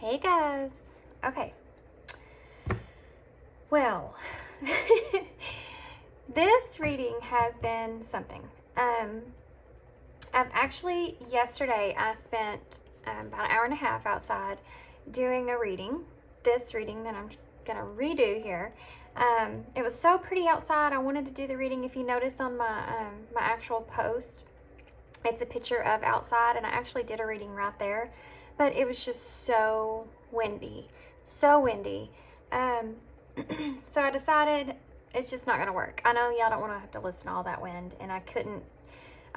Hey guys. Okay. Well, this reading has been something. Yesterday I spent about an hour and a half outside doing a reading. This reading that I'm gonna redo here. It was so pretty outside. I wanted to do the reading. If you notice on my my actual post, it's a picture of outside, and I actually did a reading right there. But it was just so windy, so windy. So I decided it's just not gonna work. I know y'all don't want to have to listen to all that wind, and I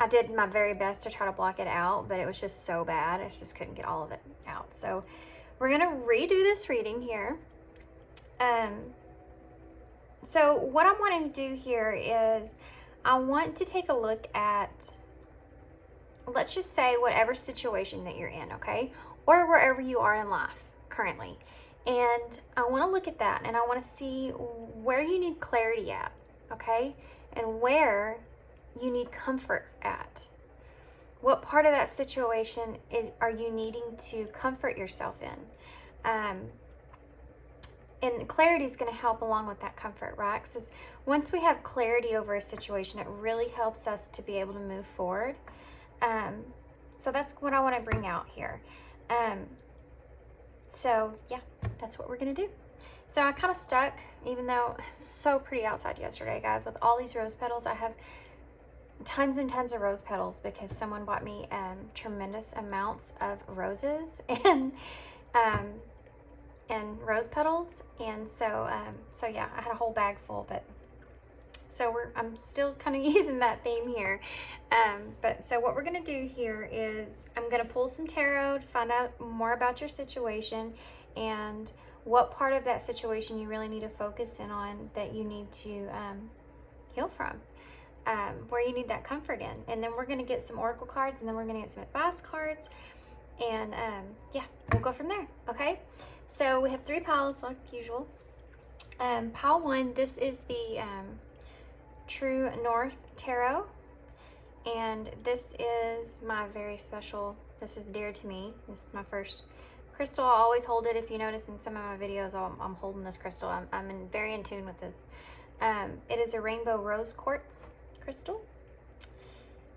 did my very best to try to block it out, but it was just so bad. I just couldn't get all of it out. So we're gonna redo this reading here. So what I'm wanting to do here is I want to take a look at, let's just say, whatever situation that you're in, okay? Or wherever you are in life currently. And I want to look at that, and I want to see where you need clarity at, okay? And where you need comfort at. What part of that situation are you needing to comfort yourself in? And clarity is going to help along with that comfort, right? Because once we have clarity over a situation, it really helps us to be able to move forward. So that's what I want to bring out here. So yeah, that's what we're going to do. So I kind of stuck, even though it was so pretty outside yesterday, guys, with all these rose petals. I have tons and tons of rose petals because someone bought me tremendous amounts of roses and rose petals, and so yeah, I had a whole bag full. But so I'm still kind of using that theme here. But so what we're going to do here is I'm going to pull some tarot to find out more about your situation and what part of that situation you really need to focus in on, that you need to heal from, where you need that comfort in. And then we're going to get some oracle cards, and then we're going to get some advice cards, and yeah, we'll go from there. Okay, so we have 3 piles like usual. Pile 1, this is the True North Tarot, and this is my very special, this is dear to me. This is my first crystal. I always hold it. If you notice in some of my videos, I'm holding this crystal. I'm very in tune with this. It is a rainbow rose quartz crystal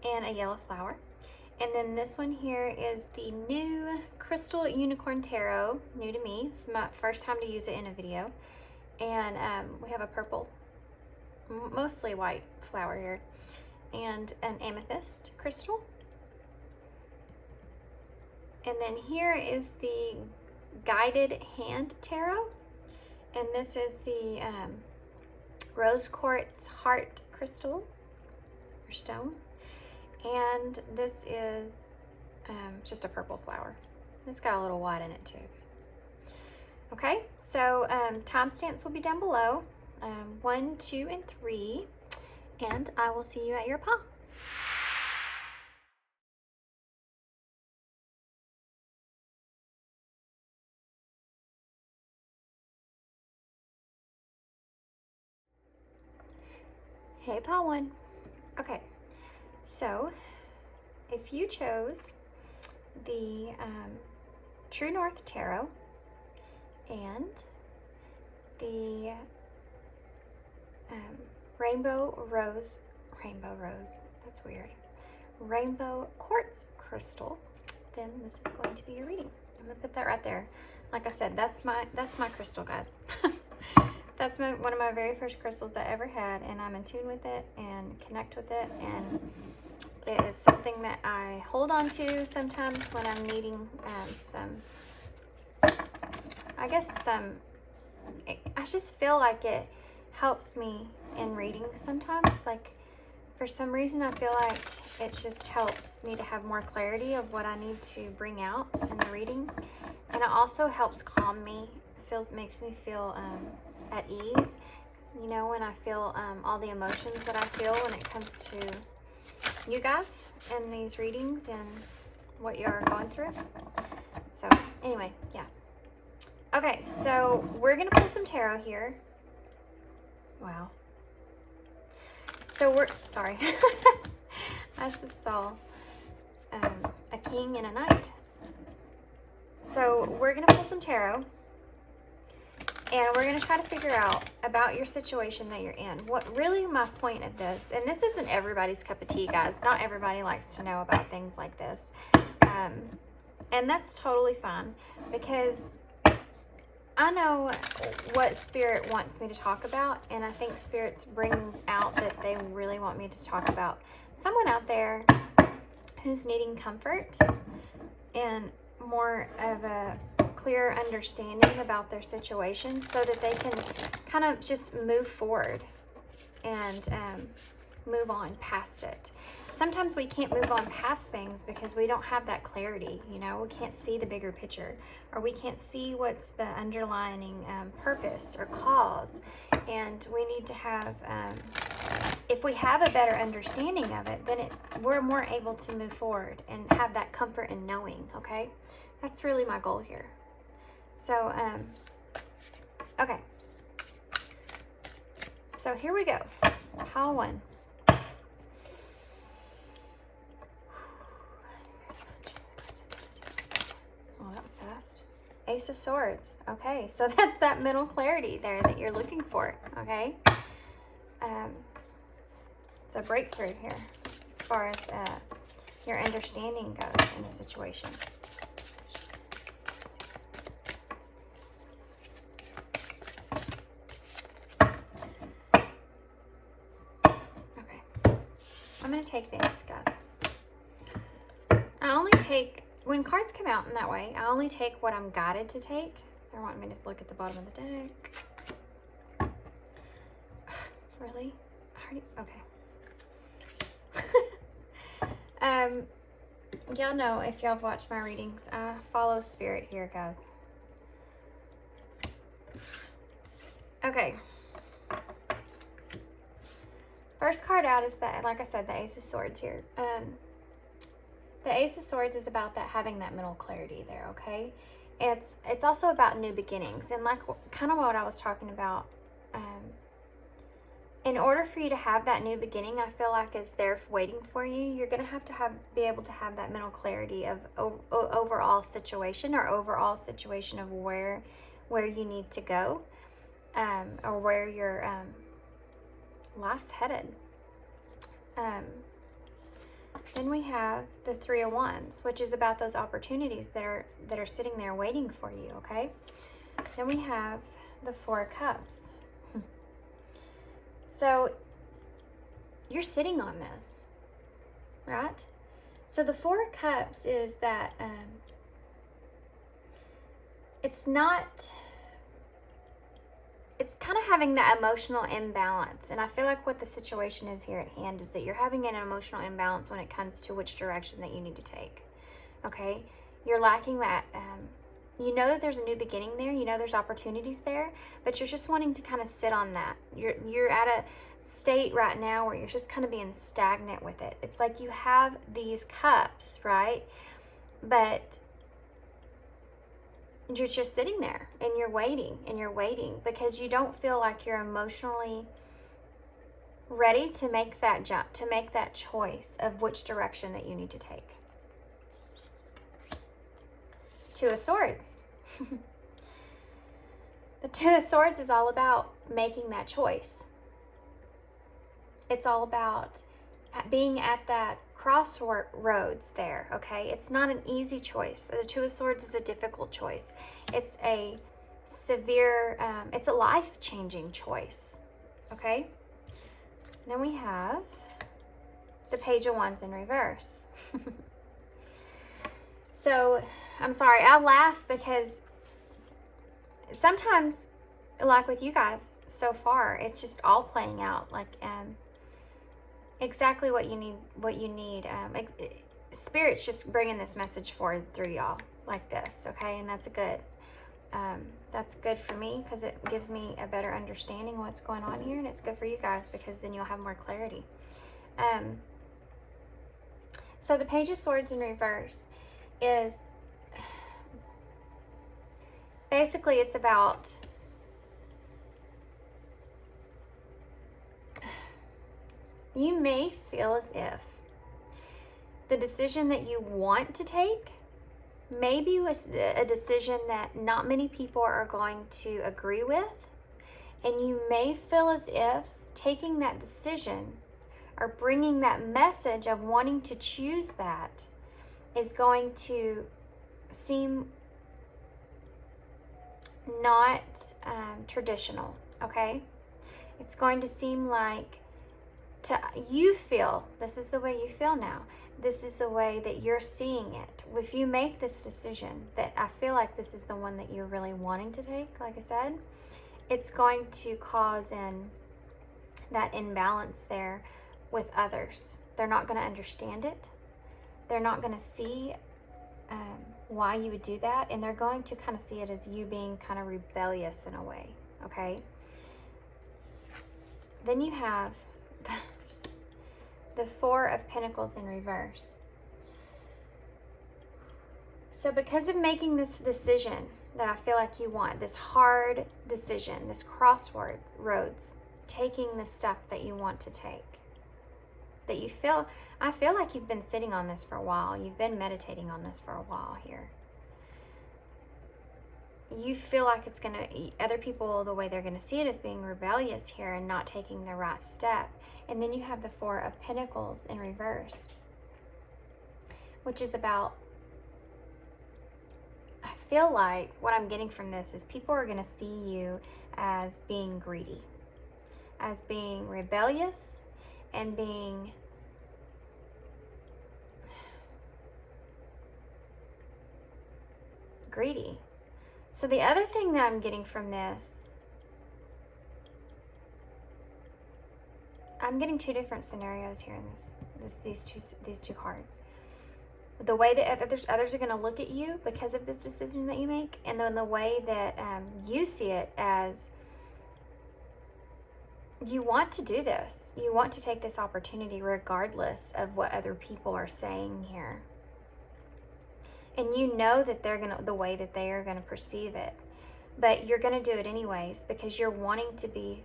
and a yellow flower. And then this one here is the new Crystal Unicorn Tarot, new to me. It's my first time to use it in a video. And we have a purple, mostly white flower here, and an amethyst crystal. And then here is the Guided Hand Tarot, and this is the rose quartz heart crystal or stone, and this is just a purple flower. It's got a little white in it too. Okay, so timestamps will be down below, 1, 2, and 3, and I will see you at your pile. Hey, pile 1. Okay, so if you chose the True North Tarot and the rainbow rose, that's weird, rainbow quartz crystal, then this is going to be your reading. I'm gonna put that right there. Like I said, that's my crystal, guys. That's one of my very first crystals I ever had, and I'm in tune with it and connect with it, and it is something that I hold on to sometimes when I'm needing I just feel like it helps me in reading sometimes. Like, for some reason, I feel like it just helps me to have more clarity of what I need to bring out in the reading. And it also helps calm me. Makes me feel at ease, you know, when I feel all the emotions that I feel when it comes to you guys and these readings and what you're going through. So anyway, yeah. Okay, so we're gonna pull some tarot here. Wow. So sorry. I just saw a king and a knight. So So we're going to pull some tarot. And we're going to try to figure out about your situation that you're in. What really my point of this, and this isn't everybody's cup of tea, guys. Not everybody likes to know about things like this. And that's totally fine, because I know what Spirit wants me to talk about, and I think Spirit's bringing out that they really want me to talk about someone out there who's needing comfort and more of a clear understanding about their situation, so that they can kind of just move forward and move on past it. Sometimes we can't move on past things because we don't have that clarity, you know, we can't see the bigger picture, or we can't see what's the underlying purpose or cause. And we need to have, if we have a better understanding of it, then we're more able to move forward and have that comfort in knowing, okay? That's really my goal here. So, okay. So here we go. Pile 1. Oh, that was fast. Ace of Swords. Okay, so that's that mental clarity there that you're looking for, okay? It's a breakthrough here as far as your understanding goes in a situation. I'm going to take these, guys. I only take, when cards come out in that way, I only take what I'm guided to take. They're wanting me to look at the bottom of the deck. Really? I already, okay. Y'all know, if y'all have watched my readings, I follow Spirit here, guys. Okay. First card out is that, like I said, the Ace of Swords here. The Ace of Swords is about that, having that mental clarity there, okay? It's also about new beginnings, and like kind of what I was talking about. In order for you to have that new beginning, I feel like is there waiting for you. You're gonna have to be able to have that mental clarity of overall situation, or overall situation of where you need to go, or where your life's headed. Then we have the Three of Wands, which is about those opportunities that are sitting there waiting for you, okay? Then we have the Four of Cups. So you're sitting on this, right? So the Four of Cups is that it's kind of having that emotional imbalance. And I feel like what the situation is here at hand is that you're having an emotional imbalance when it comes to which direction that you need to take. Okay? You're lacking that, you know that there's a new beginning there, you know there's opportunities there, but you're just wanting to kind of sit on that. You're at a state right now where you're just kind of being stagnant with it. It's like you have these cups, right? But you're just sitting there and you're waiting because you don't feel like you're emotionally ready to make that jump, to make that choice of which direction that you need to take. Two of Swords. The Two of Swords is all about making that choice. It's all about being at that crossroads there, okay? It's not an easy choice. The Two of Swords is a difficult choice. It's a severe, it's a life-changing choice, okay? Then we have the Page of Wands in reverse. So, I'm sorry, I laugh because sometimes, like with you guys so far, it's just all playing out like exactly what you need. Spirit's just bringing this message forward through y'all like this, okay? And that's good for me because it gives me a better understanding of what's going on here, and it's good for you guys because then you'll have more clarity. So the Page of Swords in reverse is basically, it's about you may feel as if the decision that you want to take maybe with a decision that not many people are going to agree with, and you may feel as if taking that decision or bringing that message of wanting to choose that is going to seem not traditional, okay? It's going to seem like you feel, this is the way you feel now. This is the way that you're seeing it. If you make this decision that I feel like this is the one that you're really wanting to take, like I said, it's going to cause that imbalance there with others. They're not going to understand it. They're not going to see why you would do that, and they're going to kind of see it as you being kind of rebellious in a way, okay? Then you have the Four of Pentacles in reverse. So because of making this decision that I feel like you want, this hard decision, this crossroads, taking the step that you want to take, that you feel, I feel like you've been sitting on this for a while. You've been meditating on this for a while here. You feel like it's going to, other people, the way they're going to see it as being rebellious here and not taking the right step. And then you have the Four of Pentacles in reverse, which is about, I feel like what I'm getting from this is people are going to see you as being greedy, as being rebellious, and being greedy. So the other thing that I'm getting from this, I'm getting two different scenarios here in these two cards. The way that others are going to look at you because of this decision that you make, and then the way that you see it as you want to do this. You want to take this opportunity regardless of what other people are saying here. And you know that the way that they are going to perceive it. But you're going to do it anyways because you're wanting to be,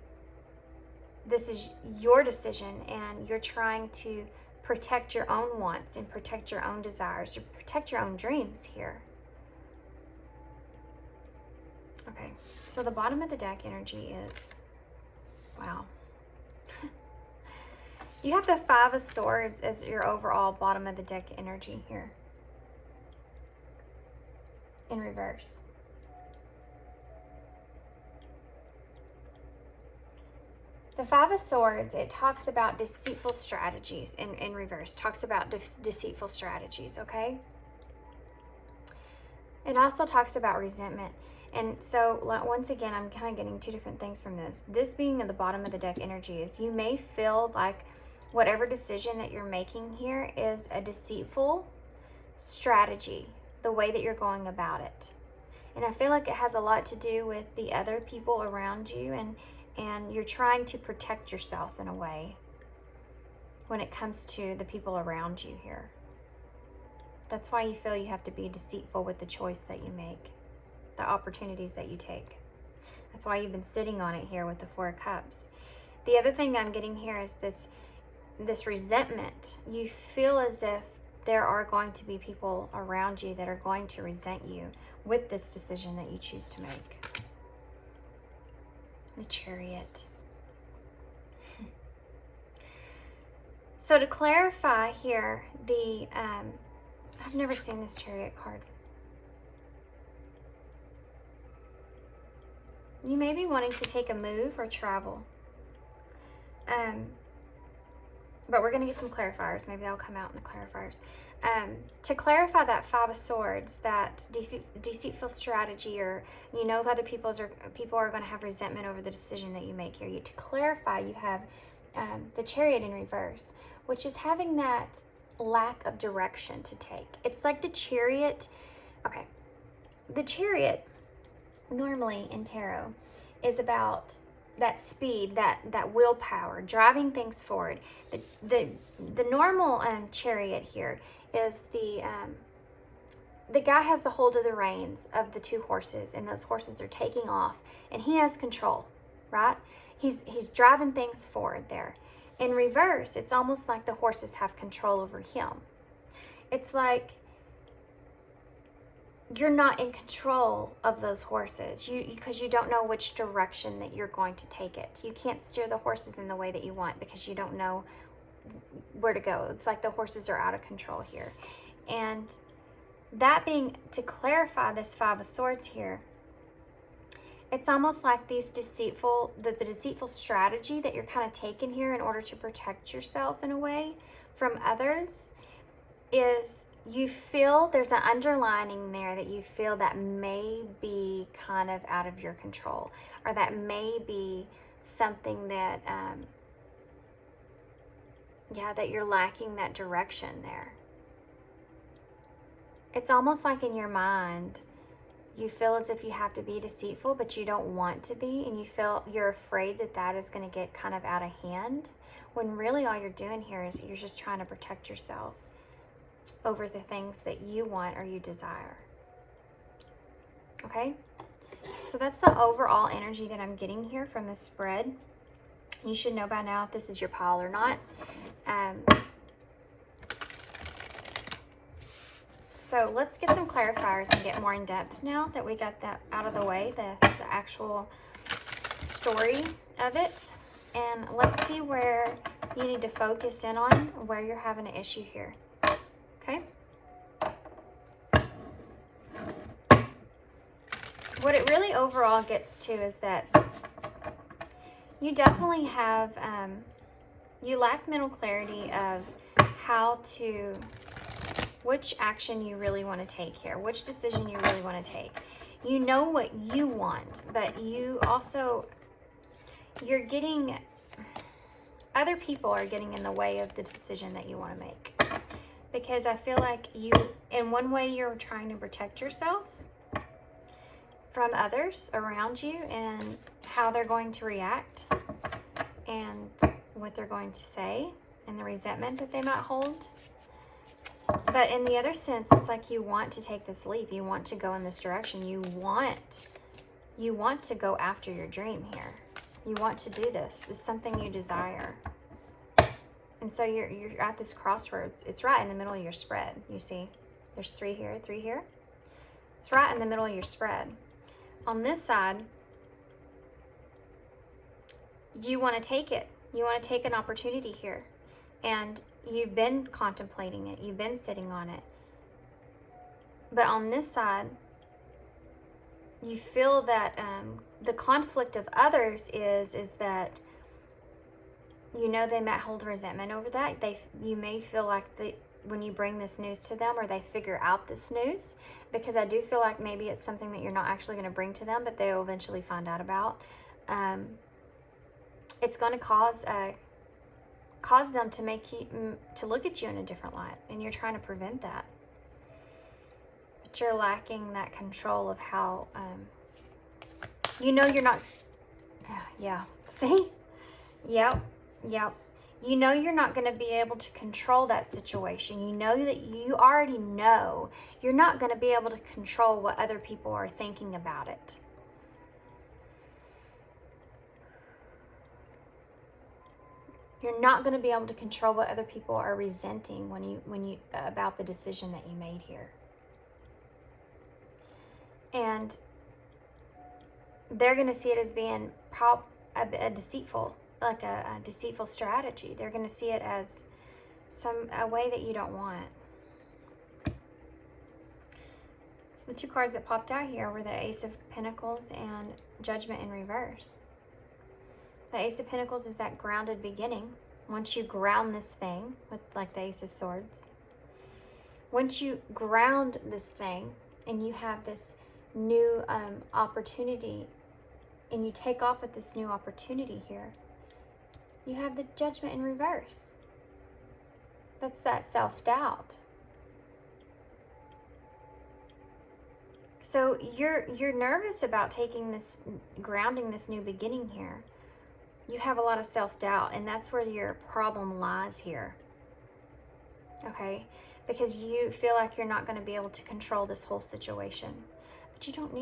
this is your decision, and you're trying to protect your own wants and protect your own desires, or protect your own dreams here. Okay, so the bottom of the deck energy is, wow. You have the Five of Swords as your overall bottom of the deck energy here. In reverse. The Five of Swords, it talks about deceitful strategies in reverse. Talks about deceitful strategies, okay? It also talks about resentment. And so, once again, I'm kind of getting two different things from this. This being at the bottom of the deck energy is you may feel like whatever decision that you're making here is a deceitful strategy, the way that you're going about it. And I feel like it has a lot to do with the other people around you, and you're trying to protect yourself in a way when it comes to the people around you here. That's why you feel you have to be deceitful with the choice that you make, the opportunities that you take. That's why you've been sitting on it here with the Four of Cups. The other thing I'm getting here is this resentment. You feel as if there are going to be people around you that are going to resent you with this decision that you choose to make. The Chariot. So to clarify here, I've never seen this Chariot card. You may be wanting to take a move or travel. But we're going to get some clarifiers. Maybe they'll come out in the clarifiers. To clarify that Five of Swords, that deceitful strategy, or other people are going to have resentment over the decision that you make here. To clarify, you have the Chariot in reverse, which is having that lack of direction to take. It's like the Chariot. Okay, the Chariot normally in tarot is about that speed, that willpower, driving things forward. The normal Chariot here is the guy has the hold of the reins of the two horses, and those horses are taking off, and he has control, right? He's driving things forward there. In reverse, it's almost like the horses have control over him. It's like you're not in control of those horses because you don't know which direction that you're going to take it. You can't steer the horses in the way that you want because you don't know where to go. It's like the horses are out of control here. And that being, to clarify this Five of Swords here, it's almost like the deceitful strategy that you're kind of taking here in order to protect yourself in a way from others is you feel there's an underlining there that you feel that may be kind of out of your control, or that may be something that, that you're lacking that direction there. It's almost like in your mind, you feel as if you have to be deceitful, but you don't want to be, and you're afraid that that is going to get kind of out of hand, when really all you're doing here is you're just trying to protect yourself over the things that you want or you desire. Okay? So that's the overall energy that I'm getting here from this spread. You should know by now if this is your pile or not. So let's get some clarifiers and get more in depth now that we got that out of the way, the actual story of it. And let's see where you need to focus in on, where you're having an issue here. Okay? What it really overall gets to is that you definitely have, you lack mental clarity of which action you really want to take here, which decision you really want to take. You know what you want, but other people are getting in the way of the decision that you want to make. Because I feel like in one way, you're trying to protect yourself from others around you and how they're going to react and what they're going to say and the resentment that they might hold. But in the other sense, it's like you want to take this leap. You want to go in this direction. You want to go after your dream here. You want to do this. It's something you desire. And so you're at this crossroads. It's right in the middle of your spread. You see, there's 3 here, 3 here. It's right in the middle of your spread. On this side, you want to take it. You want to take an opportunity here. And you've been contemplating it. You've been sitting on it. But on this side, you feel that the conflict of others is that, you know, they might hold resentment over that. You may feel like when you bring this news to them, or they figure out this news, because I do feel like maybe it's something that you're not actually going to bring to them, but they'll eventually find out about. It's going to cause them to look at you in a different light, and you're trying to prevent that. But you're lacking that control of how, you're not, yeah, see? Yep. You know you're not going to be able to control that situation. You know that you already know you're not going to be able to control what other people are thinking about it. You're not going to be able to control what other people are resenting when you about the decision that you made here. And they're going to see it as being a deceitful, like a deceitful strategy. They're going to see it as a way that you don't want. So the 2 cards that popped out here were the Ace of Pentacles and Judgment in reverse. The Ace of Pentacles is that grounded beginning. Once you ground this thing with like the Ace of Swords, once you ground this thing and you have this new opportunity, and you take off with this new opportunity here, you have the Judgment in reverse. That's that self-doubt. So you're nervous about grounding this new beginning here. You have a lot of self-doubt, and that's where your problem lies here. Okay? Because you feel like you're not going to be able to control this whole situation. But you don't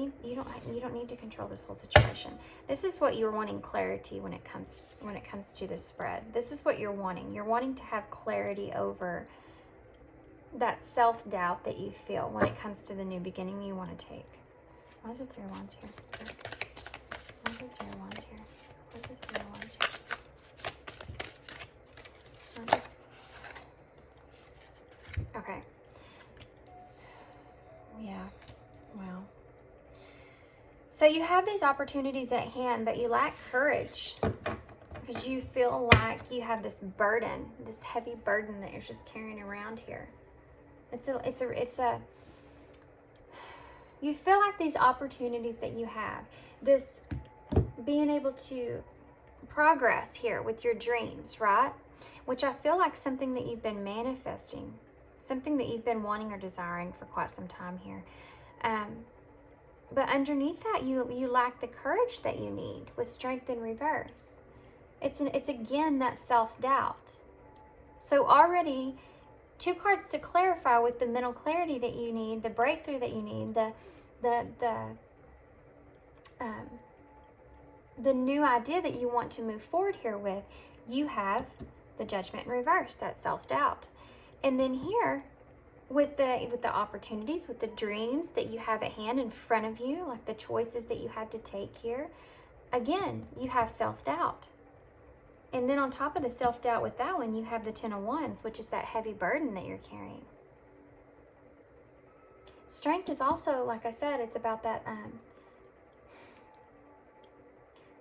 need to control this whole situation. This is what you're wanting, clarity, when it comes to this spread. This is what you're wanting. You're wanting to have clarity over that self-doubt that you feel when it comes to the new beginning you want to take. Why is it 3 of Wands here? Why is it 3 of Wands here? Why is this 3 of Wands here? Why is it... Okay. Yeah. Wow. So you have these opportunities at hand, but you lack courage because you feel like you have this burden, this heavy burden that you're just carrying around here. You feel like these opportunities that you have, this being able to progress here with your dreams, right? Which I feel like something that you've been manifesting, something that you've been wanting or desiring for quite some time here. But underneath that, you lack the courage that you need with Strength in reverse. It's again that self-doubt. So already 2 cards to clarify with the mental clarity that you need, the breakthrough that you need, the new idea that you want to move forward here with. You have the Judgment in reverse, that self-doubt. And then here, with the opportunities, with the dreams that you have at hand in front of you, like the choices that you have to take here, again, you have self-doubt. And then on top of the self-doubt with that one, you have the 10 of Wands, which is that heavy burden that you're carrying. Strength is also, like I said, it's about that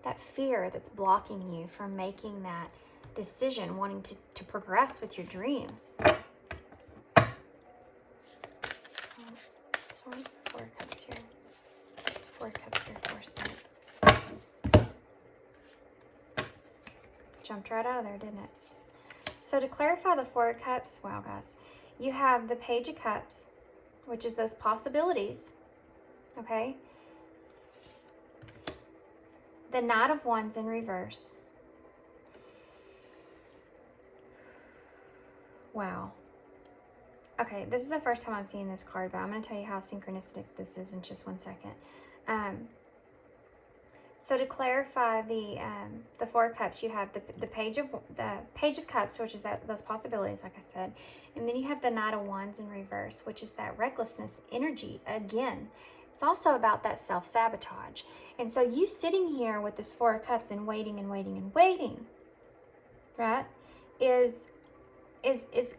that fear that's blocking you from making that decision, wanting to progress with your dreams. So where's the 4 of Cups here? Where's the 4 of Cups here for Spirit? Jumped right out of there, didn't it? So to clarify the 4 of Cups, wow, guys, you have the Page of Cups, which is those possibilities, okay? The Knight of Wands in reverse. Wow. Okay, this is the first time I'm seeing this card, but I'm going to tell you how synchronistic this is in just 1 second. So to clarify the 4 of Cups, you have the Page of Cups, which is those possibilities, like I said, and then you have the Knight of Wands in reverse, which is that recklessness energy. Again, it's also about that self-sabotage. And so you sitting here with this 4 of Cups and waiting and waiting and waiting, right, is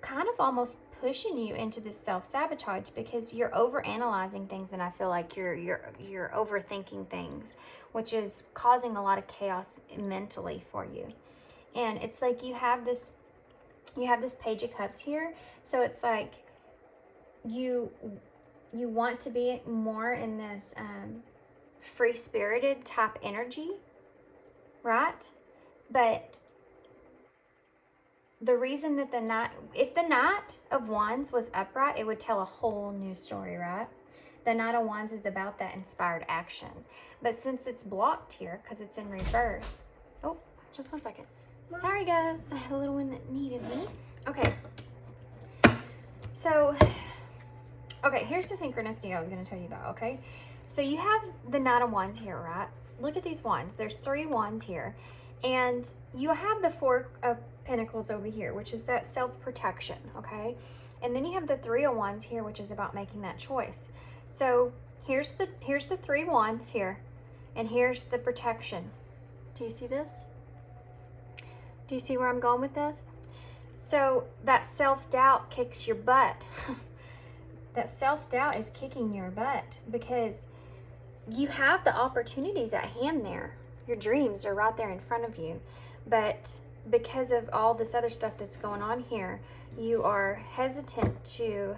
kind of almost pushing you into this self-sabotage because you're over-analyzing things, and I feel like you're overthinking things, which is causing a lot of chaos mentally for you. And it's like you have this Page of Cups here, so it's like you want to be more in this free-spirited type energy, right? But the reason that if the Knight of Wands was upright, it would tell a whole new story, right? The Knight of Wands is about that inspired action. But since it's blocked here, because it's in reverse. Oh, just 1 second. Sorry, guys. I had a little one that needed me. Okay. So, okay, here's the synchronicity I was going to tell you about, okay? So you have the Knight of Wands here, right? Look at these wands. There's 3 wands here. And you have the 4 of Pentacles over here, which is that self-protection, okay? And then you have the 3 of Wands here, which is about making that choice. So here's the 3 wands here, and here's the protection. Do you see this? Do you see where I'm going with this? So that self-doubt kicks your butt. That self-doubt is kicking your butt because you have the opportunities at hand there. Your dreams are right there in front of you. But because of all this other stuff that's going on here, you are hesitant to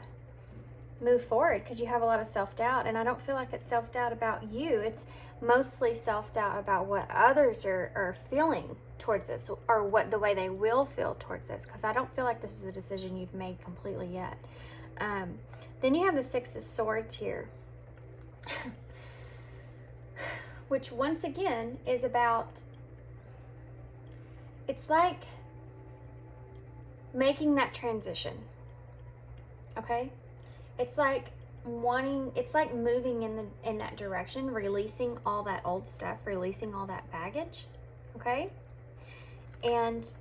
move forward because you have a lot of self-doubt. And I don't feel like it's self-doubt about you. It's mostly self-doubt about what others are feeling towards this, or what the way they will feel towards this, because I don't feel like this is a decision you've made completely yet. Then you have the 6 of Swords here, which once again is about, it's like making that transition, okay? It's like moving in that direction, releasing all that old stuff, releasing all that baggage, okay? And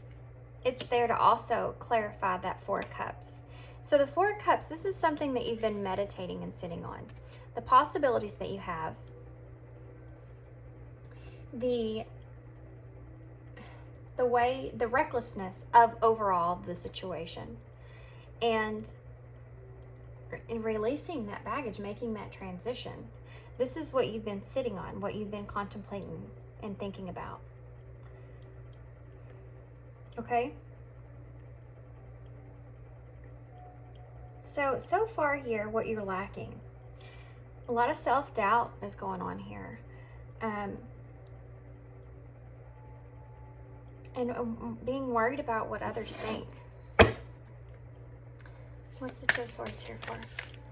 it's there to also clarify that 4 of Cups. So the Four of Cups, this is something that you've been meditating and sitting on. The possibilities that you have, the recklessness of overall the situation, and in releasing that baggage, making that transition. This is what you've been sitting on, what you've been contemplating and thinking about. Okay? So far here, what you're lacking, a lot of self-doubt is going on here. And being worried about what others think. What's the Two of Swords here for?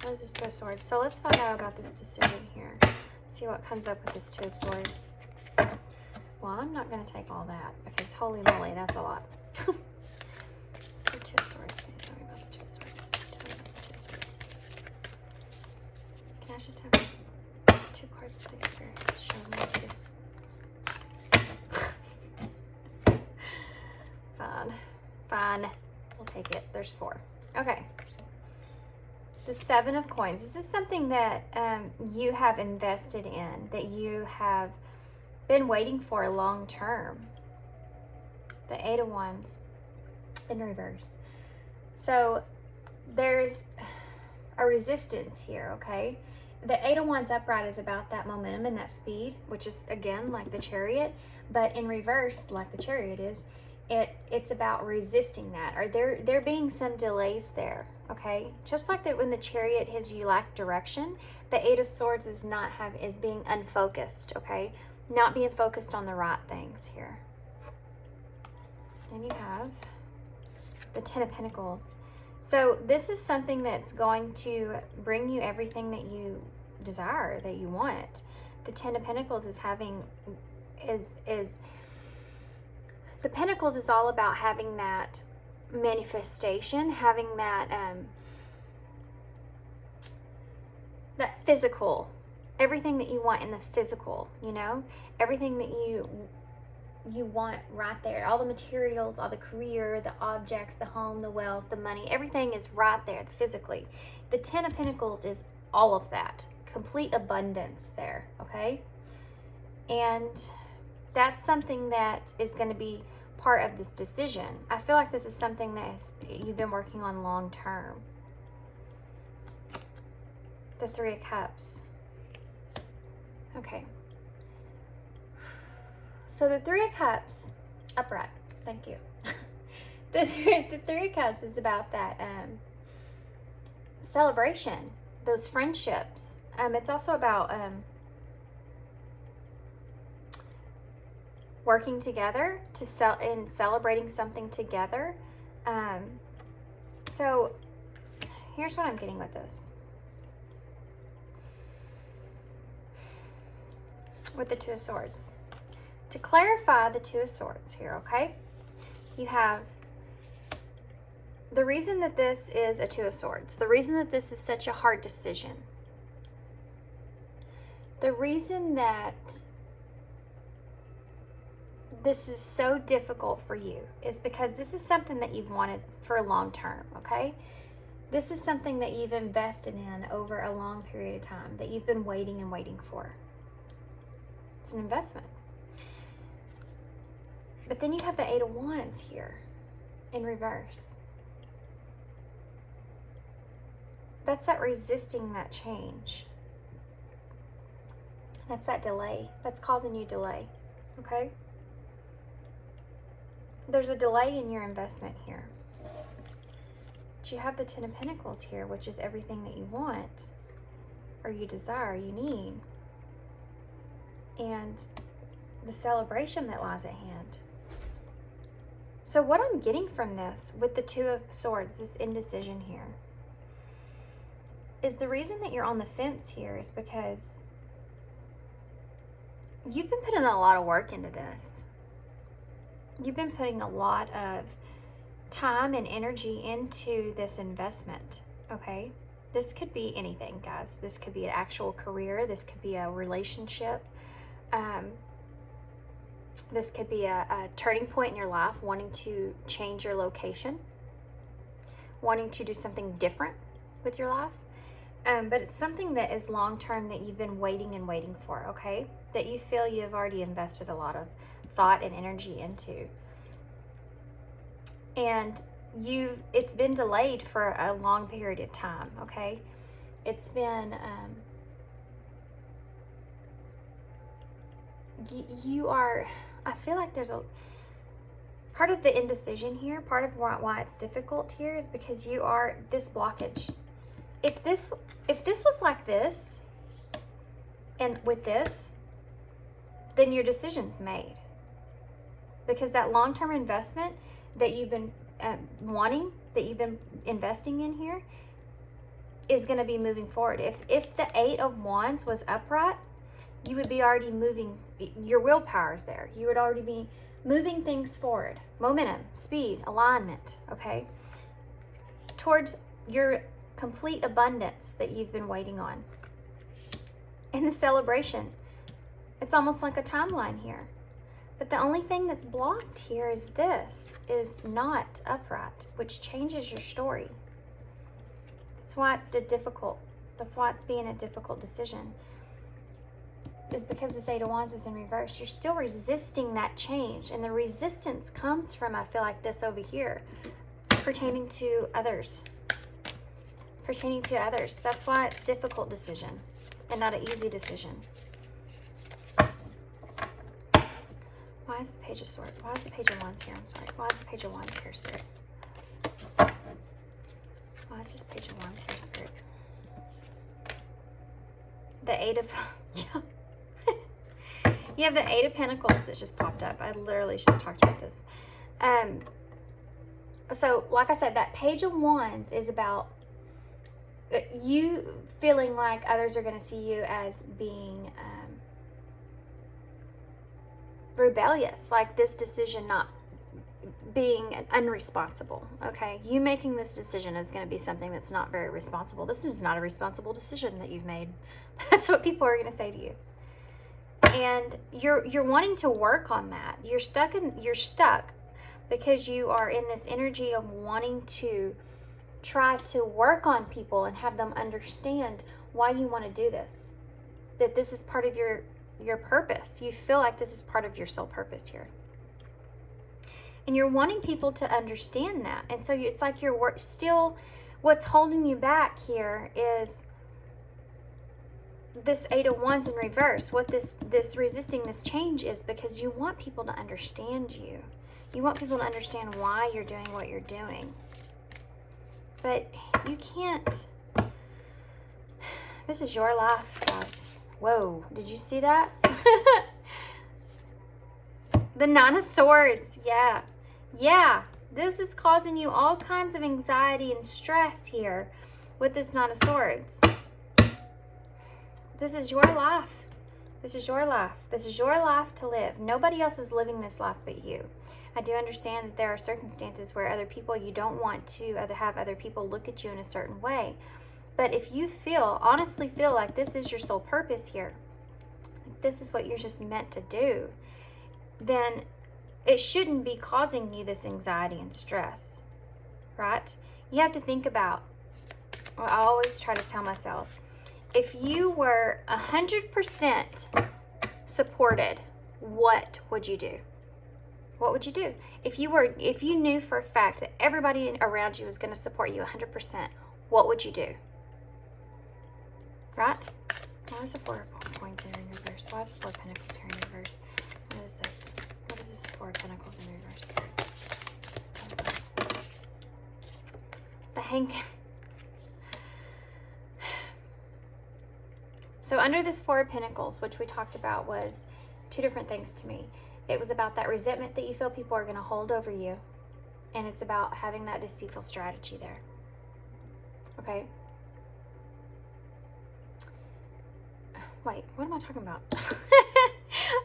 What is this Two of Swords? So let's find out about this decision here. See what comes up with this Two of Swords. Well, I'm not going to take all that because holy moly, that's a lot. So Two of Swords. Can you tell me about the Two of Swords? Tell me about the Two of Swords. Can I just have 2 cards, please, Spirit, to show me this? Fine. We'll take it. There's 4. Okay. The 7 of Coins. This is something that you have invested in, that you have been waiting for long term. The 8 of Wands in reverse. So there's a resistance here, okay? The 8 of Wands upright is about that momentum and that speed, which is, again, like the Chariot. But in reverse, like the Chariot is, it's about resisting that. Or there being some delays there, okay? Just like that when the Chariot has you lack direction, the 8 of Swords is being unfocused, okay? Not being focused on the right things here. And you have the 10 of Pentacles. So this is something that's going to bring you everything that you desire, that you want. The 10 of Pentacles is the Pentacles is all about having that manifestation, having that that physical, everything that you want in the physical, you know, everything that you want right there, all the materials, all the career, the objects, the home, the wealth, the money, everything is right there physically. The 10 of Pentacles is all of that, complete abundance there, okay? And that's something that is going to be part of this decision. I feel like this is something that you've been working on long term. The 3 of Cups. Okay. So the 3 of Cups, upright, thank you. The 3 of Cups is about that celebration, those friendships. It's also about working together and celebrating something together. So here's what I'm getting with this. With the 2 of Swords. To clarify the 2 of Swords here, okay? You have the reason that this is a 2 of Swords, the reason that this is such a hard decision, the reason that this is so difficult for you is because this is something that you've wanted for a long term, okay? This is something that you've invested in over a long period of time, that you've been waiting and waiting for. It's an investment. But then you have the 8 of Wands here in reverse. That's that resisting that change. That's that delay. That's causing you delay, okay? There's a delay in your investment here. But you have the 10 of Pentacles here, which is everything that you want or you desire, you need. And the celebration that lies at hand. So what I'm getting from this with the 2 of Swords, this indecision here, is the reason that you're on the fence here is because you've been putting a lot of work into this. You've been putting a lot of time and energy into this investment, okay? This could be anything, guys. This could be an actual career. This could be a relationship. This could be a turning point in your life, wanting to change your location. wanting to do something different with your life. But it's something that is long-term that you've been waiting and waiting for, okay? That you feel you have already invested a lot of thought and energy into. And it's been delayed for a long period of time, okay? It's been, I feel like there's a part of the indecision here, part of why it's difficult here is because you are this blockage. If this was like this, and with this, then your decision's made. Because that long-term investment that you've been wanting, that you've been investing in here, is going to be moving forward. If the 8 of Wands was upright, you would be already moving, your willpower is there. You would already be moving things forward. Momentum, speed, alignment, okay? Towards your complete abundance that you've been waiting on. And the celebration. It's almost like a timeline here. But the only thing that's blocked here is this is not upright, which changes your story. That's why it's that's why it's being a difficult decision. Is because this 8 of Wands is in reverse. You're still resisting that change. And the resistance comes from, I feel like, this over here. Pertaining to others. Pertaining to others. That's why it's a difficult decision. And not an easy decision. Why is the Page of Swords? Why is the Page of Wands here? I'm sorry. Why is the Page of Wands here, Spirit? Why is this Page of Wands here, Spirit? The 8 of... You have the 8 of Pentacles that just popped up. I literally just talked about this. So, like I said, that Page of Wands is about you feeling like others are going to see you as being rebellious, like this decision not being unresponsible, okay? You making this decision is going to be something that's not very responsible. This is not a responsible decision that you've made. That's what people are going to say to you. And you're wanting to work on that. You're stuck because you are in this energy of wanting to try to work on people and have them understand why you want to do this. That this is part of your purpose. You feel like this is part of your soul purpose here. And you're wanting people to understand that. And so it's like you're still, what's holding you back here is this 8 of Wands in reverse. What this resisting this change is because you want people to understand you. You want people to understand why you're doing what you're doing. But you can't. This is your life, guys. Whoa, did you see that? The 9 of Swords. Yeah. This is causing you all kinds of anxiety and stress here with this 9 of Swords. This is your life. This is your life. This is your life to live. Nobody else is living this life but you. I do understand that there are circumstances where other people, you don't want to have other people look at you in a certain way. But if you honestly feel like this is your sole purpose here, this is what you're just meant to do, then it shouldn't be causing you this anxiety and stress, right? You have to think about, I always try to tell myself, if you were 100% supported, what would you do? What would you do? If you knew for a fact that everybody around you was going to support you 100%, what would you do? Right? Why is the 4 of Coins here in reverse? Why is the 4 of Pentacles here in reverse? What is this? What is this 4 of Pentacles in reverse? The Hangman. So under this 4 of Pentacles, which we talked about, was 2 different things to me. It was about that resentment that you feel people are going to hold over you. And it's about having that deceitful strategy there. Okay? Wait, what am I talking about?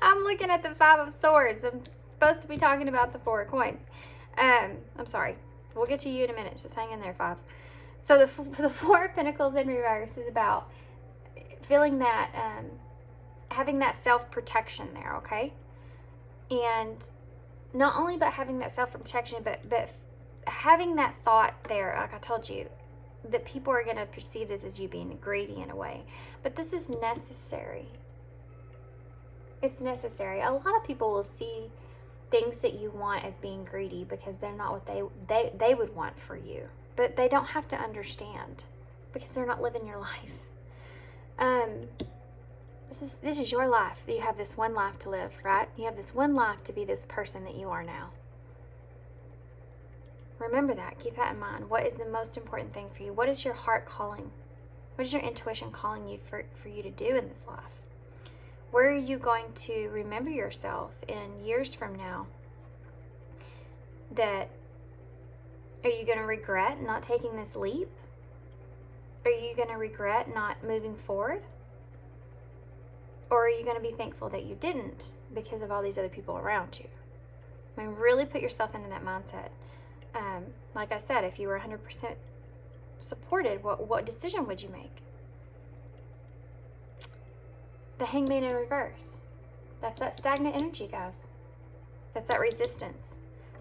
I'm looking at the 5 of Swords. I'm supposed to be talking about the 4 of Coins. I'm sorry. We'll get to you in a minute. Just hang in there, 5. So the 4 of Pentacles in reverse is about feeling that, having that self-protection there, okay? And not only about having that self-protection, but having that thought there, like I told you, that people are going to perceive this as you being greedy in a way. But this is necessary. It's necessary. A lot of people will see things that you want as being greedy because they're not what they would want for you. But they don't have to understand because they're not living your life. This is your life. You have this one life to live, right? You have this one life to be this person that you are now. Remember that. Keep that in mind. What is the most important thing for you? What is your heart calling? What is your intuition calling you for you to do in this life? Where are you going to remember yourself in years from now? Are you going to regret not taking this leap? Are you going to regret not moving forward? Or are you going to be thankful that you didn't because of all these other people around you? I mean, really put yourself into that mindset. Like I said, if you were 100% supported, what decision would you make? The Hangman in reverse. That's that stagnant energy, guys. That's that resistance.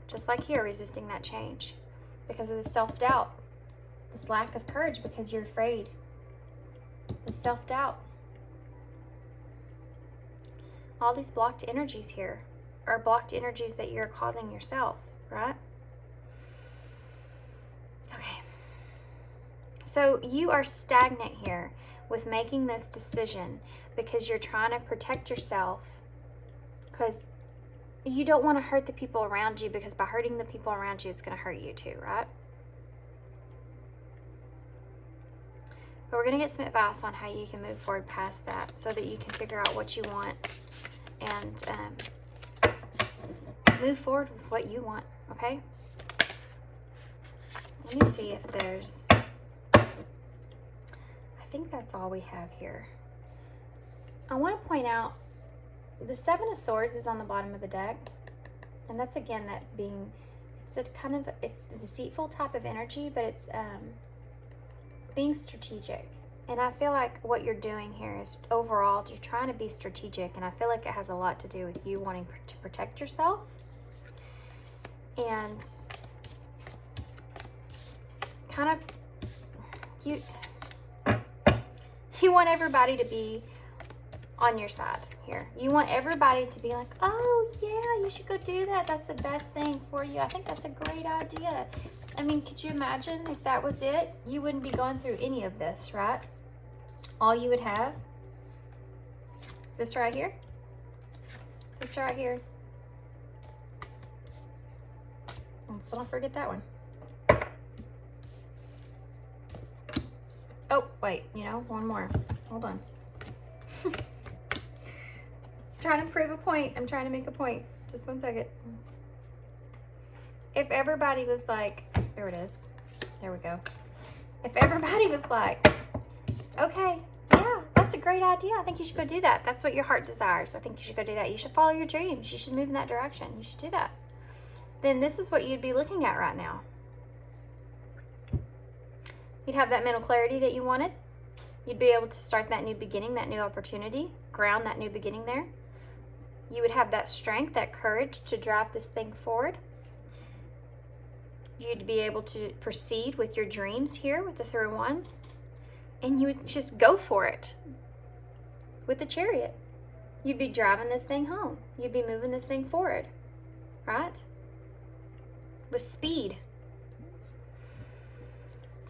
Just like here, resisting that change. Because of the self-doubt. This lack of courage because you're afraid. The self-doubt. All these blocked energies here are blocked energies that you're causing yourself, right? Okay. So you are stagnant here with making this decision because you're trying to protect yourself, because you don't want to hurt the people around you, because by hurting the people around you, it's going to hurt you too, right? But we're going to get some advice on how you can move forward past that so that you can figure out what you want and move forward with what you want, okay? Let me see if there's... I think that's all we have here. I want to point out the Seven of Swords is on the bottom of the deck. And that's, again, that being... It's a deceitful type of energy, but it's being strategic. And I feel like what you're doing here is overall, you're trying to be strategic. And I feel like it has a lot to do with you wanting to protect yourself. And kind of, you want everybody to be on your side here. You want everybody to be like, oh yeah, you should go do that. That's the best thing for you. I think that's a great idea. I mean, could you imagine if that was it? You wouldn't be going through any of this, right? All you would have, this right here, this right here. Let's not forget that one. Oh, wait, one more. Hold on. Trying to prove a point. I'm trying to make a point. Just one second. If everybody was like, there it is. There we go. If everybody was like, okay, yeah, that's a great idea. I think you should go do that. That's what your heart desires. I think you should go do that. You should follow your dreams. You should move in that direction. You should do that. Then this is what you'd be looking at right now. You'd have that mental clarity that you wanted. You'd be able to start that new beginning, that new opportunity, ground that new beginning there. You would have that strength, that courage to drive this thing forward. You'd be able to proceed with your dreams here with the Three of Wands. And you would just go for it with the Chariot. You'd be driving this thing home. You'd be moving this thing forward, right? With speed.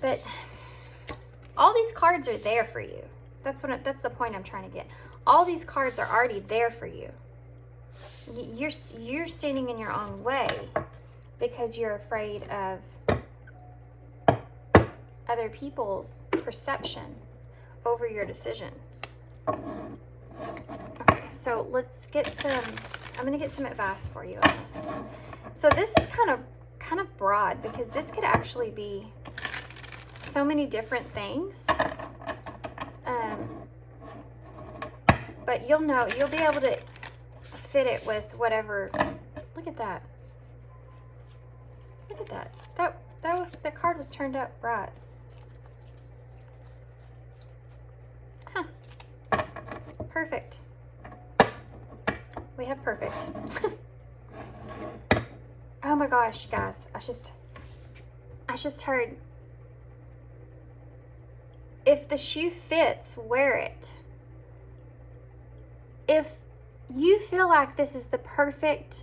But all these cards are there for you. That's the point I'm trying to get. All these cards are already there for you. You're standing in your own way because you're afraid of other people's perception over your decision. Okay, so let's get some, I'm going to get some advice for you on this. So this is kind of broad because this could actually be so many different things. But you'll be able to fit it with whatever. Look at that. Look at that. That card was turned up right. Huh. Perfect. We have perfect. Oh my gosh, guys. I just heard, if the shoe fits, wear it. If you feel like this is the perfect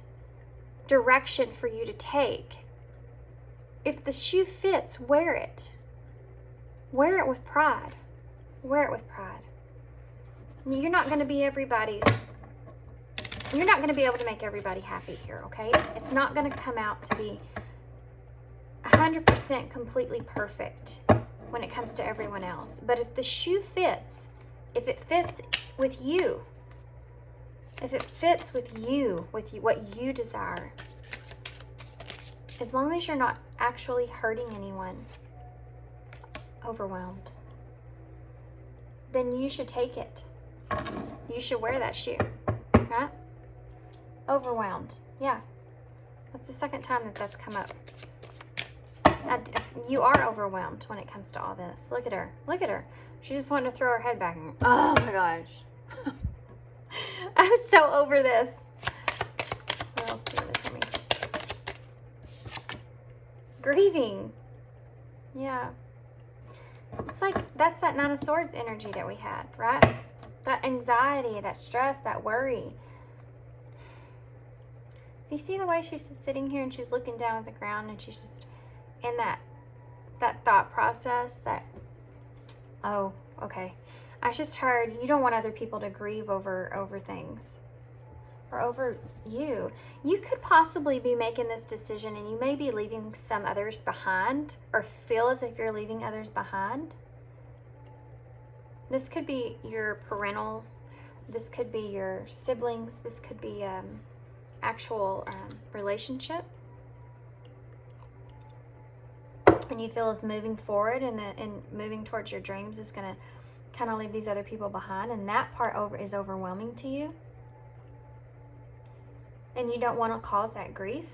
direction for you to take, if the shoe fits, wear it. Wear it with pride. Wear it with pride. You're not going to be you're not going to be able to make everybody happy here, okay? It's not going to come out to be 100% completely perfect when it comes to everyone else. But if the shoe fits, if it fits with you, if it fits with you, what you desire, as long as you're not actually hurting anyone, overwhelmed, then you should take it. You should wear that shoe, right? Overwhelmed, yeah. That's the second time that's come up. You are overwhelmed when it comes to all this. Look at her. Look at her. She just wanted to throw her head back. Oh my gosh. I'm so over this. What else do you want to tell me? Grieving. Yeah. It's like, that's that Nine of Swords energy that we had, right? That anxiety, that stress, that worry. Do you see the way she's just sitting here and she's looking down at the ground and she's just in that thought process that, oh, okay. I just heard you don't want other people to grieve over things or over you. You could possibly be making this decision and you may be leaving some others behind or feel as if you're leaving others behind. This could be your parentals. This could be your siblings. This could be actual relationship. And you feel if moving forward and moving towards your dreams is going to kind of leave these other people behind, and that part is overwhelming to you, and you don't want to cause that grief.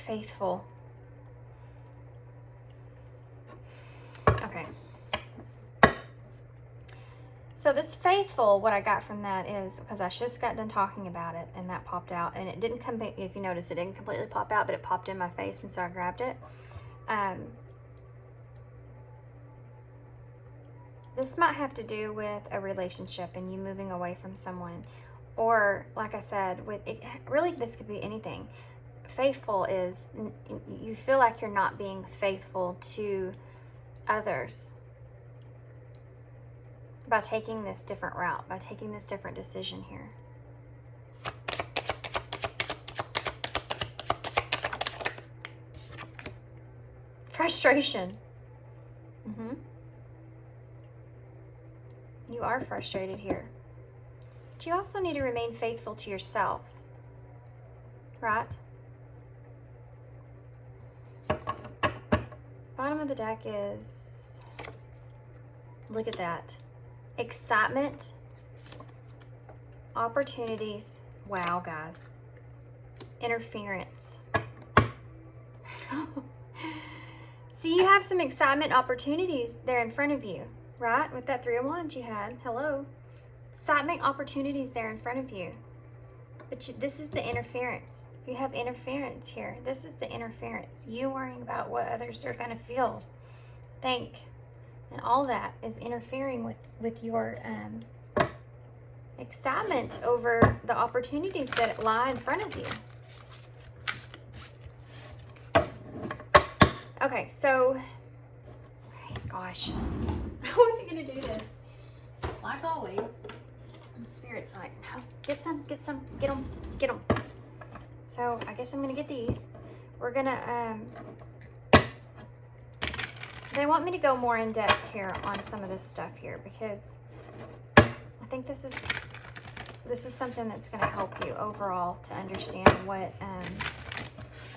Faithful. Okay. So this faithful, what I got from that is, because I just got done talking about it and that popped out, and it didn't come, if you notice, it didn't completely pop out, but it popped in my face, and so I grabbed it. This might have to do with a relationship and you moving away from someone, or like I said, with it, really this could be anything. Faithful is you feel like you're not being faithful to others by taking this different route, by taking this different decision here. Frustration. You are frustrated here. But you also need to remain faithful to yourself, right? Bottom of the deck is, look at that. Excitement, opportunities, wow guys, interference. See, you have some excitement, opportunities there in front of you, right? With that Three of Wands you had, hello. Excitement, opportunities there in front of you. But this is the interference. You have interference here. This is the interference. You worrying about what others are going to feel, think, and all that is interfering with your excitement over the opportunities that lie in front of you. Okay, so, gosh, I wasn't going to do this. Like always, Spirit's like, no, get some, get them. So I guess I'm going to get these. We're going to, they want me to go more in depth here on some of this stuff here, because I think this is something that's going to help you overall to understand what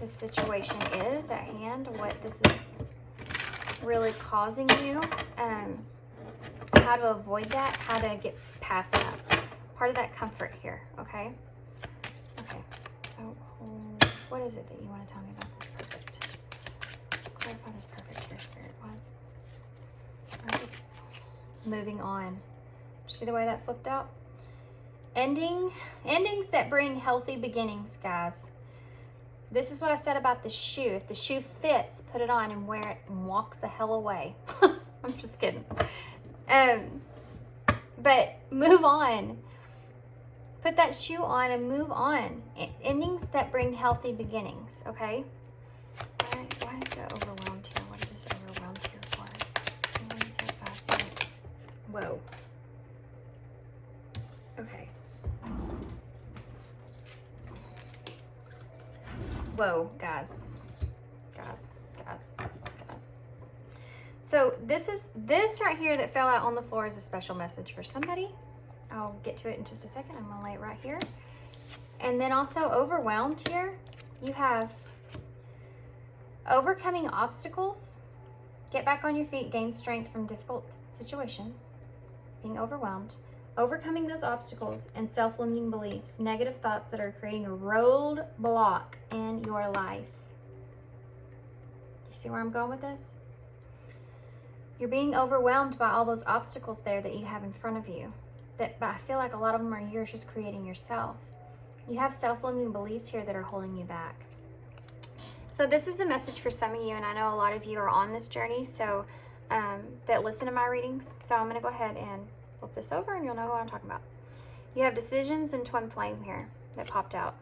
this situation is at hand, what this is really causing you, how to avoid that, how to get past that. Part of that comfort here, okay? Okay, so what is it that you want to tell me about this perfect? Clarify this perfect here, Spirit was. Moving on. See the way that flipped out? Endings that bring healthy beginnings, guys. This is what I said about the shoe. If the shoe fits, put it on and wear it and walk the hell away. I'm just kidding. But move on. Put that shoe on and move on. Endings that bring healthy beginnings, okay? Why is that overwhelmed here? What is this overwhelmed here for? Why is it faster? Whoa. Okay. Whoa, guys. So this right here that fell out on the floor is a special message for somebody. I'll get to it in just a second. I'm gonna lay it right here. And then also overwhelmed here, you have overcoming obstacles, get back on your feet, gain strength from difficult situations, being overwhelmed, overcoming those obstacles and self-limiting beliefs, negative thoughts that are creating a roadblock in your life. You see where I'm going with this? You're being overwhelmed by all those obstacles there that you have in front of you. But I feel like a lot of them are yours just creating yourself. You have self-limiting beliefs here that are holding you back. So this is a message for some of you, and I know a lot of you are on this journey, so that listen to my readings. So I'm going to go ahead and flip this over and you'll know what I'm talking about. You have decisions and twin flame here that popped out.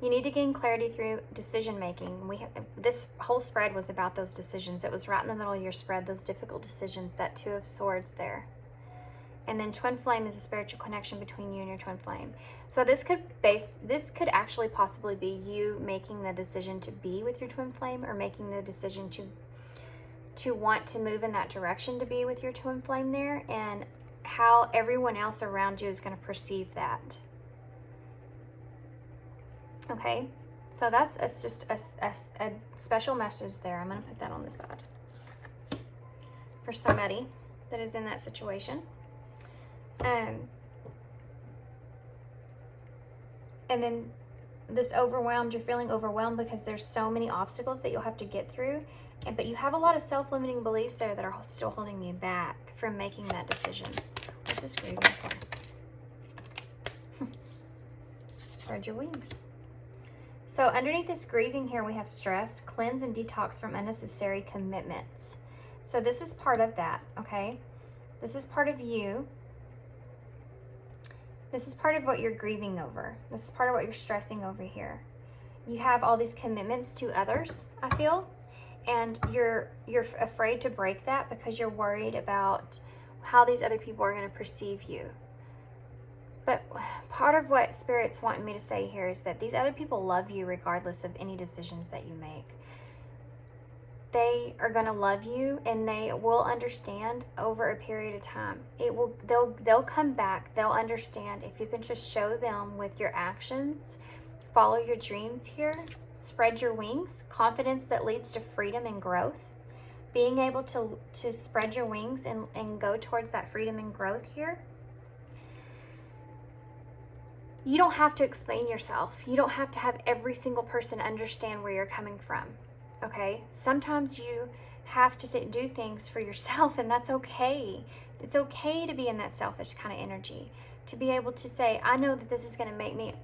You need to gain clarity through decision making. This whole spread was about those decisions. It was right in the middle of your spread, those difficult decisions, that Two of Swords there. And then twin flame is a spiritual connection between you and your twin flame. So this could actually possibly be you making the decision to be with your twin flame, or making the decision to want to move in that direction to be with your twin flame there, and how everyone else around you is going to perceive that. Okay, so that's just a special message there. I'm going to put that on the side for somebody that is in that situation. And then this overwhelmed, you're feeling overwhelmed because there's so many obstacles that you'll have to get through. But you have a lot of self-limiting beliefs there that are still holding you back from making that decision. What's this grieving for? Spread your wings. So underneath this grieving here, we have stress, cleanse and detox from unnecessary commitments. So this is part of that, okay? This is part of you. This is part of what you're grieving over. This is part of what you're stressing over here. You have all these commitments to others, I feel, and you're afraid to break that because you're worried about how these other people are going to perceive you. But part of what Spirit's wanting me to say here is that these other people love you regardless of any decisions that you make. They are going to love you, and they will understand over a period of time. They'll come back. They'll understand if you can just show them with your actions, follow your dreams here, spread your wings, confidence that leads to freedom and growth. Being able to spread your wings and go towards that freedom and growth here. You don't have to explain yourself. You don't have to have every single person understand where you're coming from. Okay? Sometimes you have to do things for yourself, and that's okay. It's okay to be in that selfish kind of energy. To be able to say, I know that this is going to make me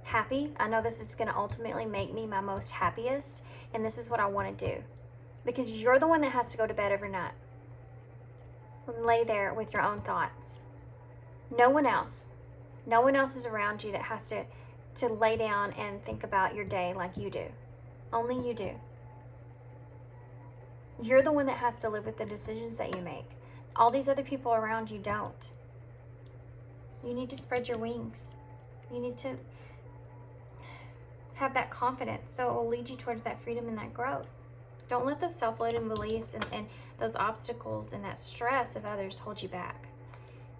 happy. I know this is going to ultimately make me my most happiest, and this is what I want to do. Because you're the one that has to go to bed every night and lay there with your own thoughts. No one else. No one else is around you that has to lay down and think about your day like you do. Only you do. You're the one that has to live with the decisions that you make. All these other people around you don't. You need to spread your wings. You need to have that confidence so it will lead you towards that freedom and that growth. Don't let those self-limiting beliefs and those obstacles and that stress of others hold you back.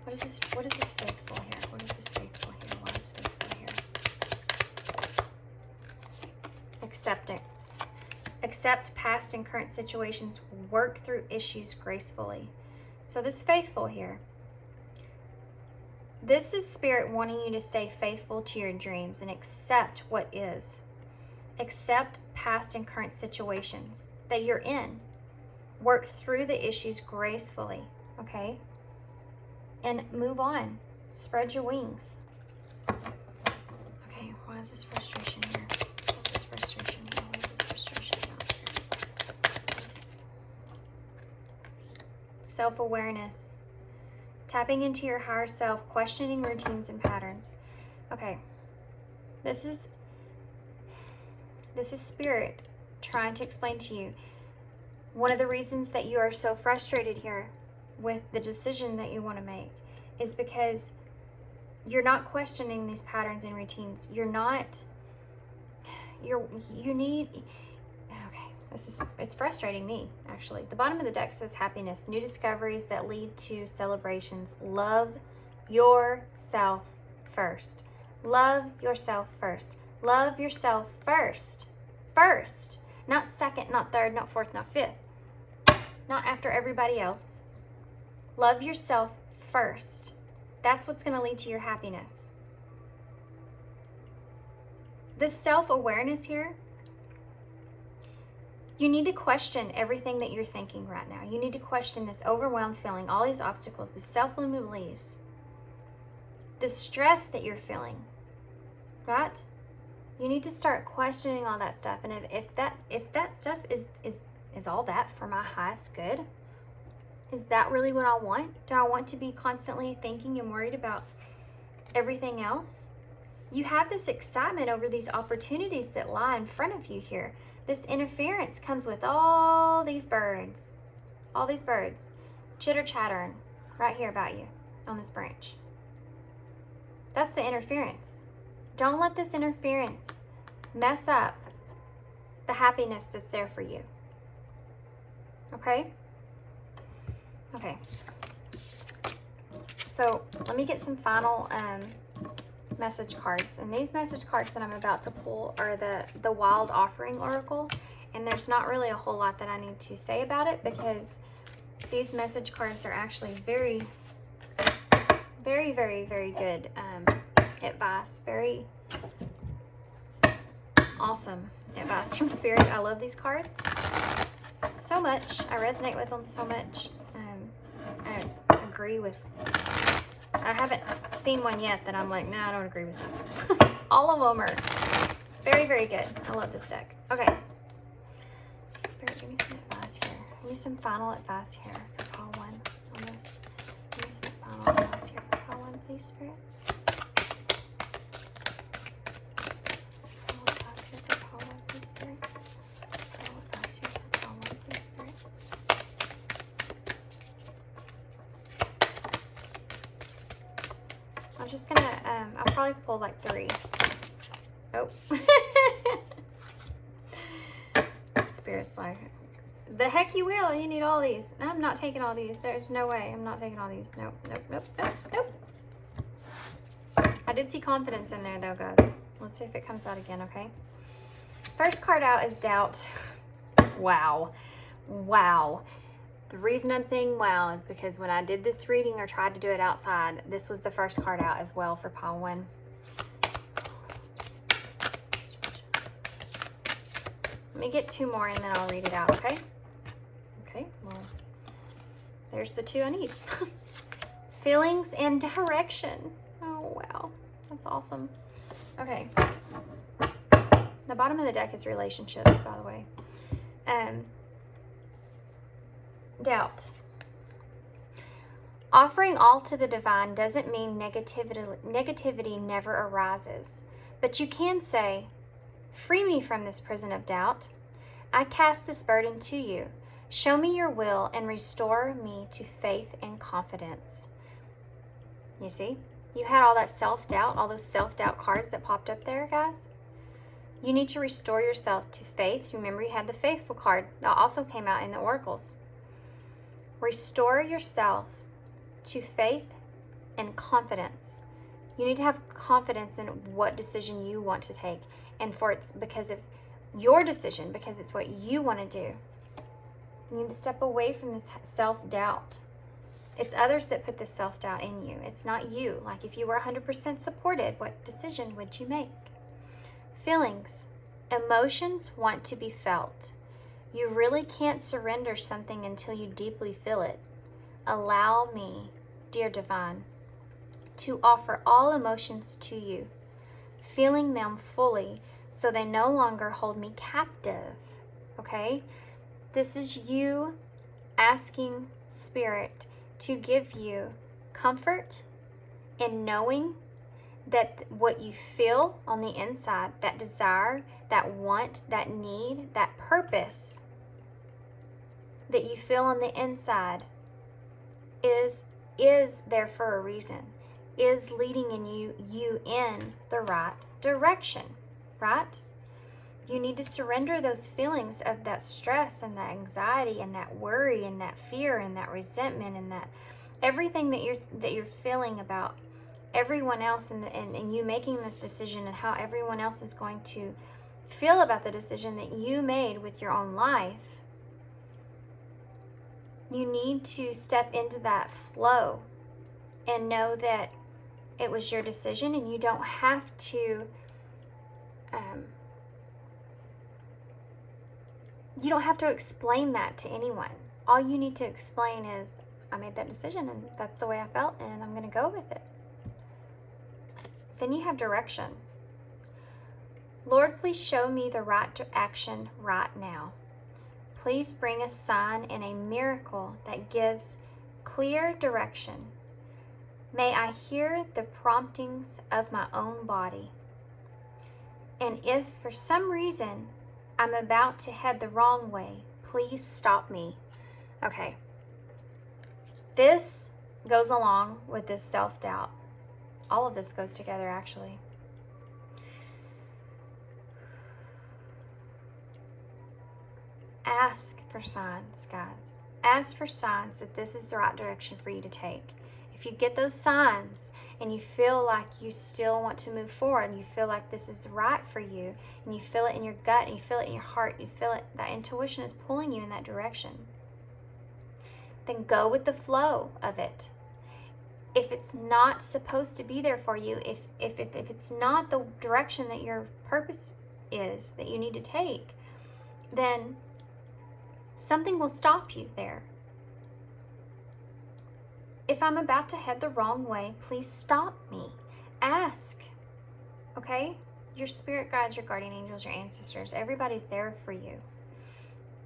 What is this faithful here? What is this faithful here? What is faithful here? Acceptance. Accept past and current situations. Work through issues gracefully. So this faithful here. This is Spirit wanting you to stay faithful to your dreams and accept what is. Accept past and current situations that you're in. Work through the issues gracefully, okay? And move on. Spread your wings. Okay, why is this frustration here? What's this frustration here? What is this frustration about? Self-awareness. Tapping into your higher self, questioning routines and patterns. Okay. This is Spirit trying to explain to you. One of the reasons that you are so frustrated here with the decision that you want to make is because you're not questioning these patterns and routines. You need, okay, it's frustrating me, actually. The bottom of the deck says happiness, new discoveries that lead to celebrations. Love yourself first. Love yourself first. Love yourself first. First. Not second, not third, not fourth, not fifth. Not after everybody else. Love yourself first. That's what's going to lead to your happiness. This self-awareness here, you need to question everything that you're thinking right now. You need to question this overwhelmed feeling, all these obstacles, the self-limiting beliefs, the stress that you're feeling, right? You need to start questioning all that stuff. And if that stuff is all that for my highest good, is that really what I want? Do I want to be constantly thinking and worried about everything else? You have this excitement over these opportunities that lie in front of you here. This interference comes with all these birds, chitter chattering right here about you on this branch. That's the interference. Don't let this interference mess up the happiness that's there for you. Okay? Okay. So let me get some final message cards. And these message cards that I'm about to pull are the Wild Offering Oracle. And there's not really a whole lot that I need to say about it because these message cards are actually very, very, very, very good advice. Very awesome advice from Spirit. I love these cards so much. I resonate with them so much. I agree with... I haven't seen one yet that I'm like, no, I don't agree with them. All of them are very, very good. I love this deck. Okay. So Spirit, give me some advice here. Give me some final advice here for Pile 1 on this. Give me some final advice here for Pile 1, please, Spirit. Final advice here for Pile 1, please, Spirit. Final advice here for Pile 1, please, Spirit. I'm just gonna, I'll probably pull like 3. Oh. Spirit's like, the heck you will, you need all these. No, I'm not taking all these. There's no way, I'm not taking all these. Nope, nope, nope, nope, nope. I did see confidence in there though, guys. Let's see if it comes out again, okay? First card out is doubt. Wow. Wow. The reason I'm saying wow is because when I did this reading or tried to do it outside, this was the first card out as well for Pile 1. Let me get 2 more and then I'll read it out, okay? Okay, well, there's the 2 I need. Feelings and direction. Oh, wow. That's awesome. Okay. The bottom of the deck is relationships, by the way. Doubt. Offering all to the divine doesn't mean negativity never arises. But you can say, free me from this prison of doubt. I cast this burden to you. Show me your will and restore me to faith and confidence. You see? You had all that self-doubt, all those self-doubt cards that popped up there, guys. You need to restore yourself to faith. Remember, you had the faithful card that also came out in the oracles. Restore yourself to faith and confidence. You need to have confidence in what decision you want to take. And for it's because of your decision, because it's what you want to do. You need to step away from this self-doubt. It's others that put this self-doubt in you. It's not you. Like if you were 100% supported, what decision would you make? Feelings. Emotions want to be felt. You really can't surrender something until you deeply feel it. Allow me, dear divine. to offer all emotions to you, feeling them fully so they no longer hold me captive. Okay? This is you asking Spirit to give you comfort in knowing that what you feel on the inside, that desire, that want, that need, that purpose that you feel on the inside is there for a reason, is leading you in the right direction, right? You need to surrender those feelings of that stress and that anxiety and that worry and that fear and that resentment and that everything that you're feeling about everyone else and you making this decision and how everyone else is going to feel about the decision that you made with your own life. You need to step into that flow and know that it was your decision, and you don't have to explain that to anyone. All you need to explain is, I made that decision and that's the way I felt and I'm going to go with it. Then you have direction. Lord, please show me the right action right now. Please bring a sign and a miracle that gives clear direction. May I hear the promptings of my own body. And if for some reason I'm about to head the wrong way, please stop me. Okay. This goes along with this self-doubt. All of this goes together, actually. Ask for signs, guys. Ask for signs that this is the right direction for you to take. If you get those signs and you feel like you still want to move forward, and you feel like this is right for you, and you feel it in your gut, and you feel it in your heart, and you feel it, that intuition is pulling you in that direction, then go with the flow of it. If it's not supposed to be there for you, if it's not the direction that your purpose is that you need to take, then something will stop you there. If I'm about to head the wrong way, please stop me. Ask. Okay? Your spirit guides, your guardian angels, your ancestors, everybody's there for you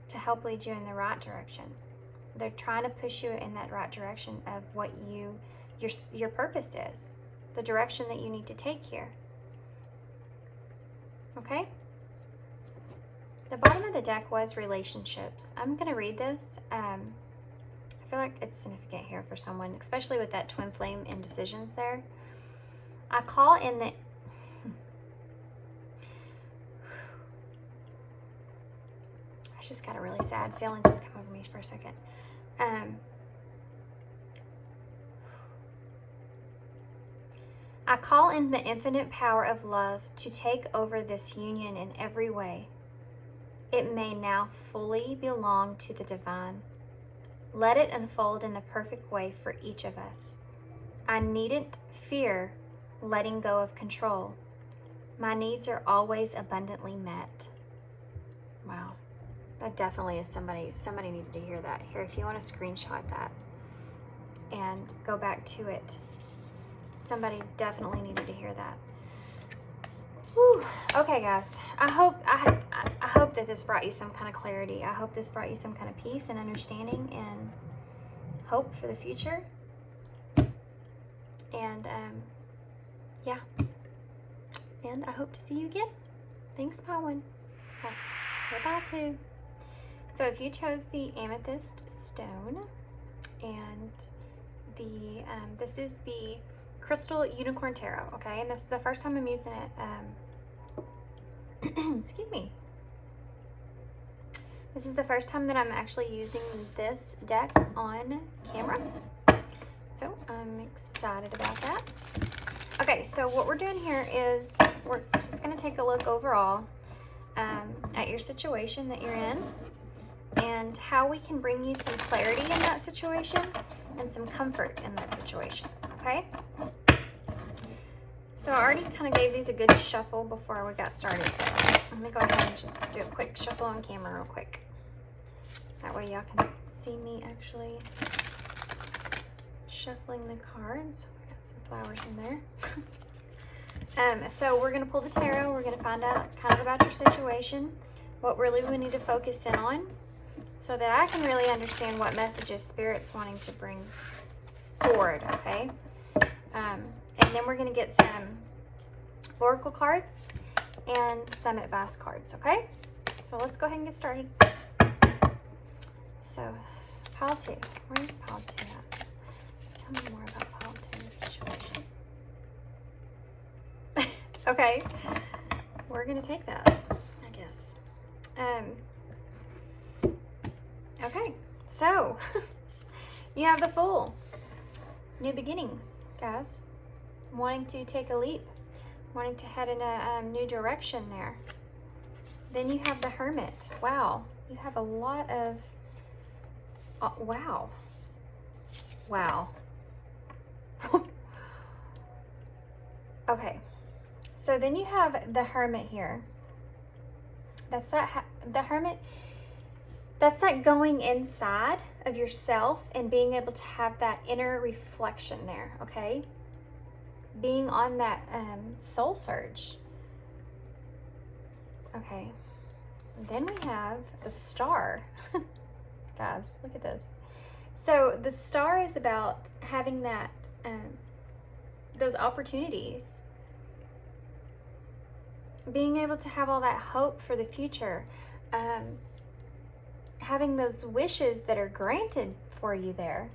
to help lead you in the right direction. They're trying to push you in that right direction of what your purpose is, the direction that you need to take here. Okay? The bottom of the deck was relationships. I'm going to read this. I feel like it's significant here for someone, especially with that twin flame indecisions there. I call in the... I just got a really sad feeling just come over me for a second. I call in the infinite power of love to take over this union in every way. It may now fully belong to the divine. Let it unfold in the perfect way for each of us. I needn't fear letting go of control. My needs are always abundantly met. Wow. That definitely is somebody needed to hear that. Here, if you want to screenshot that and go back to it. Somebody definitely needed to hear that. Whew. Okay, guys. I hope that this brought you some kind of clarity. I hope this brought you some kind of peace and understanding and hope for the future. And yeah. And I hope to see you again. Thanks, Pawan. Bye. Bye too. So if you chose the amethyst stone, and the this is the crystal unicorn tarot, okay, and this is the first time I'm using it. Excuse me. This is the first time that I'm actually using this deck on camera, so I'm excited about that. Okay, so what we're doing here is we're just going to take a look overall at your situation that you're in and how we can bring you some clarity in that situation and some comfort in that situation, okay? So I already kind of gave these a good shuffle before we got started. I'm going to go ahead and just do a quick shuffle on camera real quick. That way y'all can see me actually shuffling the cards. We got some flowers in there. So we're going to pull the tarot. We're going to find out kind of about your situation, what really we need to focus in on, so that I can really understand what messages Spirit's wanting to bring forward, okay? And then we're going to get some oracle cards and some advice cards, okay? So let's go ahead and get started. So, pile 2. Where's pile 2 at? Tell me more about pile 2 in this situation. Okay. We're going to take that, I guess. Okay. So, you have the Fool. New beginnings, guys. Wanting to take a leap. Wanting to head in a new direction there. Then you have the Hermit. Wow. You have a lot of... wow. Wow. Okay. So then you have the Hermit here. That's that... the Hermit... That's that going inside of yourself and being able to have that inner reflection there, okay? Being on that soul search. Okay. Then we have the Star. Guys, look at this. So the Star is about having that, those opportunities. Being able to have all that hope for the future. Having those wishes that are granted for you there.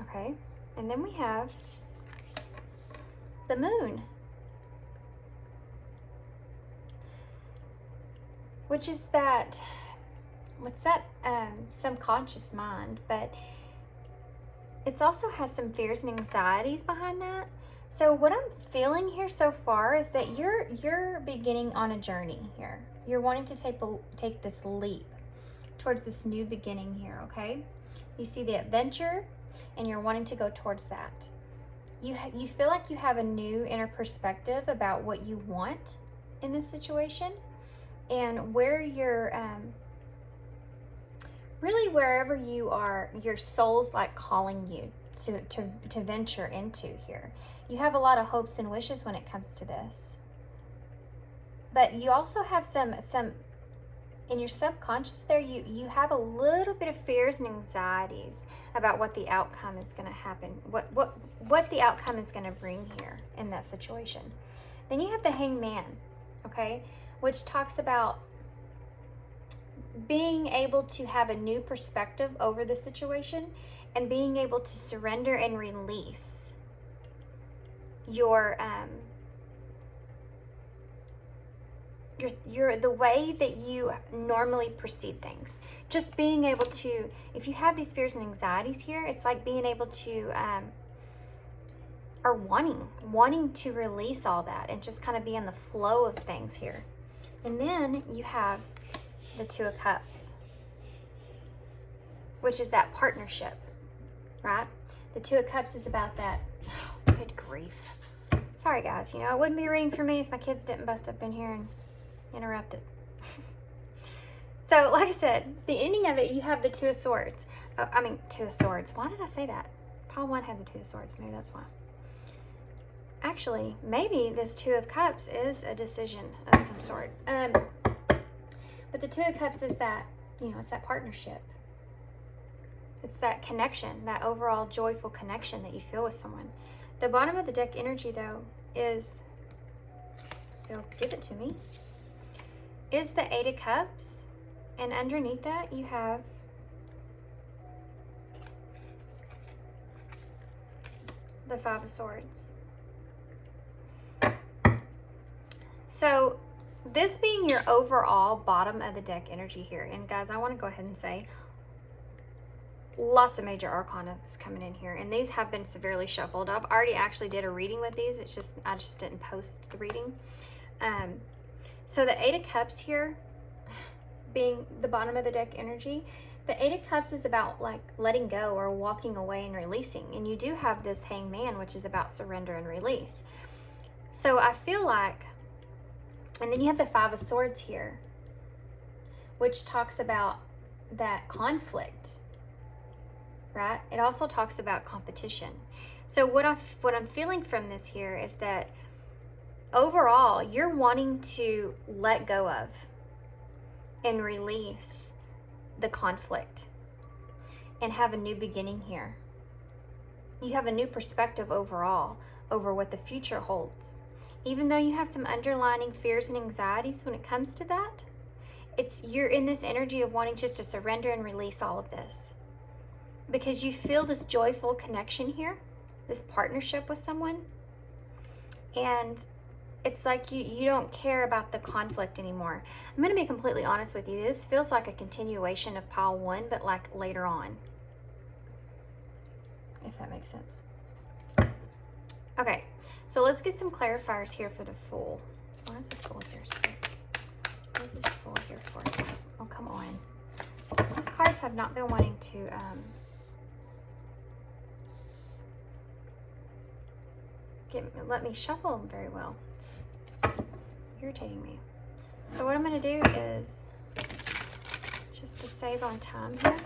Okay, and then we have the Moon, which is that, what's that, subconscious mind, but it also has some fears and anxieties behind that. So what I'm feeling here so far is that you're beginning on a journey here. You're wanting to take this leap towards this new beginning here, okay? You see the adventure, and you're wanting to go towards that. You feel like you have a new inner perspective about what you want in this situation, and where you're, really wherever you are, your soul's like calling you to venture into here. You have a lot of hopes and wishes when it comes to this. But you also have some in your subconscious there, you have a little bit of fears and anxieties about what the outcome is going to happen, what the outcome is going to bring here in that situation. Then you have the Hanged Man, okay, which talks about being able to have a new perspective over the situation and being able to surrender and release your the way that you normally perceive things. Just being able to, if you have these fears and anxieties here, it's like being able to or wanting to release all that and just kind of be in the flow of things here. And then you have the Two of Cups, which is that partnership, right? The Two of Cups is about that. Oh, good grief. Sorry guys, you know, it wouldn't be a reading for me if my kids didn't bust up in here and interrupt it. So like I said, the ending of it, you have the Two of Swords. Two of Swords. Why did I say that? Pile 1 had the Two of Swords. Maybe that's why. Actually, maybe this Two of Cups is a decision of some sort. But the Two of Cups is that, you know, it's that partnership. It's that connection, that overall joyful connection that you feel with someone. The bottom of the deck energy, though, is, they'll give it to me, is the Eight of Cups. And underneath that, you have the Five of Swords. So this being your overall bottom of the deck energy here, and guys, I want to go ahead and say lots of major arcana that's coming in here, and these have been severely shuffled up. I already actually did a reading with these. It's just I just didn't post the reading. So the Eight of Cups here being the bottom of the deck energy, the Eight of Cups is about like letting go or walking away and releasing, and you do have this Hanged Man, which is about surrender and release. So I feel like, and then you have the Five of Swords here, which talks about that conflict right? It also talks about competition. So what I'm feeling from this here is that overall, you're wanting to let go of and release the conflict and have a new beginning here. You have a new perspective overall over what the future holds. Even though you have some underlying fears and anxieties when it comes to that, you're in this energy of wanting just to surrender and release all of this. Because you feel this joyful connection here, this partnership with someone, and it's like you don't care about the conflict anymore. I'm going to be completely honest with you. This feels like a continuation of pile 1, but like later on. If that makes sense. Okay, so let's get some clarifiers here for the Fool. Why is the Fool here? What is this Fool here for? Oh, come on. These cards have not been wanting to... let me shuffle them very well. It's irritating me. So what I'm going to do is, just to save on time here,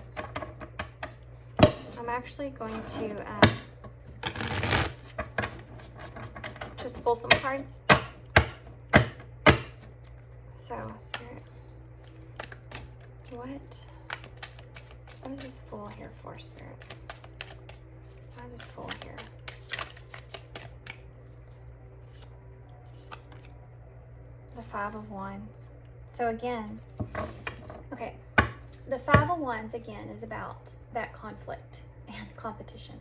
I'm actually going to just pull some cards. So, Spirit, what is this Fool here for, Spirit? Why is this Fool here? The Five of Wands. So again, okay, the Five of Wands again is about that conflict and competition.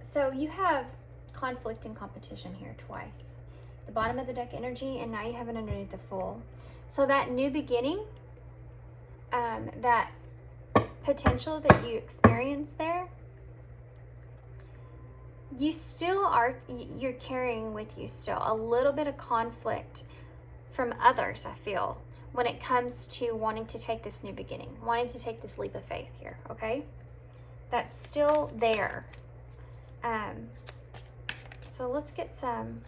So you have conflict and competition here twice. The bottom of the deck energy, and now you have it underneath the Fool. So that new beginning, that potential that you experience there, you still are, you're carrying with you still a little bit of conflict from others, I feel, when it comes to wanting to take this new beginning, wanting to take this leap of faith here, okay? That's still there. So let's get some,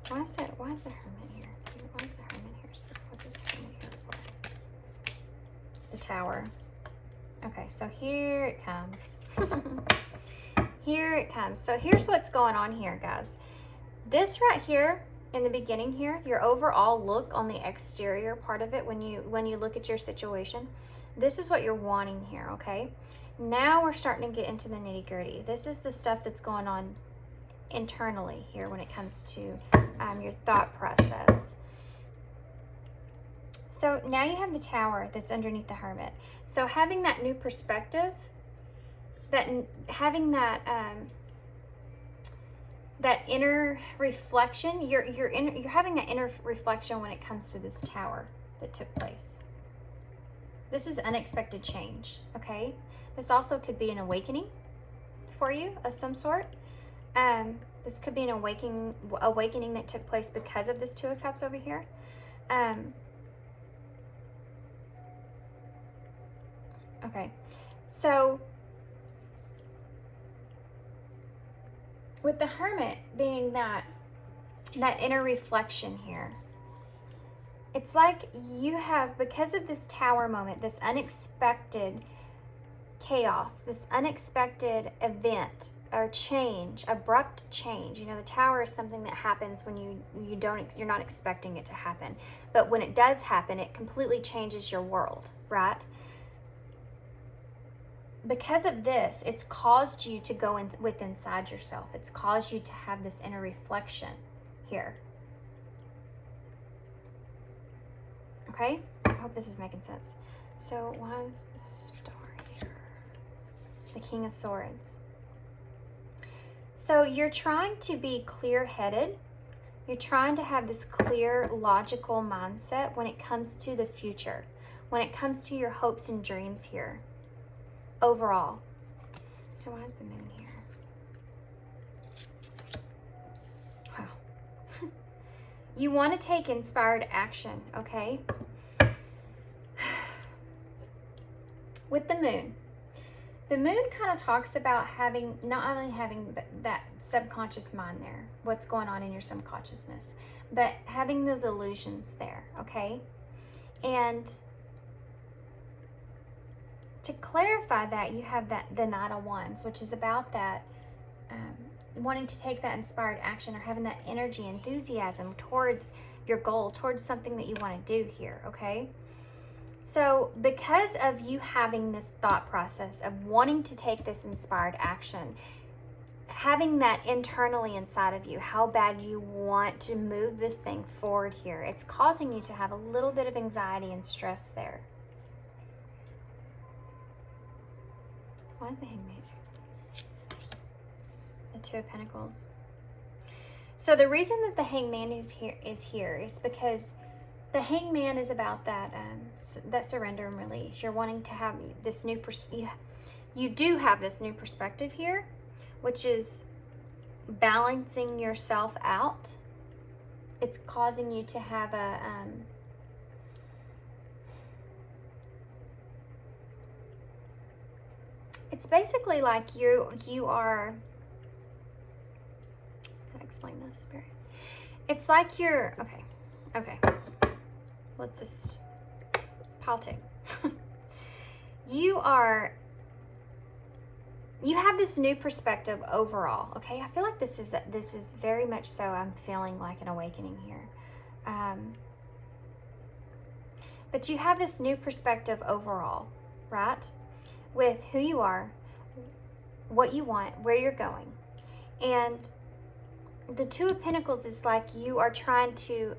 why is the Hermit here? Why is the Hermit here? What's this Hermit here for? The Tower. Okay, so here it comes. Here it comes. So here's what's going on here, guys. This right here in the beginning here, your overall look on the exterior part of it, when you look at your situation, this is what you're wanting here, okay? Now we're starting to get into the nitty-gritty. This is the stuff that's going on internally here when it comes to your thought process. So now you have the Tower that's underneath the Hermit. So having that new perspective, having that that inner reflection, you're having that inner reflection when it comes to this Tower that took place. This is unexpected change, okay? This also could be an awakening for you of some sort. This could be an awakening that took place because of this Two of Cups over here. Okay, so with the Hermit being that inner reflection here, it's like you have, because of this Tower moment, this unexpected chaos, this unexpected event or change, abrupt change. You know, the Tower is something that happens when you're not expecting it to happen. But when it does happen, it completely changes your world, right? Because of this, it's caused you to go inside yourself. It's caused you to have this inner reflection here. Okay? I hope this is making sense. So why is the Star here? The King of Swords. So you're trying to be clear-headed. You're trying to have this clear, logical mindset when it comes to the future, when it comes to your hopes and dreams here. Overall. So why is the Moon here? Wow. You want to take inspired action, okay? With the Moon kind of talks about having, not only having that subconscious mind there, what's going on in your subconsciousness, but having those illusions there, okay? And to clarify that, you have the Knight of Wands, which is about that wanting to take that inspired action or having that energy, enthusiasm towards your goal, towards something that you want to do here, okay? So because of you having this thought process of wanting to take this inspired action, having that internally inside of you, how bad you want to move this thing forward here, it's causing you to have a little bit of anxiety and stress there. Why is the Hangman? The Two of Pentacles. So the reason that the Hangman is here is because the Hangman is about that that surrender and release. You're wanting to have this new you do have this new perspective here, which is balancing yourself out. It's causing you to have a it's basically like you are, how to explain this, Spirit? It's like you're, okay. Let's just politic. You have this new perspective overall, okay? I feel like this is very much so, I'm feeling like an awakening here. But you have this new perspective overall, right? With who you are, what you want, where you're going. And the Two of Pentacles is like you are trying to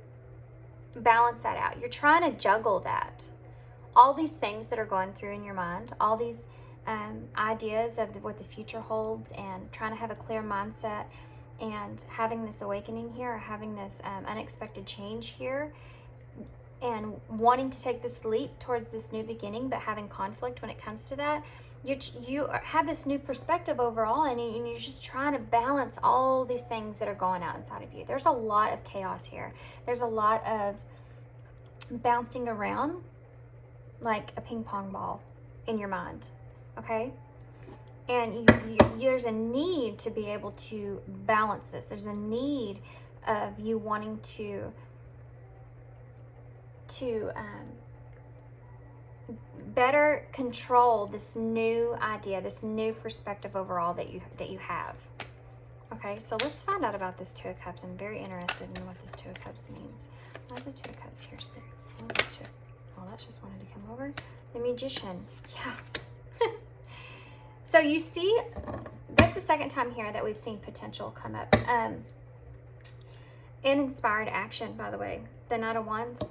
balance that out. You're trying to juggle that. All these things that are going through in your mind, all these ideas of what the future holds, and trying to have a clear mindset, and having this awakening here, or having this unexpected change here, and wanting to take this leap towards this new beginning, but having conflict when it comes to that. You have this new perspective overall, and you're just trying to balance all these things that are going out inside of you. There's a lot of chaos here. There's a lot of bouncing around like a ping pong ball in your mind, okay? And there's a need to be able to balance this. There's a need of you wanting to better control this new idea, this new perspective overall that you have. Okay, so let's find out about this Two of Cups. I'm very interested in what this Two of Cups means. Why is the Two of Cups here, Spirit? What is this Two? Oh, that just wanted to come over. The Magician. Yeah. So you see, that's the second time here that we've seen potential come up. In inspired action, by the way. The Knight of Wands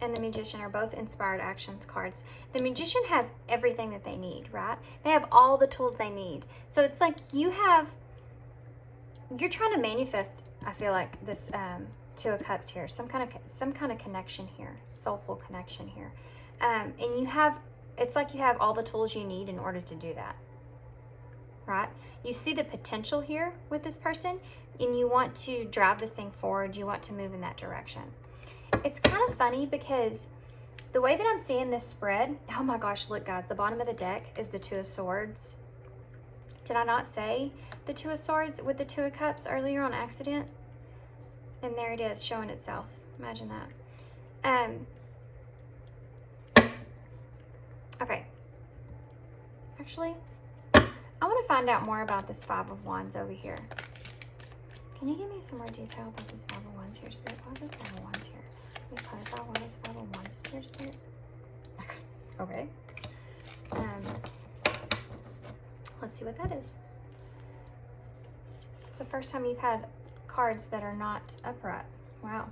and the Magician are both inspired actions cards. The Magician has everything that they need, right? They have all the tools they need. So it's like you're trying to manifest, I feel like, this Two of Cups here, some kind of connection here, soulful connection here. And it's like you have all the tools you need in order to do that, right? You see the potential here with this person, and you want to drive this thing forward. You want to move in that direction. It's kind of funny because the way that I'm seeing this spread, oh my gosh, look guys, the bottom of the deck is the Two of Swords. Did I not say the Two of Swords with the Two of Cups earlier on accident? And there it is, showing itself. Imagine that. Okay. Actually, I want to find out more about this Five of Wands over here. Can you give me some more detail about this Five of Wands here, Spirit? Why is this Five of Wands here? Let me clarify why this Five of Wands is here, Spirit. Okay. Let's see what that is. It's the first time you've had cards that are not upright. Wow.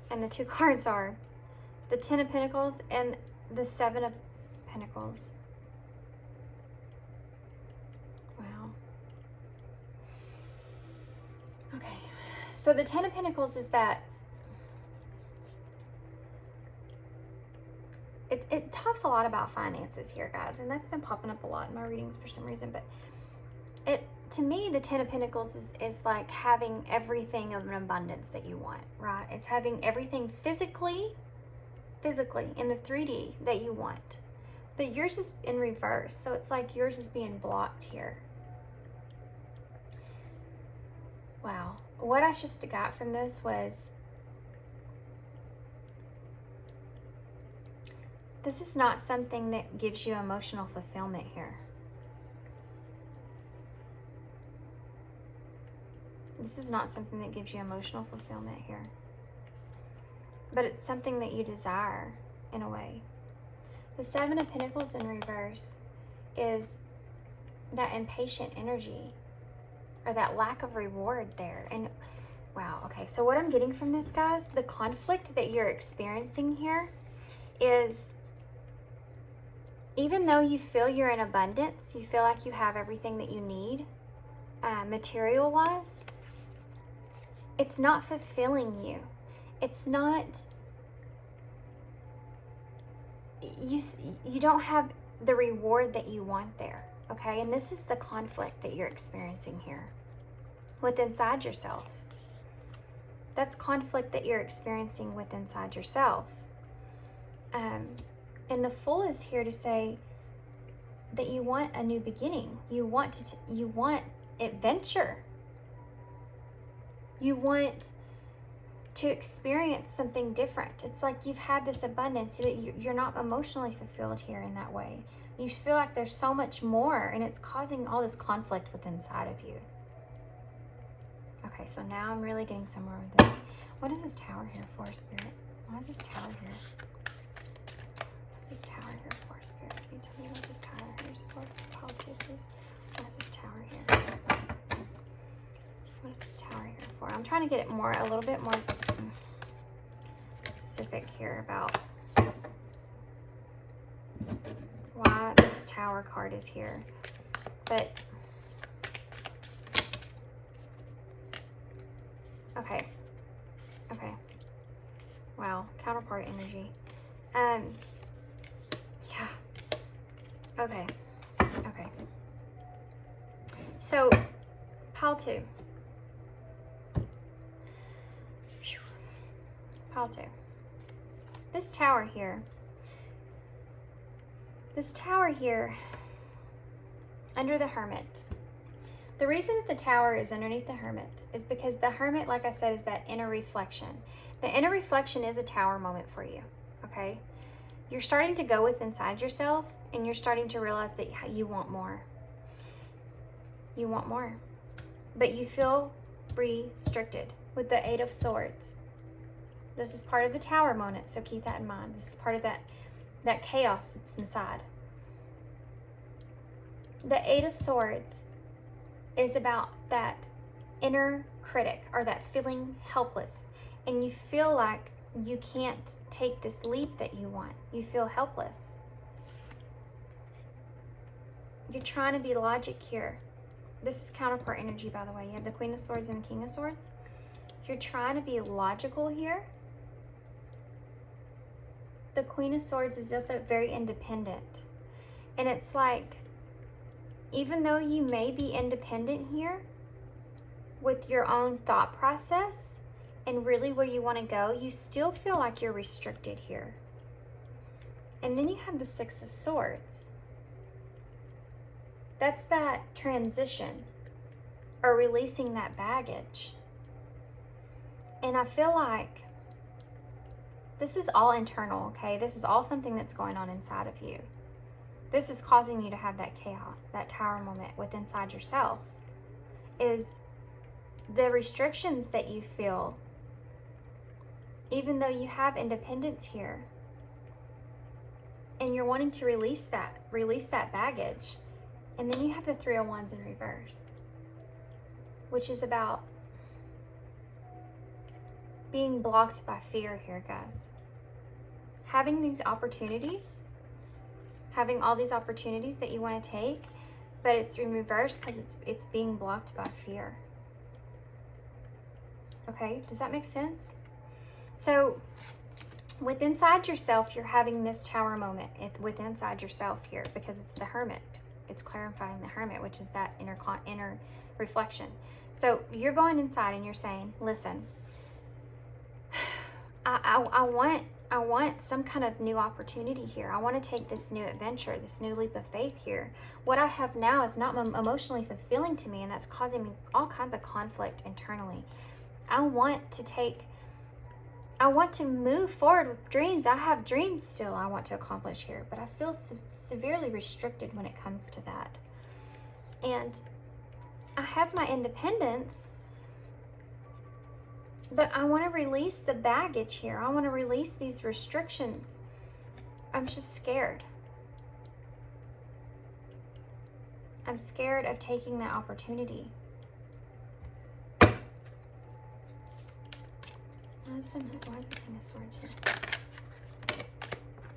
And the two cards are the Ten of Pentacles and the Seven of Pentacles. Wow. Okay. So the Ten of Pentacles is that it talks a lot about finances here, guys, and that's been popping up a lot in my readings for some reason, but to me, the Ten of Pentacles is like having everything of an abundance that you want, right? It's having everything physically in the 3D that you want. But yours is in reverse, so it's like yours is being blocked here. Wow. What I just got from this was This is not something that gives you emotional fulfillment here. This is not something that gives you emotional fulfillment here. But it's something that you desire, in a way. The Seven of Pentacles in reverse is that impatient energy, or that lack of reward there. And wow, okay, so what I'm getting from this, guys, the conflict that you're experiencing here is, even though you feel you're in abundance, you feel like you have everything that you need, material-wise, it's not fulfilling you. It's not, you don't have the reward that you want there, okay? And this is the conflict that you're experiencing here with inside yourself. That's conflict that you're experiencing with inside yourself. And the Fool is here to say that you want a new beginning. You want adventure. You want to experience something different. It's like you've had this abundance, but you're not emotionally fulfilled here in that way. You feel like there's so much more, and it's causing all this conflict within inside of you. Okay, so now I'm really getting somewhere with this. What is this Tower here for, Spirit? Why is this Tower here? What's this Tower here for, Spirit? Can you tell me what this Tower here is for? Pile 2, please. Why is this Tower here? What is this Tower here for? I'm trying to get it a little bit more specific here about why this Tower card is here. But okay. Wow, counterpart energy. Yeah. Okay. So, pile 2. Pile 2. This Tower here, under the Hermit. The reason that the Tower is underneath the Hermit is because the Hermit, like I said, is that inner reflection. The inner reflection is a Tower moment for you, okay? You're starting to go within inside yourself, and you're starting to realize that you want more. You want more. But you feel restricted with the Eight of Swords. This is part of the Tower moment, so keep that in mind. This is part of that chaos that's inside. The Eight of Swords is about that inner critic, or that feeling helpless, and you feel like you can't take this leap that you want. You feel helpless. You're trying to be logic here. This is counterpart energy, by the way. You have the Queen of Swords and the King of Swords. You're trying to be logical here. The Queen of Swords is also very independent. And it's like, even though you may be independent here with your own thought process and really where you want to go, you still feel like you're restricted here. And then you have the Six of Swords. That's that transition, or releasing that baggage. And I feel like this is all internal, okay? This is all something that's going on inside of you. This is causing you to have that chaos, that Tower moment with inside yourself, is the restrictions that you feel, even though you have independence here, and you're wanting to release that baggage. And then you have the Three of Wands in reverse, which is about being blocked by fear here, guys. Having these opportunities, having all these opportunities that you want to take, but it's in reverse because it's being blocked by fear. Okay, does that make sense? So with inside yourself, you're having this Tower moment with inside yourself here, because it's the Hermit. It's clarifying the Hermit, which is that inner reflection. So you're going inside and you're saying, listen, I want some kind of new opportunity here. I want to take this new adventure, this new leap of faith here. What I have now is not emotionally fulfilling to me, and that's causing me all kinds of conflict internally. I want I want to move forward with dreams. I have dreams still I want to accomplish here, but I feel severely restricted when it comes to that. And I have my independence, but I want to release the baggage here. I want to release these restrictions. I'm just scared. I'm scared of taking that opportunity. Why is the King of Swords here?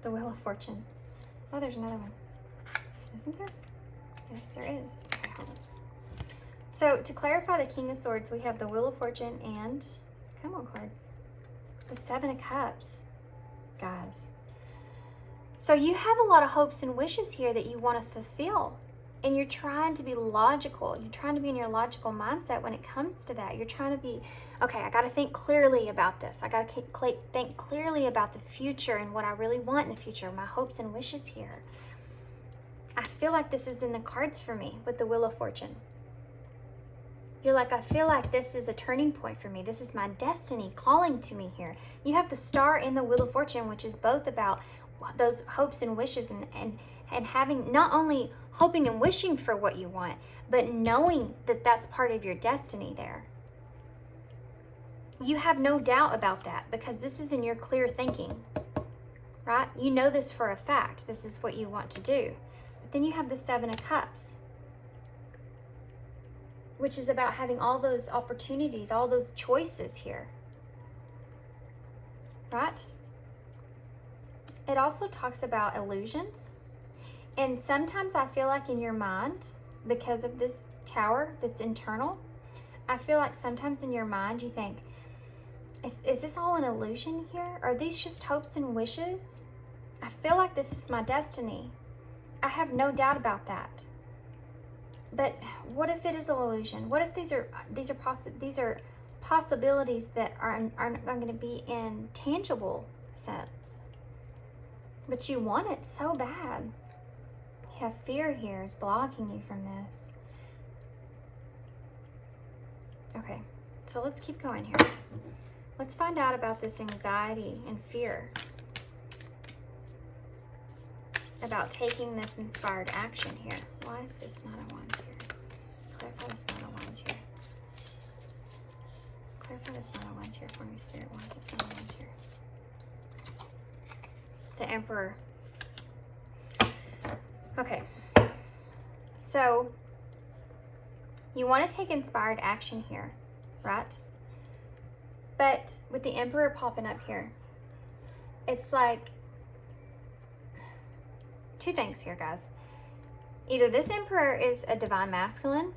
The Wheel of Fortune. Oh, there's another one. Isn't there? Yes, there is. Okay, hold on. So, to clarify the King of Swords, we have the Wheel of Fortune and, come on card, the Seven of Cups, guys. So you have a lot of hopes and wishes here that you want to fulfill. And you're trying to be logical. You're trying to be in your logical mindset when it comes to that. You're trying to be, okay, I got to think clearly about this. I got to think clearly about the future and what I really want in the future, my hopes and wishes here. I feel like this is in the cards for me with the Wheel of Fortune. You're like, I feel like this is a turning point for me. This is my destiny calling to me here. You have the Star and the Wheel of Fortune, which is both about those hopes and wishes and having not only hoping and wishing for what you want, but knowing that that's part of your destiny there. You have no doubt about that because this is in your clear thinking, right? You know this for a fact. This is what you want to do. But then you have the Seven of Cups, which is about having all those opportunities, all those choices here, right? It also talks about illusions. And sometimes I feel like in your mind, because of this Tower that's internal, I feel like sometimes in your mind you think, is this all an illusion here? Are these just hopes and wishes? I feel like this is my destiny. I have no doubt about that. But what if it is an illusion? What if these are possibilities that aren't going to be in tangible sense? But you want it so bad. You have fear here is blocking you from this. Okay, so let's keep going here. Let's find out about this anxiety and fear about taking this inspired action here. Why is this Knight of Wands here? Clarify this Knight of Wands here. Clarify this Knight of Wands here for me, Spirit. Why is this Knight of Wands here? The Emperor. Okay, so you want to take inspired action here, right? But with the Emperor popping up here, it's like two things here, guys. Either this Emperor is a divine masculine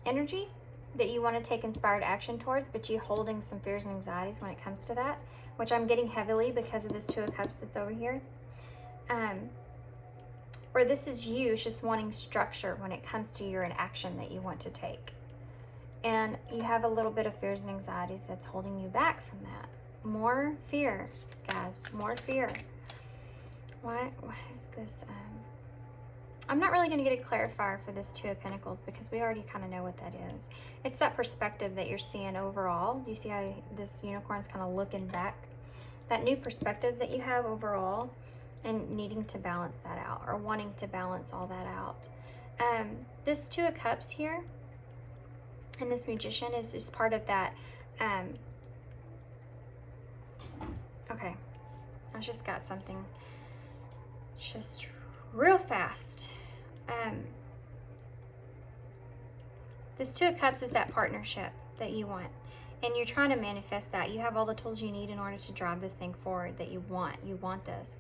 energy that you want to take inspired action towards, but you're holding some fears and anxieties when it comes to that, which I'm getting heavily because of this Two of Cups that's over here. Or this is you just wanting structure when it comes to your action that you want to take. And you have a little bit of fears and anxieties that's holding you back from that. More fear, guys, more fear. Why is this? I'm not really going to get a clarifier for this Two of Pentacles because we already kind of know what that is. It's that perspective that you're seeing overall. Do you see how this unicorn's kind of looking back? That new perspective that you have overall and needing to balance that out or wanting to balance all that out. This Two of Cups here and this Magician is part of that. Okay, I just got something just real fast. This Two of Cups is that partnership that you want. And you're trying to manifest that. You have all the tools you need in order to drive this thing forward that you want. You want this.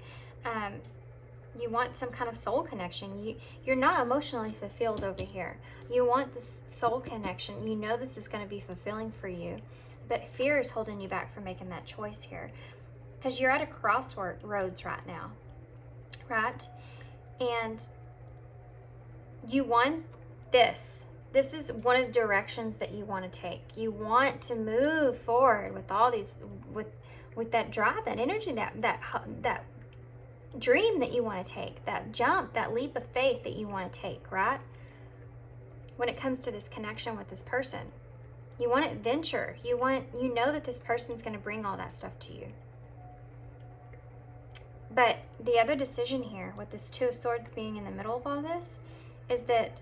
You want some kind of soul connection. You're not emotionally fulfilled over here. You want this soul connection. You know this is going to be fulfilling for you. But fear is holding you back from making that choice here. Because you're at a crossroads right now. Right? And you want this. This is one of the directions that you want to take. You want to move forward with all these, with that drive, that energy, that dream that you want to take, that jump, that leap of faith that you want to take, right? When it comes to this connection with this person. You want adventure. You know that this person's going to bring all that stuff to you. But the other decision here, with this Two of Swords being in the middle of all this, is that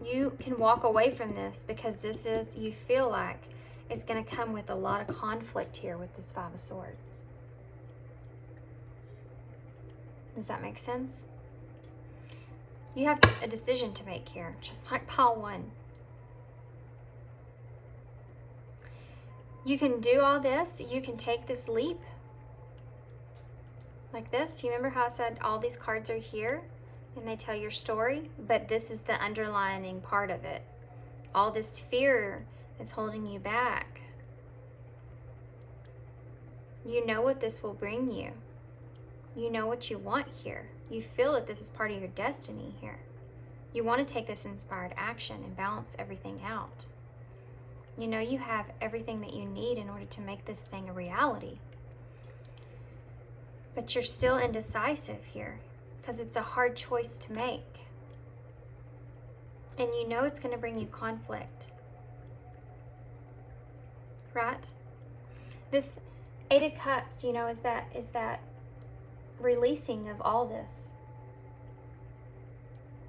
you can walk away from this because this is, you feel like, is going to come with a lot of conflict here with this Five of Swords. Does that make sense? You have a decision to make here, just like pile 1. You can do all this. You can take this leap like this. You remember how I said all these cards are here and they tell your story? But this is the underlining part of it. All this fear is holding you back. You know what this will bring you. You know what you want here. You feel that this is part of your destiny here. You want to take this inspired action and balance everything out. You know you have everything that you need in order to make this thing a reality. But you're still indecisive here because it's a hard choice to make. And you know it's going to bring you conflict. Right? This Eight of Cups, you know, is that releasing of all this.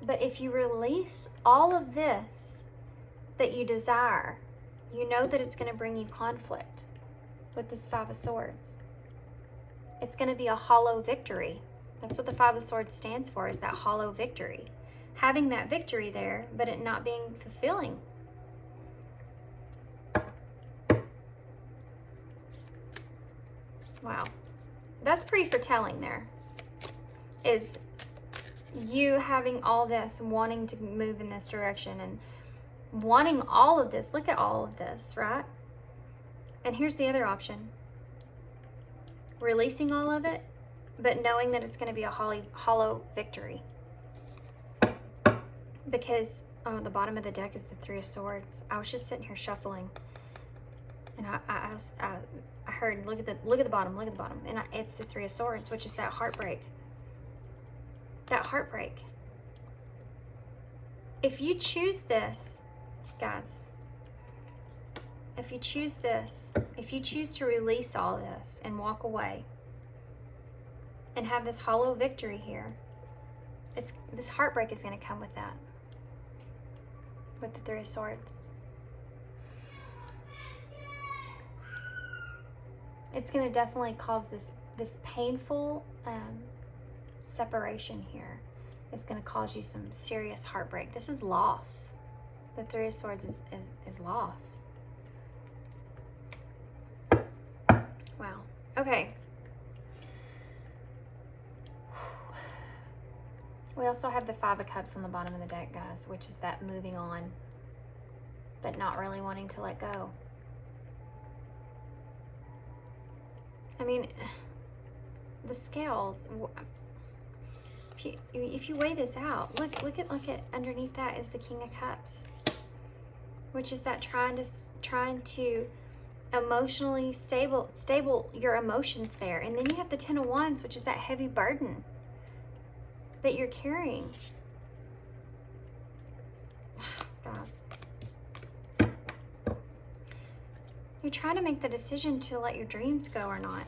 But if you release all of this that you desire, you know that it's going to bring you conflict with this Five of Swords. It's going to be a hollow victory. That's what the Five of Swords stands for, is that hollow victory. Having that victory there, but it not being fulfilling. Wow. That's pretty foretelling there. Is you having all this, wanting to move in this direction and wanting all of this. Look at all of this, right? And here's the other option. Releasing all of it, but knowing that it's going to be a hollow victory. Because, oh, the bottom of the deck is the Three of Swords. I was just sitting here shuffling. And I heard, look at the bottom, and it's the Three of Swords, which is that heartbreak. That heartbreak. If you choose this, guys, if you choose this, if you choose to release all this and walk away and have this hollow victory here, this heartbreak is going to come with that, with the Three of Swords. It's going to definitely cause this painful separation here. It's going to cause you some serious heartbreak. This is loss. The Three of Swords is loss. Wow. Okay. We also have the Five of Cups on the bottom of the deck, guys, which is that moving on, but not really wanting to let go. I mean, the scales, if you weigh this out, look at underneath that is the King of Cups, which is that trying to emotionally stable your emotions there. And then you have the Ten of Wands, which is that heavy burden that you're carrying. Guys, you're trying to make the decision to let your dreams go or not.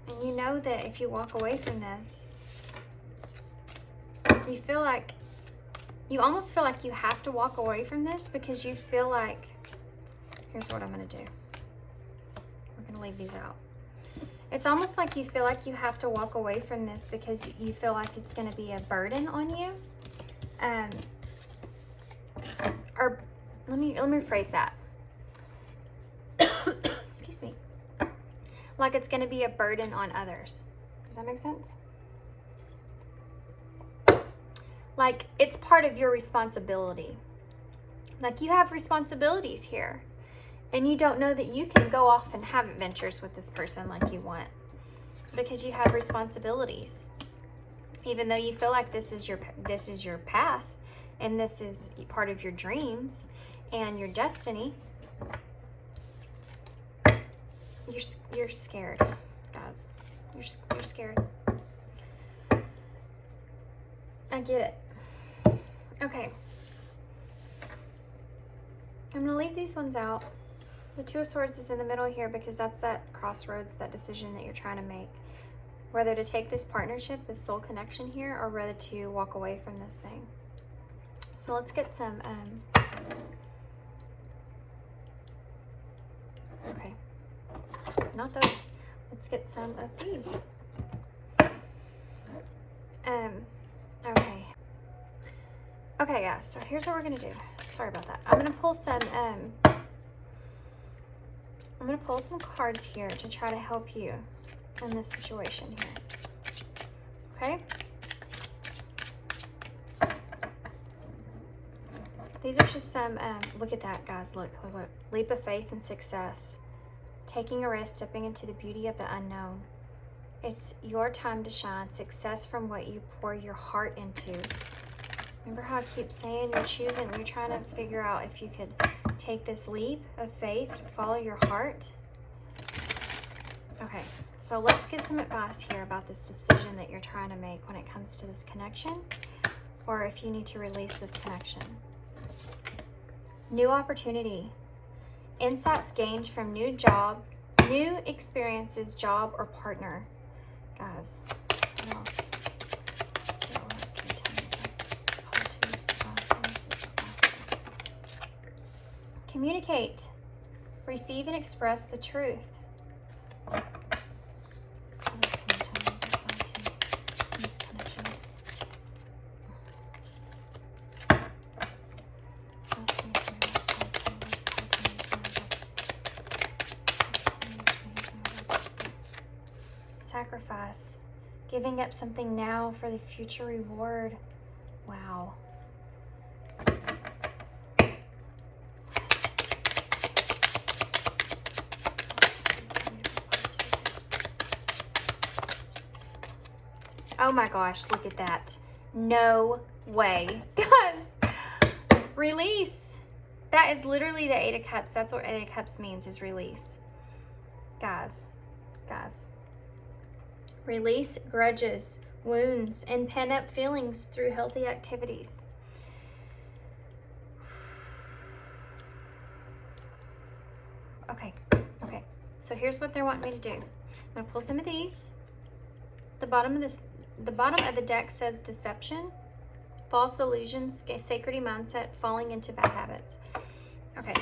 And you know that if you walk away from this, you almost feel like you have to walk away from this because you feel like, here's what I'm going to do. We're going to leave these out. It's almost like you feel like you have to walk away from this because you feel like it's going to be a burden on you. Or let me rephrase that. Excuse me. Like it's going to be a burden on others. Does that make sense? Like it's part of your responsibility. Like you have responsibilities here. And you don't know that you can go off and have adventures with this person like you want. Because you have responsibilities. Even though you feel like this is your path. And this is part of your dreams and your destiny. You're scared, guys. You're scared. I get it. Okay. I'm going to leave these ones out. The Two of Swords is in the middle here because that's that crossroads, that decision that you're trying to make. Whether to take this partnership, this soul connection here, or whether to walk away from this thing. So let's get some, okay, not those. Let's get some of these. Okay. Okay, guys, so here's what we're going to do. Sorry about that. I'm going to pull some cards here to try to help you in this situation here. Okay? These are just some, look at that, guys. Look. Leap of faith and success. Taking a risk, stepping into the beauty of the unknown. It's your time to shine. Success from what you pour your heart into. Remember how I keep saying you're trying to figure out if you could take this leap of faith, follow your heart. Okay, so let's get some advice here about this decision that you're trying to make when it comes to this connection, or if you need to release this connection. New opportunity. Insights gained from new job, new experiences, job, or partner. Guys, what else? Communicate. Receive and express the truth. Sacrifice. Giving up something now for the future reward. Wow. Oh my gosh, look at that. No way. Guys, release. That is literally the Eight of Cups. That's what Eight of Cups means, is release. Guys. Release grudges, wounds, and pent-up feelings through healthy activities. Okay. So here's what they're wanting me to do. I'm going to pull some of these. The bottom of the deck says deception, false illusions, sacred mindset, falling into bad habits. Okay.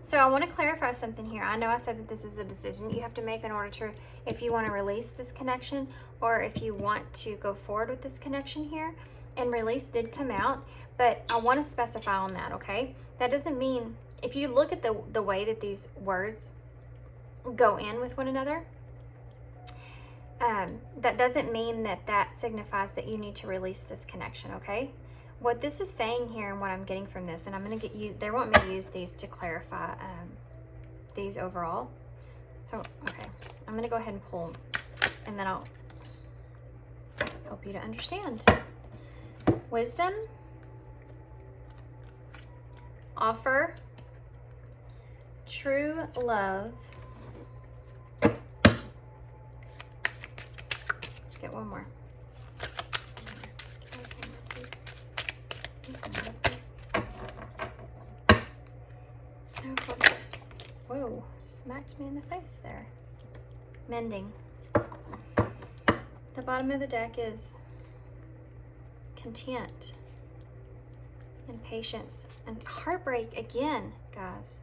So I want to clarify something here. I know I said that this is a decision you have to make in order to, if you want to release this connection, or if you want to go forward with this connection here. And release did come out, but I want to specify on that, okay? That doesn't mean, if you look at the way that these words go in with one another, that doesn't mean that signifies that you need to release this connection, okay? What this is saying here, and what I'm getting from this, and I'm going to they want me to use these to clarify these overall. So, okay, I'm going to go ahead and pull, and then I'll help you to understand. Wisdom, offer, true love. Let's get one more. Whoa, smacked me in the face there. Mending. The bottom of the deck is content and patience and heartbreak again, guys.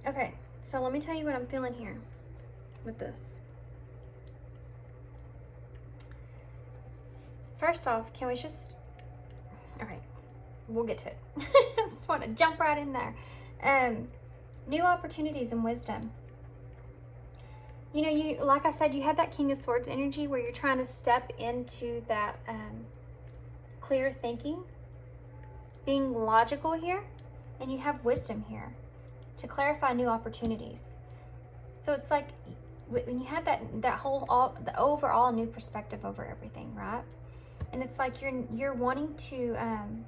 Okay, so let me tell you what I'm feeling here with this. First off, can we just, okay, we'll get to it. I just want to jump right in there. New opportunities and wisdom. You know, like I said, you have that King of Swords energy where you're trying to step into that clear thinking, being logical here, and you have wisdom here to clarify new opportunities. So it's like when you have the overall new perspective over everything, right? And it's like you're wanting to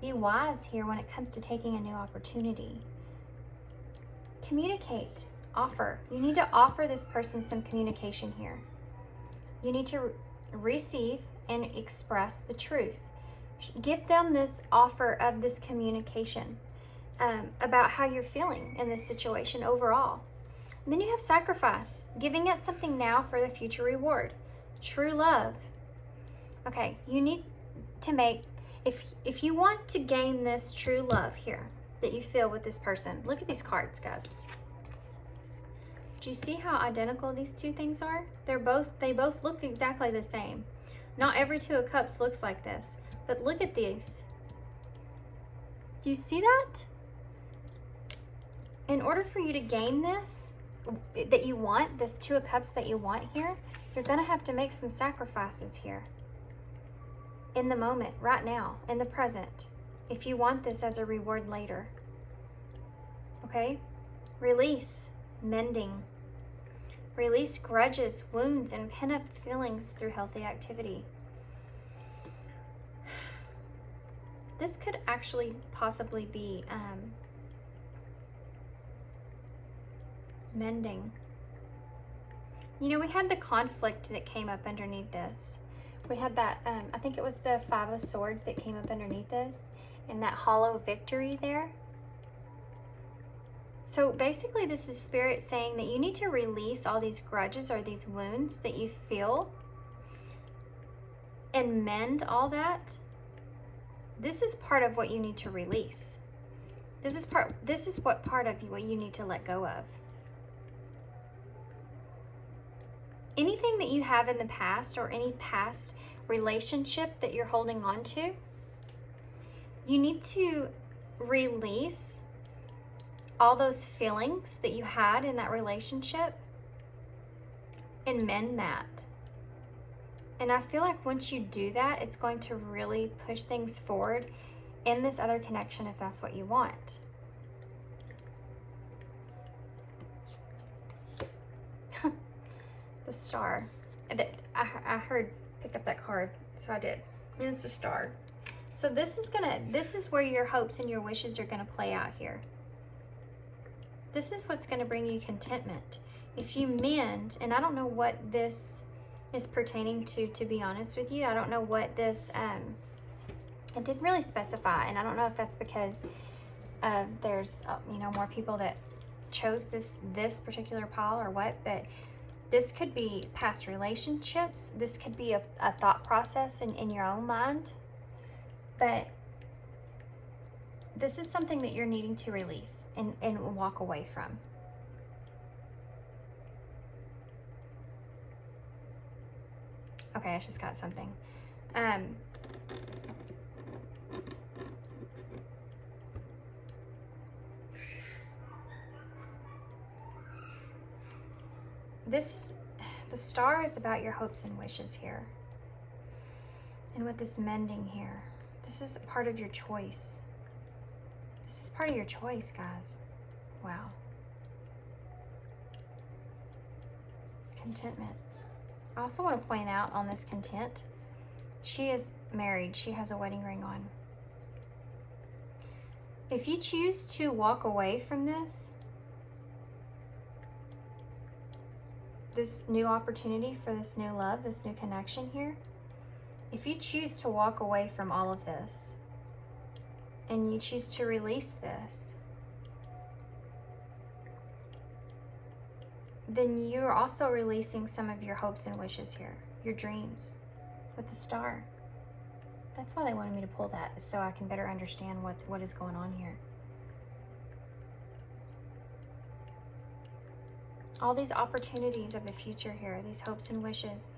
be wise here when it comes to taking a new opportunity. Communicate, offer. You need to offer this person some communication here. You need to receive and express the truth. Give them this offer of this communication about how you're feeling in this situation overall. And then you have sacrifice, giving up something now for the future reward. True love. Okay, you need to make, if you want to gain this true love here that you feel with this person, look at these cards, guys. Do you see how identical these two things are? They both look exactly the same. Not every Two of Cups looks like this, but look at these. Do you see that? In order for you to gain this, that you want, this Two of Cups that you want here, you're gonna have to make some sacrifices here. In the moment, right now, in the present, if you want this as a reward later. Okay? Release, mending. Release grudges, wounds, and pent-up feelings through healthy activity. This could actually possibly be mending. You know, we had the conflict that came up underneath this. We had that, I think it was the Five of Swords that came up underneath this, and that hollow victory there. So basically this is Spirit saying that you need to release all these grudges or these wounds that you feel and mend all that. This is part of what you need to release. This is what part of what you need to let go of. Anything that you have in the past or any past relationship that you're holding on to, you need to release all those feelings that you had in that relationship and mend that. And I feel like once you do that, it's going to really push things forward in this other connection if that's what you want. The Star. I heard pick up that card, so I did. And it's the Star. So this is where your hopes and your wishes are gonna play out here. This is what's gonna bring you contentment. If you mend, and I don't know what this is pertaining to be honest with you. I don't know what this, it didn't really specify, and I don't know if that's because there's, you know, more people that chose this particular pile or what, but this could be past relationships. This could be a thought process in your own mind. But this is something that you're needing to release and walk away from. Okay, I just got something. The Star is about your hopes and wishes here. And with this mending here, this is part of your choice. This is part of your choice, guys. Wow. Contentment. I also want to point out on this content, she is married. She has a wedding ring on. If you choose to walk away from this new opportunity for this new love, this new connection here, if you choose to walk away from all of this and you choose to release this, then you're also releasing some of your hopes and wishes here, your dreams with the Star. That's why they wanted me to pull that, so I can better understand what is going on here. All these opportunities of the future here, these hopes and wishes.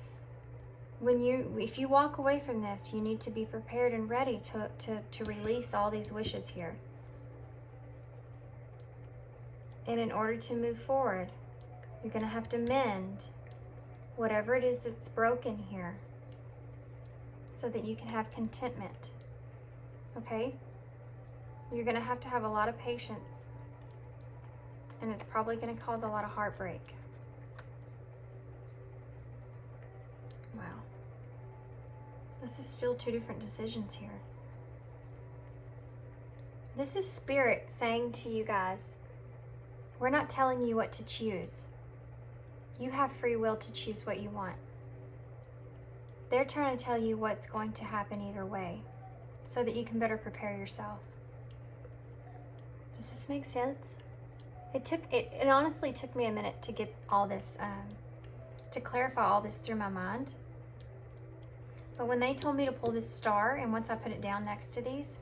If you walk away from this, you need to be prepared and ready to release all these wishes here. And in order to move forward, you're going to have to mend whatever it is that's broken here so that you can have contentment. Okay? You're going to have a lot of patience. And it's probably going to cause a lot of heartbreak. Wow. This is still two different decisions here. This is Spirit saying to you guys, we're not telling you what to choose. You have free will to choose what you want. They're trying to tell you what's going to happen either way so that you can better prepare yourself. Does this make sense? It honestly took me a minute to get all this, to clarify all this through my mind. But when they told me to pull this star, and once I put it down next to these,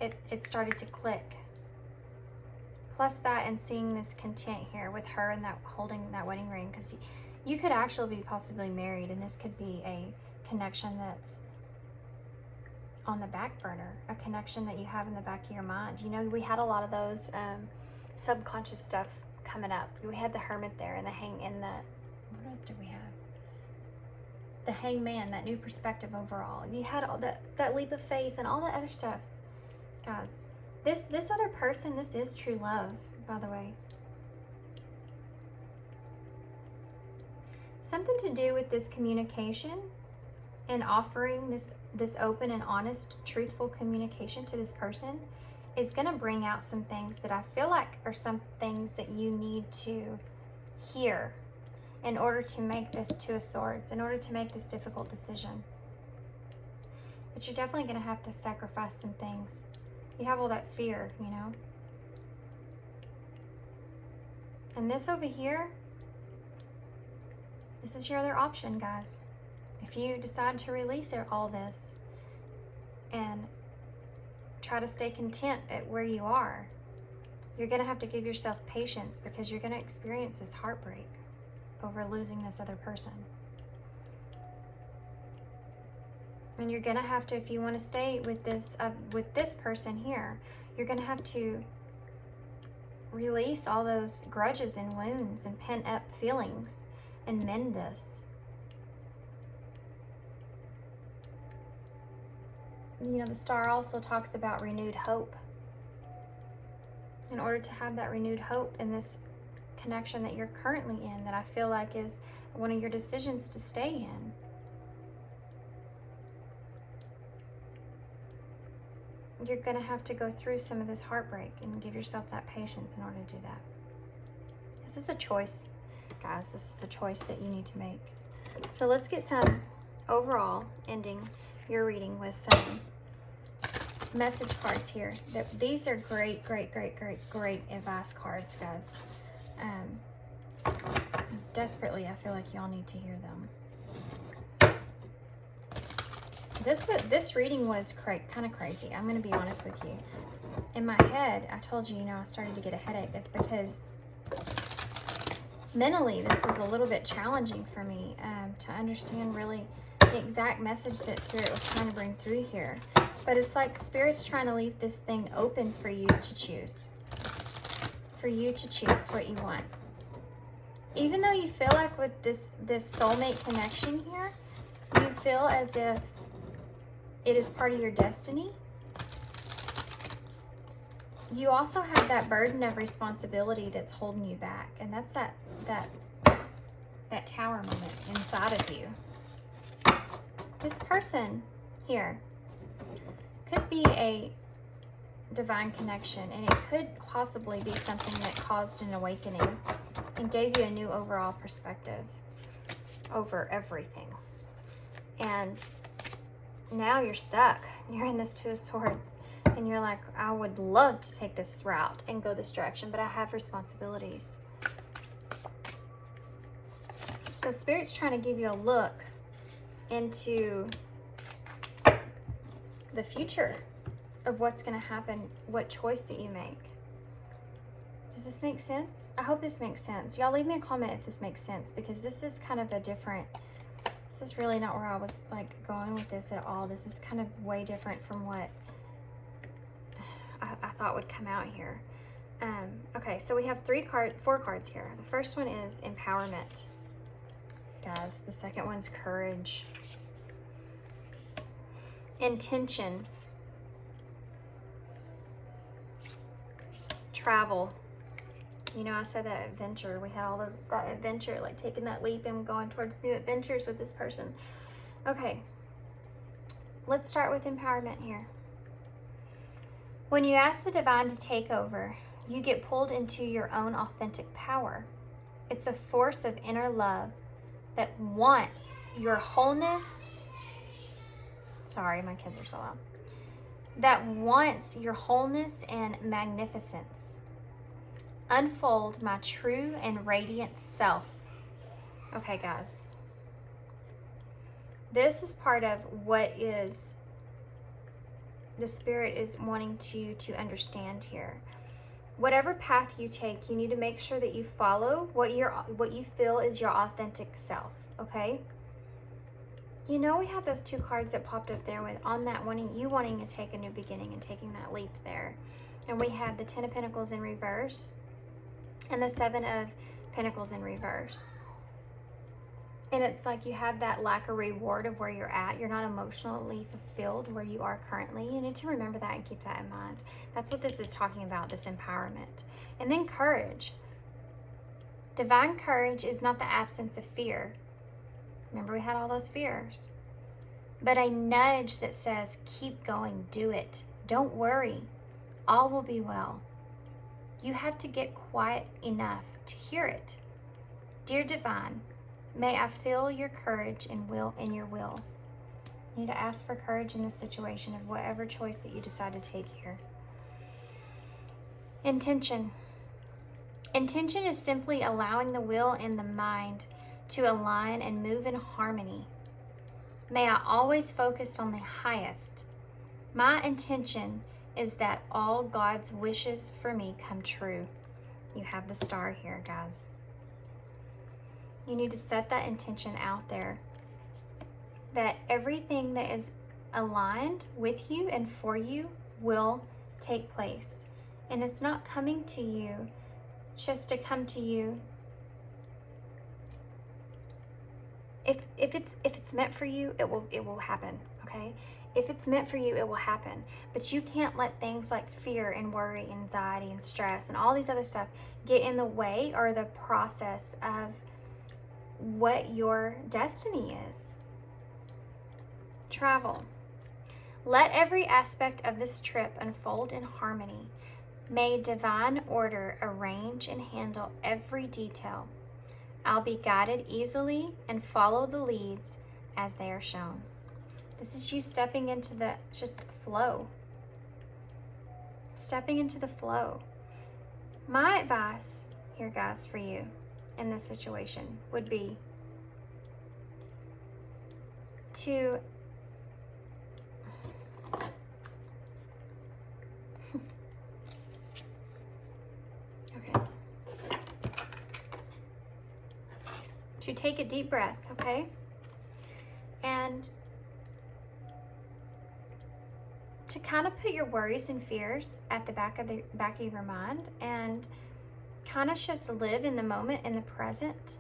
it started to click. Plus that, and seeing this content here with her and that holding that wedding ring, because you could actually be possibly married, and this could be a connection that's on the back burner, a connection that you have in the back of your mind. You know, we had a lot of those subconscious stuff coming up. We had the Hermit there, and what else did we have? The Hangman, that new perspective overall. You had all that leap of faith and all that other stuff. Guys, this other person, this is true love, by the way. Something to do with this communication and offering this open and honest, truthful communication to this person is going to bring out some things that I feel like are some things that you need to hear in order to make this Two of Swords, in order to make this difficult decision. But you're definitely going to have to sacrifice some things. You have all that fear, you know. And this over here, this is your other option, guys. If you decide to release all this and try to stay content at where you are, you're going to have to give yourself patience, because you're going to experience this heartbreak over losing this other person. And you're going to have to, if you want to stay with this person here, you're going to have to release all those grudges and wounds and pent up feelings and mend this. You know, the star also talks about renewed hope. In order to have that renewed hope in this connection that you're currently in, that I feel like is one of your decisions to stay in, you're going to have to go through some of this heartbreak and give yourself that patience in order to do that. This is a choice, guys. This is a choice that you need to make. So let's get some overall ending your reading with some message cards here. These are great advice cards, guys. Desperately, I feel like y'all need to hear them. This reading was kind of crazy. I'm going to be honest with you. In my head, I told you, you know, I started to get a headache. It's because mentally this was a little bit challenging for me to understand really the exact message that Spirit was trying to bring through here. But it's like Spirit's trying to leave this thing open for you to choose. For you to choose what you want. Even though you feel like with this soulmate connection here, you feel as if it is part of your destiny, you also have that burden of responsibility that's holding you back. And that's that Tower moment inside of you. This person here could be a divine connection, and it could possibly be something that caused an awakening and gave you a new overall perspective over everything. And now you're stuck. You're in this Two of Swords, and you're like, I would love to take this route and go this direction, but I have responsibilities. So Spirit's trying to give you a look into the future of what's going to happen, what choice that you make. Does this make sense? I hope this makes sense. Y'all leave me a comment if this makes sense, because this is kind of a different, this is really not where I was like going with this at all. This is kind of way different from what I thought would come out here. Okay, so we have four cards here. The first one is empowerment, guys. The second one's courage, intention, travel. You know, I said that adventure. We had all that adventure, like taking that leap and going towards new adventures with this person. Okay, let's start with empowerment here. When you ask the divine to take over, you get pulled into your own authentic power. It's a force of inner love that wants your wholeness Sorry, my kids are so loud. That wants your wholeness and magnificence. Unfold my true and radiant self. Okay, guys. This is part of what is the Spirit is wanting to understand here. Whatever path you take, you need to make sure that you follow what you feel is your authentic self, okay? You know, we had those 2 cards that popped up there with on that wanting to take a new beginning and taking that leap there. And we had the 10 of Pentacles in reverse and the 7 of Pentacles in reverse. And it's like you have that lack of reward of where you're at. You're not emotionally fulfilled where you are currently. You need to remember that and keep that in mind. That's what this is talking about, this empowerment. And then courage. Divine courage is not the absence of fear. Remember, we had all those fears. But a nudge that says, keep going, do it. Don't worry. All will be well. You have to get quiet enough to hear it. Dear Divine, may I feel your courage and will in your will. You need to ask for courage in this situation of whatever choice that you decide to take here. Intention. Intention is simply allowing the will and the mind to align and move in harmony. May I always focus on the highest. My intention is that all God's wishes for me come true. You have the star here, guys. You need to set that intention out there. That everything that is aligned with you and for you will take place. And it's not coming to you just to come to you. If it's meant for you, it will happen, okay? If it's meant for you, it will happen. But you can't let things like fear and worry, anxiety and stress and all these other stuff get in the way or the process of what your destiny is. Travel. Let every aspect of this trip unfold in harmony. May divine order arrange and handle every detail. I'll be guided easily and follow the leads as they are shown. This is you stepping into the just flow. Stepping into the flow. My advice here, guys, for you in this situation would be to to take a deep breath, okay? And to kind of put your worries and fears at the back of your mind and kind of just live in the moment, in the present,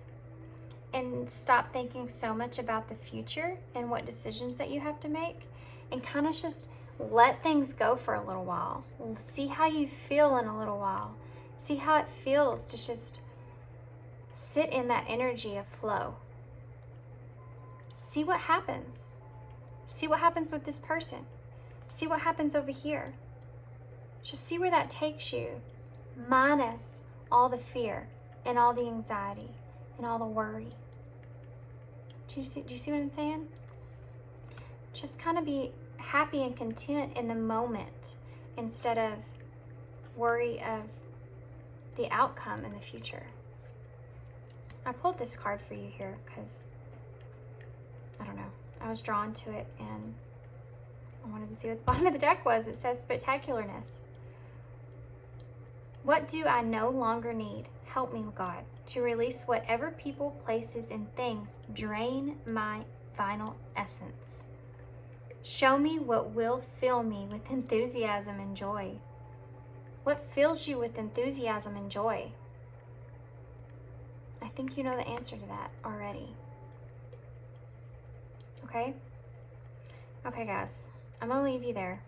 and stop thinking so much about the future and what decisions that you have to make, and kind of just let things go for a little while. See how you feel in a little while. See how it feels to just sit in that energy of flow. See what happens. See what happens with this person. See what happens over here. Just see where that takes you, minus all the fear and all the anxiety and all the worry. Do you see what I'm saying? Just kind of be happy and content in the moment instead of worry of the outcome in the future. I pulled this card for you here because, I don't know, I was drawn to it and I wanted to see what the bottom of the deck was. It says spectacularness. What do I no longer need? Help me, God, to release whatever people, places, and things drain my vital essence. Show me what will fill me with enthusiasm and joy. What fills you with enthusiasm and joy? I think you know the answer to that already. Okay? Okay, guys. I'm going to leave you there.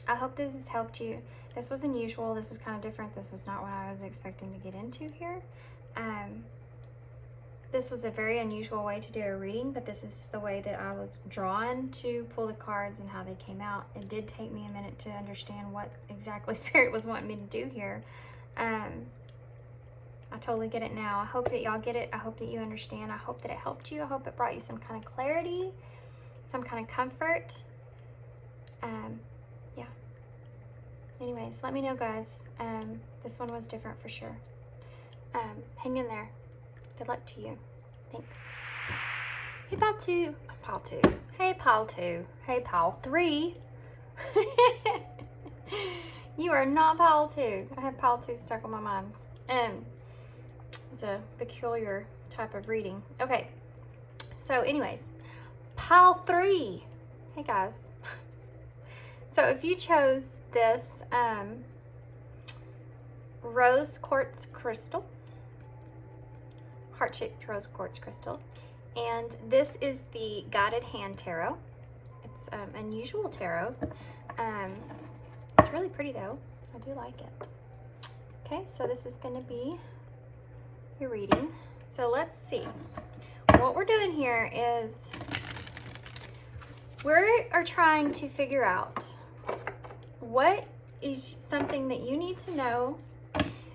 I hope this has helped you. This was unusual. This was kind of different. This was not what I was expecting to get into here. This was a very unusual way to do a reading, but this is just the way that I was drawn to pull the cards and how they came out. It did take me a minute to understand what exactly Spirit was wanting me to do here. I totally get it now. I hope that y'all get it. I hope that you understand. I hope that it helped you. I hope it brought you some kind of clarity. some kind of comfort. Yeah. Anyways, let me know, guys. This one was different for sure. Hang in there. Good luck to you. Thanks. Hey, Pal 2. Pal 2. Hey, Pal 2. Hey, Pal 3. You are not Pal 2. I have Pal 2 stuck on my mind. It's a peculiar type of reading. Okay. So anyways, Pal 3. Hey, guys. So if you chose this rose quartz crystal, heart-shaped rose quartz crystal, and this is the guided hand tarot. It's unusual tarot. It's really pretty though. I do like it. Okay, so this is going to be your reading. So let's see. What we're doing here is we are trying to figure out what is something that you need to know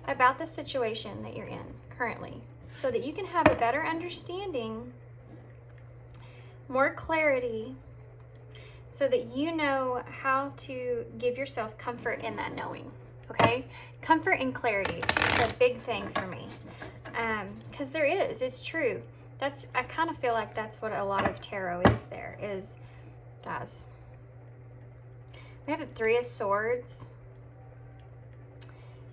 about the situation that you're in currently, so that you can have a better understanding, more clarity, so that you know how to give yourself comfort in that knowing. Okay? Comfort and clarity is a big thing for me. Because it's true. I kind of feel like that's what a lot of tarot is, guys. We have the 3 of Swords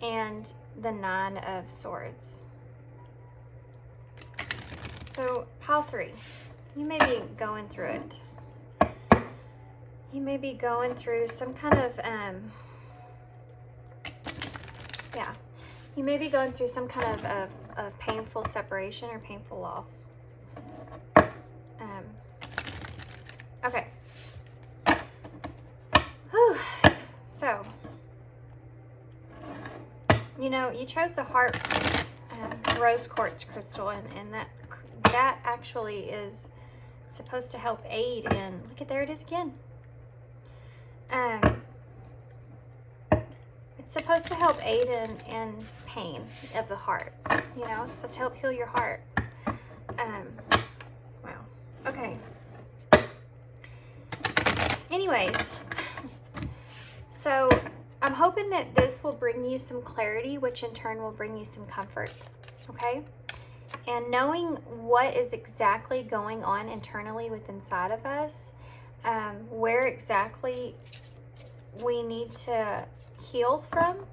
and the 9 of Swords. So, Pile 3, you may be going through it. You may be going through some kind of, you may be going through some kind of painful separation or painful loss. Okay. Whew. So, you chose the heart rose quartz crystal, and that actually is supposed to help aid in, there it is again. It's supposed to help aid in pain of the heart. It's supposed to help heal your heart. Wow. Okay. Anyways, so I'm hoping that this will bring you some clarity, which in turn will bring you some comfort. Okay? And knowing what is exactly going on internally inside of us, where exactly we need to heal from,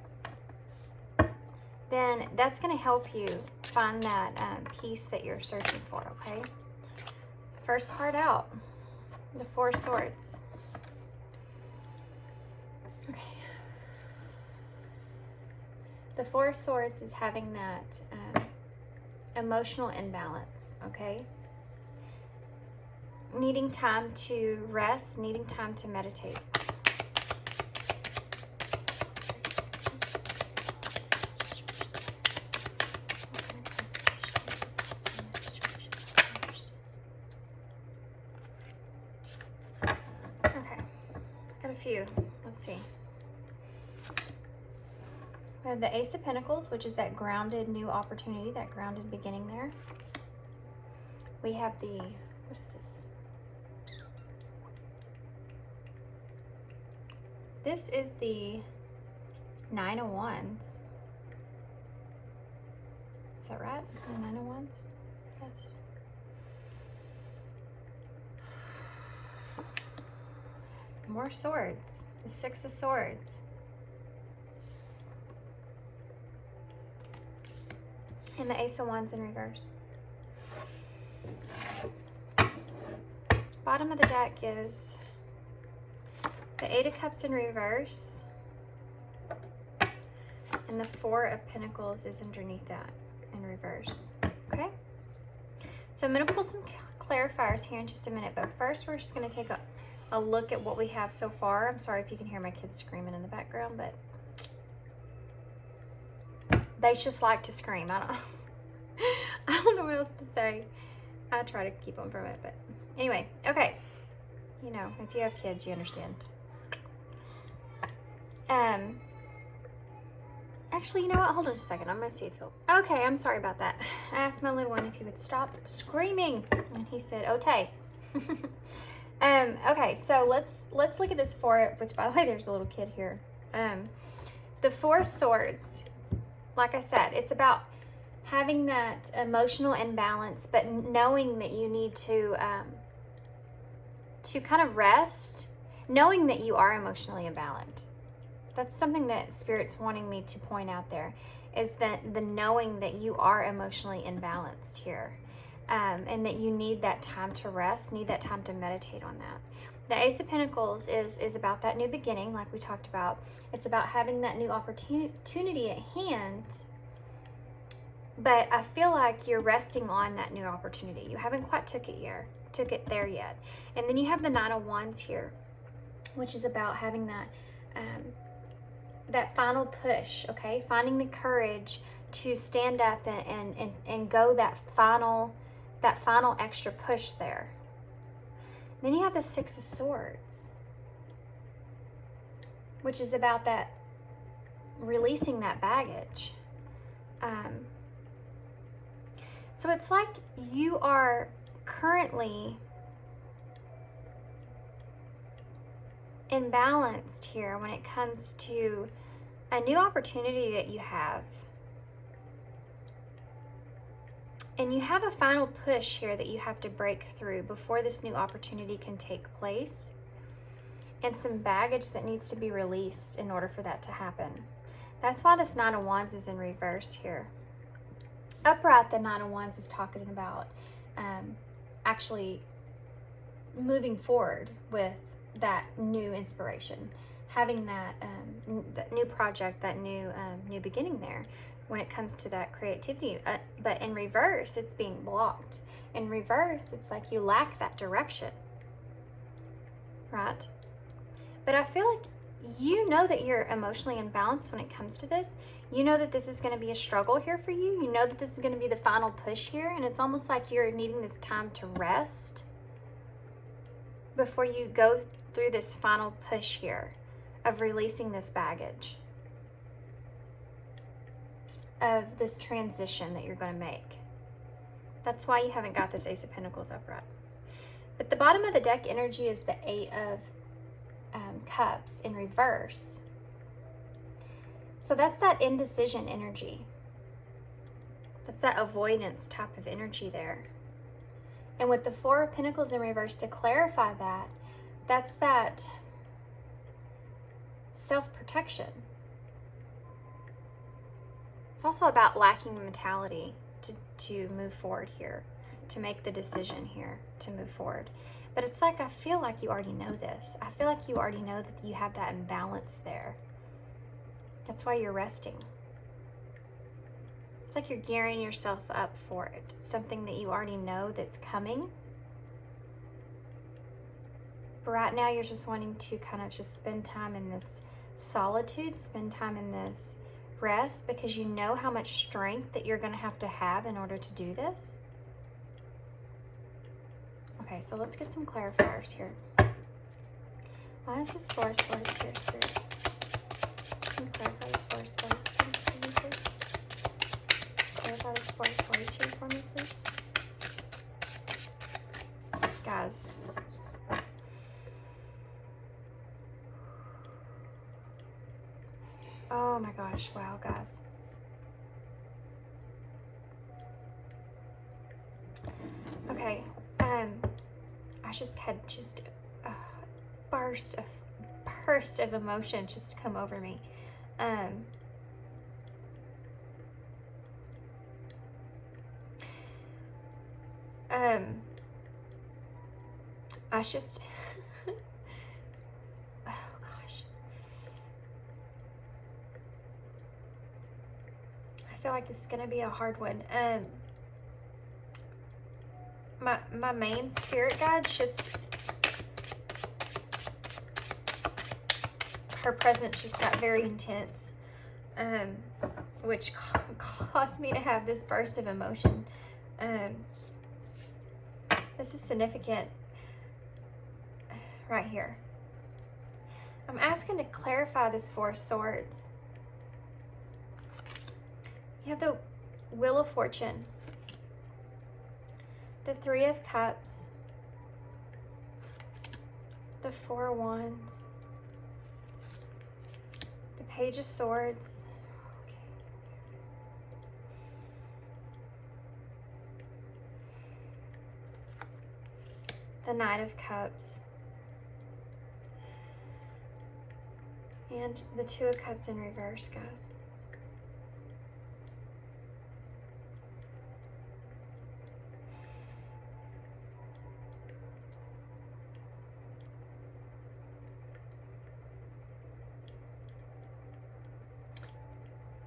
then that's going to help you find that peace that you're searching for, okay? First card out, the 4 of Swords. Okay. The 4 of Swords is having that emotional imbalance, okay? Needing time to rest, needing time to meditate. Okay, got a few. Let's see. We have the Ace of Pentacles, which is that grounded new opportunity, that grounded beginning there. We have the, what is this? This is the 9 of Wands. Is that right? The 9 of Wands? Yes. More swords. The 6 of Swords. And the Ace of Wands in reverse. Bottom of the deck is the 8 of Cups in reverse. And the 4 of Pentacles is underneath that in reverse. Okay? So I'm going to pull some clarifiers here in just a minute. But first we're just going to take a look at what we have so far. I'm sorry if you can hear my kids screaming in the background, but they just like to scream. I don't know what else to say. I try to keep them from it, but anyway, okay. If you have kids, you understand. Actually, you know what? Hold on a second. I'm going to see if he'll... Okay, I'm sorry about that. I asked my little one if he would stop screaming, and he said, okay. Okay, so let's look at this four, which by the way, there's a little kid here. The Four of Swords, like I said, it's about having that emotional imbalance, but knowing that you need to kind of rest, knowing that you are emotionally imbalanced. That's something that Spirit's wanting me to point out there, is that the knowing that you are emotionally imbalanced here. And that you need that time to rest, need that time to meditate on that. The Ace of Pentacles is about that new beginning, like we talked about. It's about having that new opportunity at hand, but I feel like you're resting on that new opportunity. You haven't quite took it there yet. And then you have the Nine of Wands here, which is about having that that final push, okay? Finding the courage to stand up and go that final extra push there. Then you have the Six of Swords, which is about that releasing that baggage. So it's like you are currently imbalanced here when it comes to a new opportunity that you have. And you have a final push here that you have to break through before this new opportunity can take place. And some baggage that needs to be released in order for that to happen. That's why this Nine of Wands is in reverse here. Upright, the Nine of Wands is talking about actually moving forward with that new inspiration. Having that new project, that new beginning there. When it comes to that creativity, but in reverse, it's being blocked. In reverse, it's like you lack that direction, right? But I feel like you know that you're emotionally imbalanced when it comes to this. You know that this is going to be a struggle here for you. You know that this is going to be the final push here, and it's almost like you're needing this time to rest before you go through this final push here of releasing this baggage, of this transition that you're going to make. That's why you haven't got this Ace of Pentacles upright. But the bottom of the deck energy is the Eight of Cups in reverse. So that's that indecision energy. That's that avoidance type of energy there. And with the Four of Pentacles in reverse, to clarify that, that's that self-protection. It's also about lacking mentality to move forward here, to make the decision here, to move forward. But it's like, I feel like you already know this. I feel like you already know that you have that imbalance there. That's why you're resting. It's like you're gearing yourself up for it. It's something that you already know that's coming. But right now you're just wanting to kind of just spend time in this solitude, spend time in this rest, because you know how much strength that you're going to have in order to do this. Okay, so let's get some clarifiers here. Why is this Four of Swords here, Spirit? Can you clarify this Four of Swords for me, please? Clarify this Four of Swords here for me, please. Guys. Oh my gosh, wow, guys. Okay, I just had a burst of emotion just come over me. I just, oh gosh. I feel like this is gonna be a hard one. My main spirit guide, just her presence just got very intense, which caused me to have this burst of emotion. This is significant right here. I'm asking to clarify this Four of Swords. You have the Wheel of Fortune, the Three of Cups, the Four of Wands, the Page of Swords, okay, the Knight of Cups, and the Two of Cups in reverse, guys.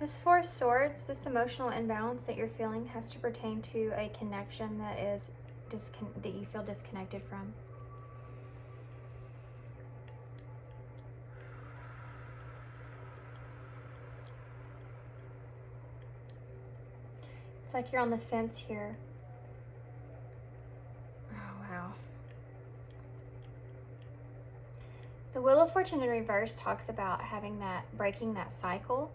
This Four of Swords, this emotional imbalance that you're feeling has to pertain to a connection that is that you feel disconnected from. It's like you're on the fence here. Oh, wow. The Wheel of Fortune in reverse talks about breaking that cycle.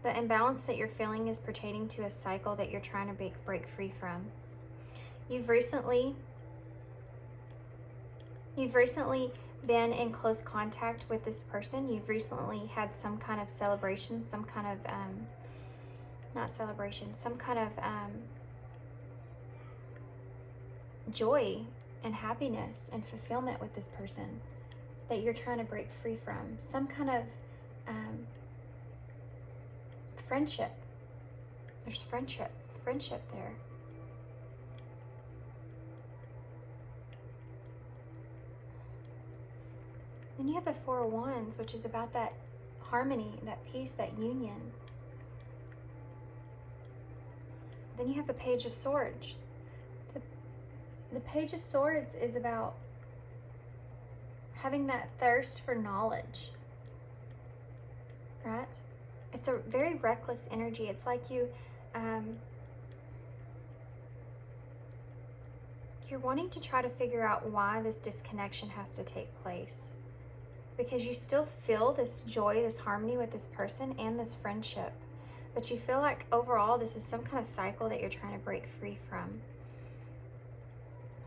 The imbalance that you're feeling is pertaining to a cycle that you're trying to break free from. You've recently been in close contact with this person. You've recently had some kind of celebration, some kind of, not celebration, some kind of joy and happiness and fulfillment with this person that you're trying to break free from. Some kind of friendship. There's friendship there. Then you have the Four of Wands, which is about that harmony, that peace, that union. Then you have the Page of Swords. The Page of Swords is about having that thirst for knowledge, right? It's a very reckless energy. It's like you're wanting to try to figure out why this disconnection has to take place. Because you still feel this joy, this harmony with this person and this friendship. But you feel like overall this is some kind of cycle that you're trying to break free from.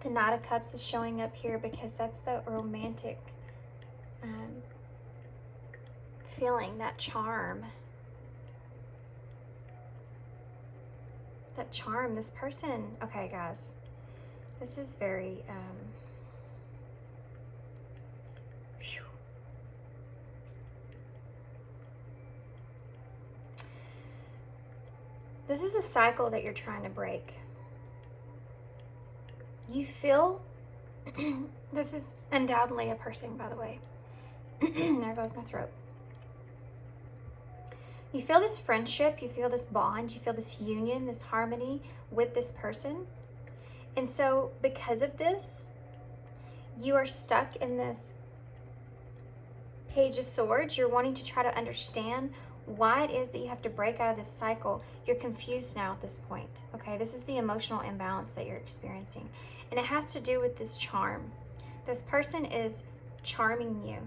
The Knight of Cups is showing up here because that's the romantic feeling, that charm. That charm, this person, okay guys, this is very, this is a cycle that you're trying to break. You feel, this is undoubtedly a person, by the way. There goes my throat. You feel this friendship, you feel this bond, you feel this union, this harmony with this person. And so because of this, you are stuck in this Page of Swords. You're wanting to try to understand why it is that you have to break out of this cycle. You're confused now at this point, okay? This is the emotional imbalance that you're experiencing. And it has to do with this charm. This person is charming you.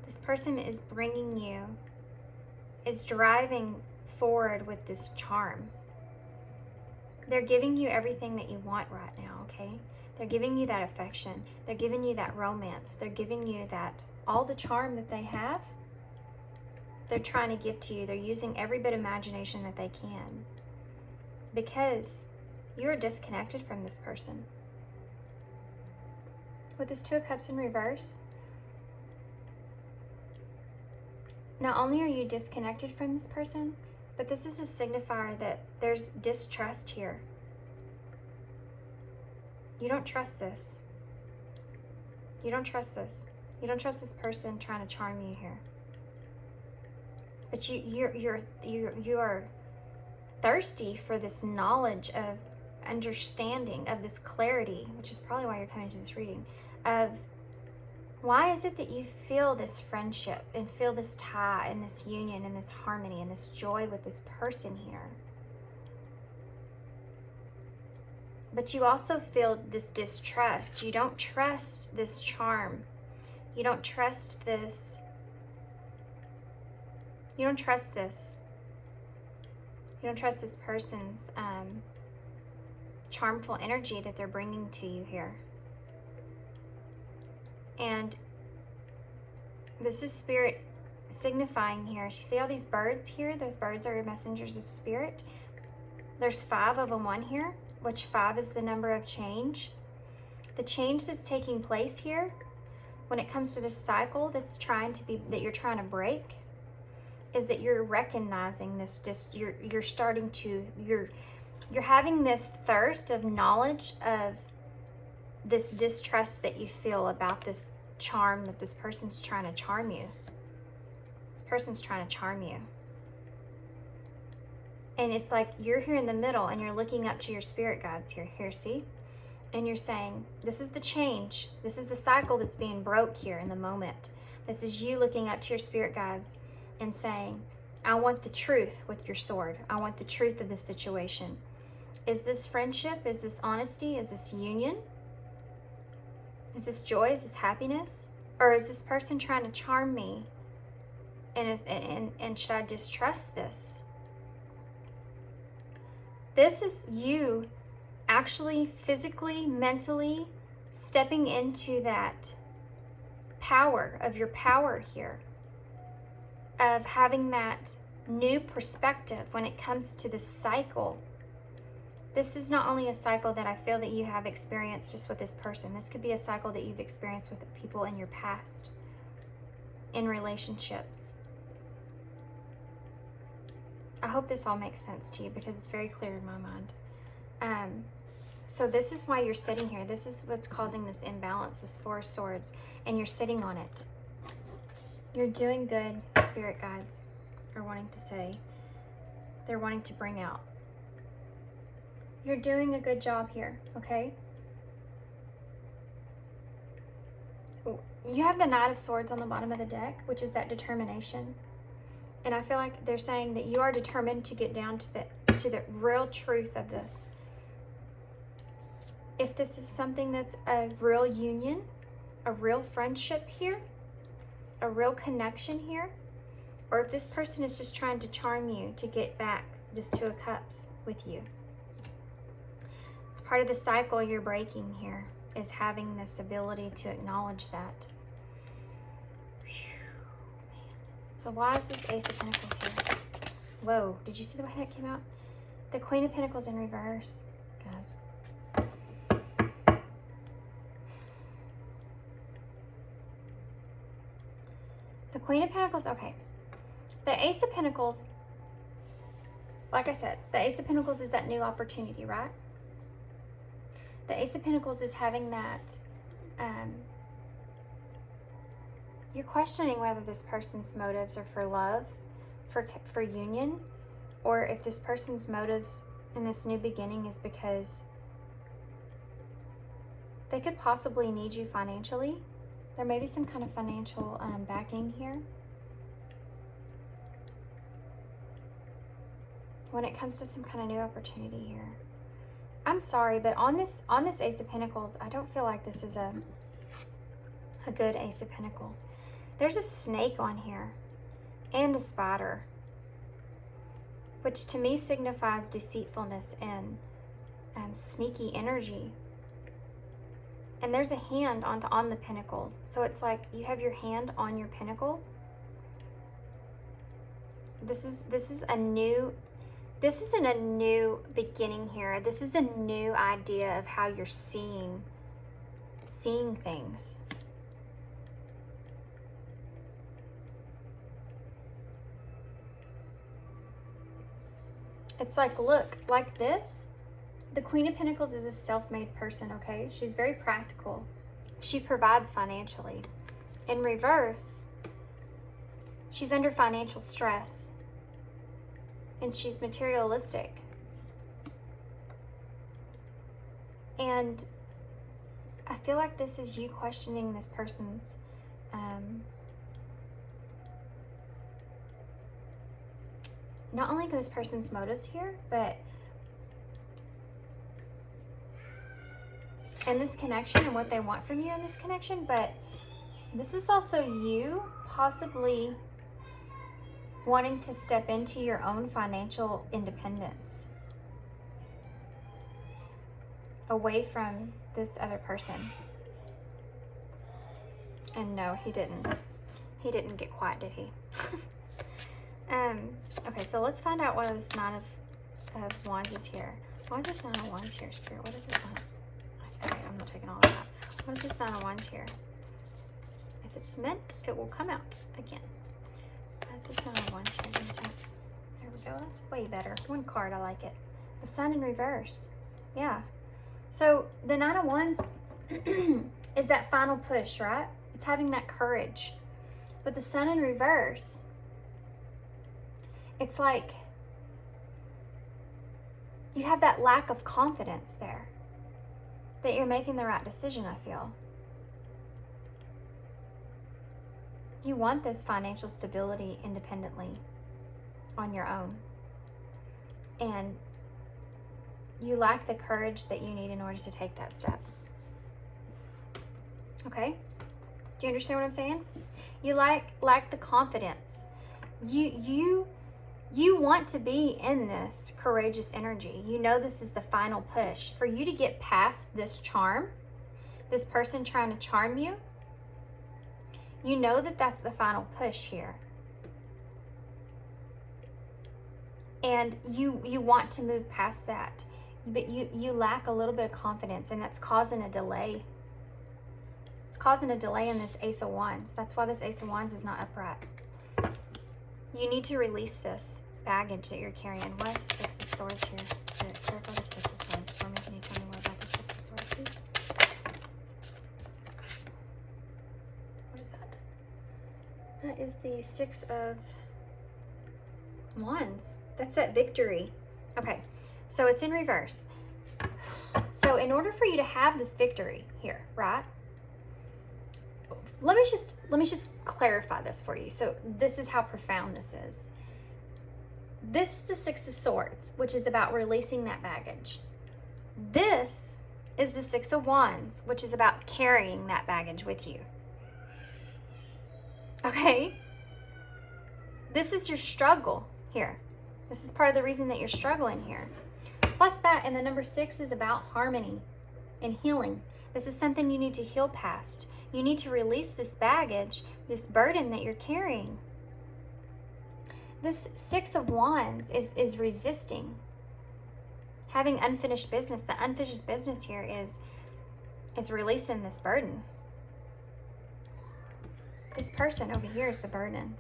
This person is bringing you, is driving forward with this charm. They're giving you everything that you want right now, okay? They're giving you that affection. They're giving you that romance. They're giving you that, all the charm that they have, they're trying to give to you. They're using every bit of imagination that they can because you're disconnected from this person. With this Two of Cups in reverse, not only are you disconnected from this person, but this is a signifier that there's distrust here. You don't trust this. You don't trust this. You don't trust this person trying to charm you here. But you are thirsty for this knowledge of understanding, of this clarity, which is probably why you're coming to this reading, of why is it that you feel this friendship and feel this tie and this union and this harmony and this joy with this person here? But you also feel this distrust. You don't trust this charm. You don't trust this. You don't trust this. You don't trust this person's charmful energy that they're bringing to you here. And this is Spirit signifying here. You see all these birds here? Those birds are messengers of Spirit. There's 5 of them on here, which 5 is the number of change. The change that's taking place here, when it comes to this cycle that you're trying to break, is that you're recognizing this. You're having this thirst of knowledge of this distrust that you feel about this charm that this person's trying to charm you. This person's trying to charm you. And it's like you're here in the middle and you're looking up to your spirit guides here. Here, see? And you're saying, this is the change. This is the cycle that's being broke here in the moment. This is you looking up to your spirit guides and saying, I want the truth with your sword. I want the truth of this situation. Is this friendship? Is this honesty? Is this union? Is this joy? Is this happiness? Or is this person trying to charm me? And should I distrust this? This is you actually physically, mentally stepping into that power of your power here, of having that new perspective when it comes to this cycle. This is not only a cycle that I feel that you have experienced just with this person. This could be a cycle that you've experienced with people in your past, in relationships. I hope this all makes sense to you because it's very clear in my mind. So this is why you're sitting here. This is what's causing this imbalance, this 4 of Swords, and you're sitting on it. You're doing good, spirit guides are wanting to say. They're wanting to bring out. You're doing a good job here, okay? You have the Knight of Swords on the bottom of the deck, which is that determination. And I feel like they're saying that you are determined to get down to the real truth of this. If this is something that's a real union, a real friendship here, a real connection here, or if this person is just trying to charm you to get back this 2 of Cups with you. It's part of the cycle you're breaking here, is having this ability to acknowledge that. So why is this Ace of Pentacles here? Whoa, did you see the way that came out? The Queen of Pentacles in reverse, guys. The Queen of Pentacles, okay. The Ace of Pentacles, like I said, the Ace of Pentacles is that new opportunity, right? The Ace of Pentacles is having that, you're questioning whether this person's motives are for love, for union, or if this person's motives in this new beginning is because they could possibly need you financially. There may be some kind of financial backing here. When it comes to some kind of new opportunity here. I'm sorry, but on this Ace of Pentacles, I don't feel like this is a good Ace of Pentacles. There's a snake on here and a spider, which to me signifies deceitfulness and sneaky energy. And there's a hand on the pentacles. So it's like you have your hand on your pentacle. This isn't a new beginning here. This is a new idea of how you're seeing things. It's like, look, like this. The Queen of Pentacles is a self-made person, okay? She's very practical. She provides financially. In reverse, she's under financial stress. And she's materialistic. And I feel like this is you questioning this person's not only this person's motives here, but in this connection and what they want from you in this connection, but this is also you possibly wanting to step into your own financial independence away from this other person. And no, he didn't. He didn't get quiet, did he? Okay, so let's find out why this Nine of Wands is here. Why is this Nine of Wands here, Spirit? What is this Nine? Okay, I'm not taking all of that. What is this Nine of Wands here? If it's meant, it will come out again. Why is this Nine of Wands here? There we go. That's way better. One card, I like it. The Sun in reverse. Yeah. So the Nine of Wands is that final push, right? It's having that courage. But the Sun in reverse, it's like you have that lack of confidence there, that you're making the right decision, I feel. You want this financial stability independently on your own. And you lack the courage that you need in order to take that step. Okay? Do you understand what I'm saying? You lack the confidence. You want to be in this courageous energy. You know this is the final push. For you to get past this charm, this person trying to charm you, you know that that's the final push here. And you want to move past that. But you lack a little bit of confidence, and that's causing a delay. It's causing a delay in this Ace of Wands. That's why this Ace of Wands is not upright. You need to release this baggage that you're carrying. Why is the Six of Swords here? Spirit, clarify the Six of Swords for me. Can you tell me more about the Six of Swords, please? What is that? That is the Six of Wands. That's that victory. Okay, so it's in reverse. So in order for you to have this victory here, right? Let me just clarify this for you. So this is how profound this is. This is the Six of Swords, which is about releasing that baggage. This is the Six of Wands, which is about carrying that baggage with you. Okay? This is your struggle here. This is part of the reason that you're struggling here. Plus that, and the number 6 is about harmony and healing. This is something you need to heal past. You need to release this baggage, this burden that you're carrying. This Six of Wands is resisting. Having unfinished business. The unfinished business here is releasing this burden. This person over here is the burden.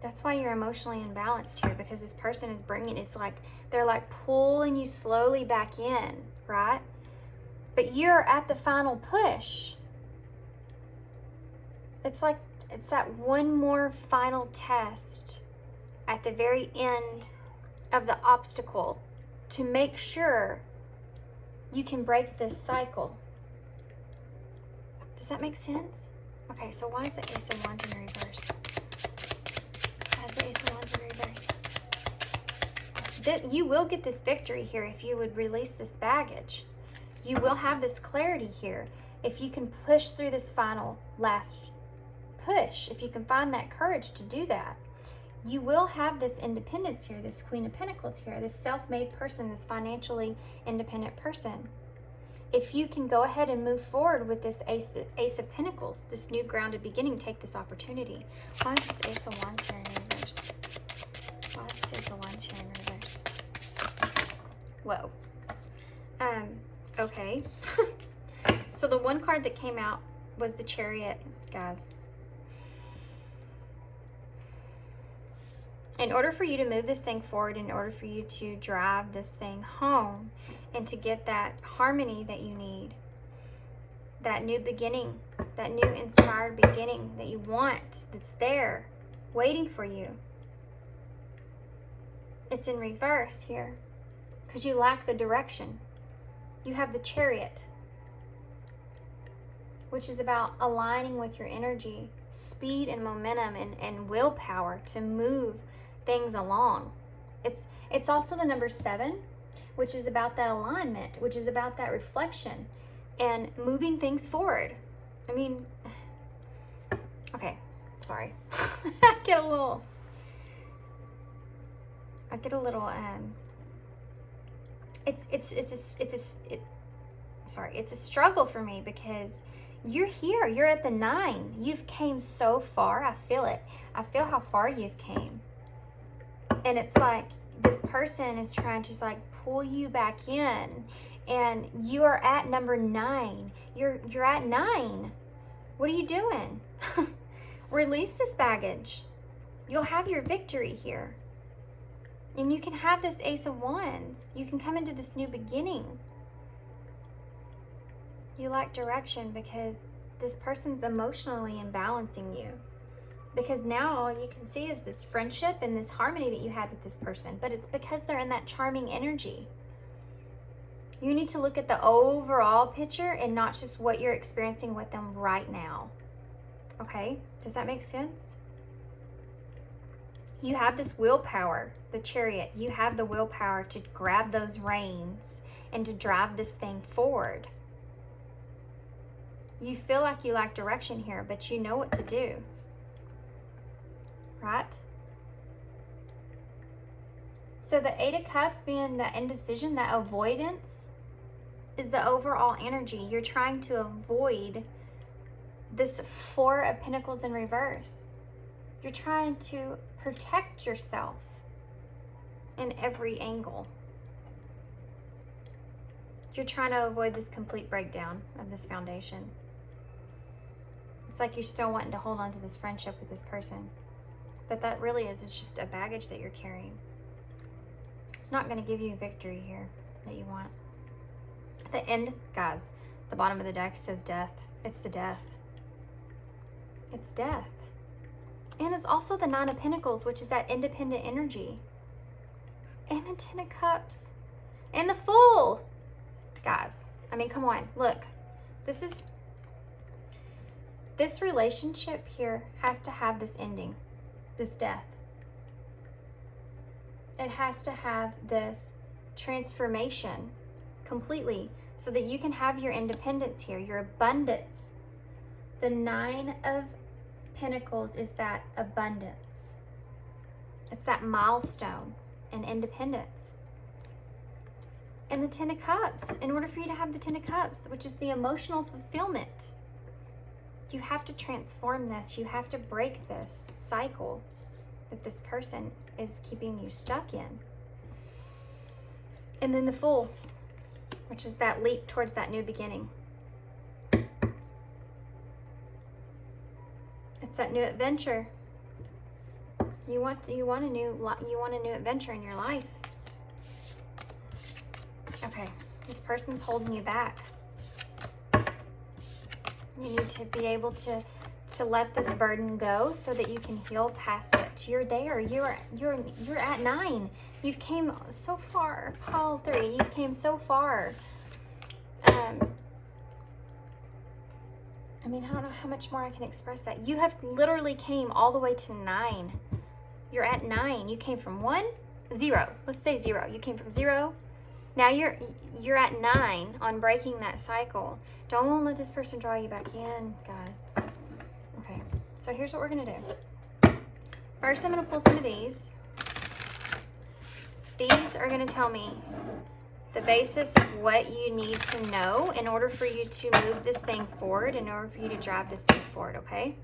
That's why you're emotionally imbalanced here, because this person is bringing, it's like they're like pulling you slowly back in, right? But you're at the final push. It's like it's that one more final test at the very end of the obstacle to make sure you can break this cycle. Does that make sense? Okay, so why is the Ace of Wands in reverse? Why is the Ace of Wands in reverse? You will get this victory here if you would release this baggage. You will have this clarity here if you can push through this final last push, if you can find that courage to do that. You will have this independence here, this Queen of Pentacles here, this self-made person, this financially independent person. If you can go ahead and move forward with this Ace of Pentacles, this new grounded beginning, take this opportunity. Why is this Ace of Wands here in reverse? Why is this Ace of Wands here in reverse? Whoa. Okay. So the one card that came out was the Chariot, guys. In order for you to move this thing forward, in order for you to drive this thing home and to get that harmony that you need, that new beginning, that new inspired beginning that you want, that's there waiting for you, it's in reverse here because you lack the direction. You have the Chariot, which is about aligning with your energy, speed and momentum and willpower to move things along. It's also the number 7, which is about that alignment, which is about that reflection and moving things forward. I mean, okay, sorry. I get a little it's a struggle for me because You're here. You're at the 9. You've came so far. I feel it. I feel how far you've came. And it's like this person is trying to like pull you back in. And you are at number 9. You're at 9. What are you doing? Release this baggage. You'll have your victory here. And you can have this Ace of Wands. You can come into this new beginning. You lack direction because this person's emotionally imbalancing you. Because now all you can see is this friendship and this harmony that you had with this person. But it's because they're in that charming energy. You need to look at the overall picture and not just what you're experiencing with them right now. Okay? Does that make sense? You have this willpower, the Chariot. You have the willpower to grab those reins and to drive this thing forward. You feel like you lack direction here, but you know what to do. Right? So the 8 of Cups being the indecision, that avoidance, is the overall energy. You're trying to avoid this 4 of Pentacles in reverse. You're trying to protect yourself in every angle. You're trying to avoid this complete breakdown of this foundation. It's like you're still wanting to hold on to this friendship with this person. But that really is, it's just a baggage that you're carrying. It's not going to give you victory here that you want. The end, guys, the bottom of the deck says death. It's the death. It's death. And it's also the 9 of Pentacles, which is that independent energy. And the 10 of Cups. And the Fool. Guys, I mean, come on. Look, this relationship here has to have this ending, this death. It has to have this transformation completely so that you can have your independence here, your abundance. The 9 of Pentacles is that abundance. It's that milestone and independence. And the 10 of Cups, in order for you to have the 10 of Cups, which is the emotional fulfillment, you have to transform this. You have to break this cycle that this person is keeping you stuck in. And then the Fool, which is that leap towards that new beginning. It's that new adventure. You want a new adventure in your life. Okay, this person's holding you back. You need to be able to let this burden go so that you can heal past it. You're there. You're at 9. You've came so far. Pile 3. You've came so far. I mean, I don't know how much more I can express that. You have literally came all the way to 9. You're at 9. You came from 1, 0. Let's say 0. You came from 0. Now you're at 9 on breaking that cycle. Don't let this person draw you back in, guys. Okay, so here's what we're gonna do. First, I'm gonna pull some of these. These are gonna tell me the basis of what you need to know in order for you to move this thing forward, in order for you to drive this thing forward, okay?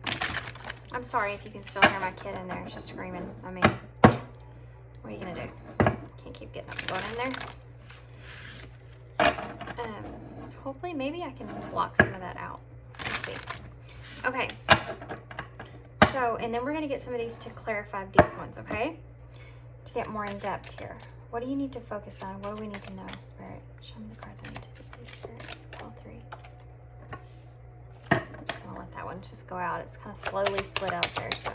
I'm sorry if you can still hear my kid in there just screaming. I mean, what are you gonna do? Can't keep getting up and going in there. Hopefully, maybe I can block some of that out. Let's see. Okay. So, and then we're gonna get some of these to clarify these ones, okay? To get more in depth here. What do you need to focus on? What do we need to know, Spirit? Show me the cards I need to see, please, Spirit. All 3. I'm just gonna let that one just go out. It's kind of slowly slid out there, so.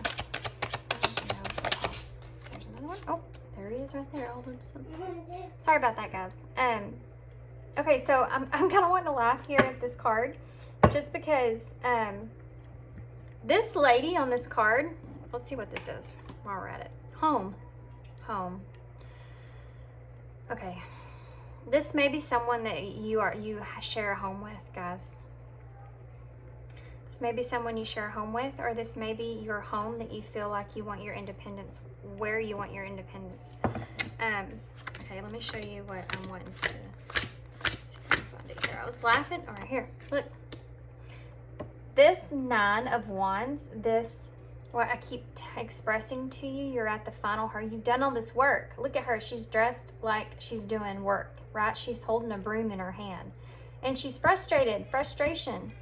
There's another one. Oh, there he is right there. Hold on. Sorry about that, guys. Okay, so I'm kind of wanting to laugh here at this card, just because this lady on this card, let's see what this is while we're at it. Home. Okay, this may be someone that you share a home with, guys. This may be someone you share a home with, or this may be your home that you feel like you want your independence, where you want your independence. Okay, let me show you what I'm wanting to. I was laughing. All right, here, look. This Nine of Wands, this, what I keep expressing to you, you're at the final her. You've done all this work. Look at her. She's dressed like she's doing work, right? She's holding a broom in her hand. And she's frustrated. Frustration.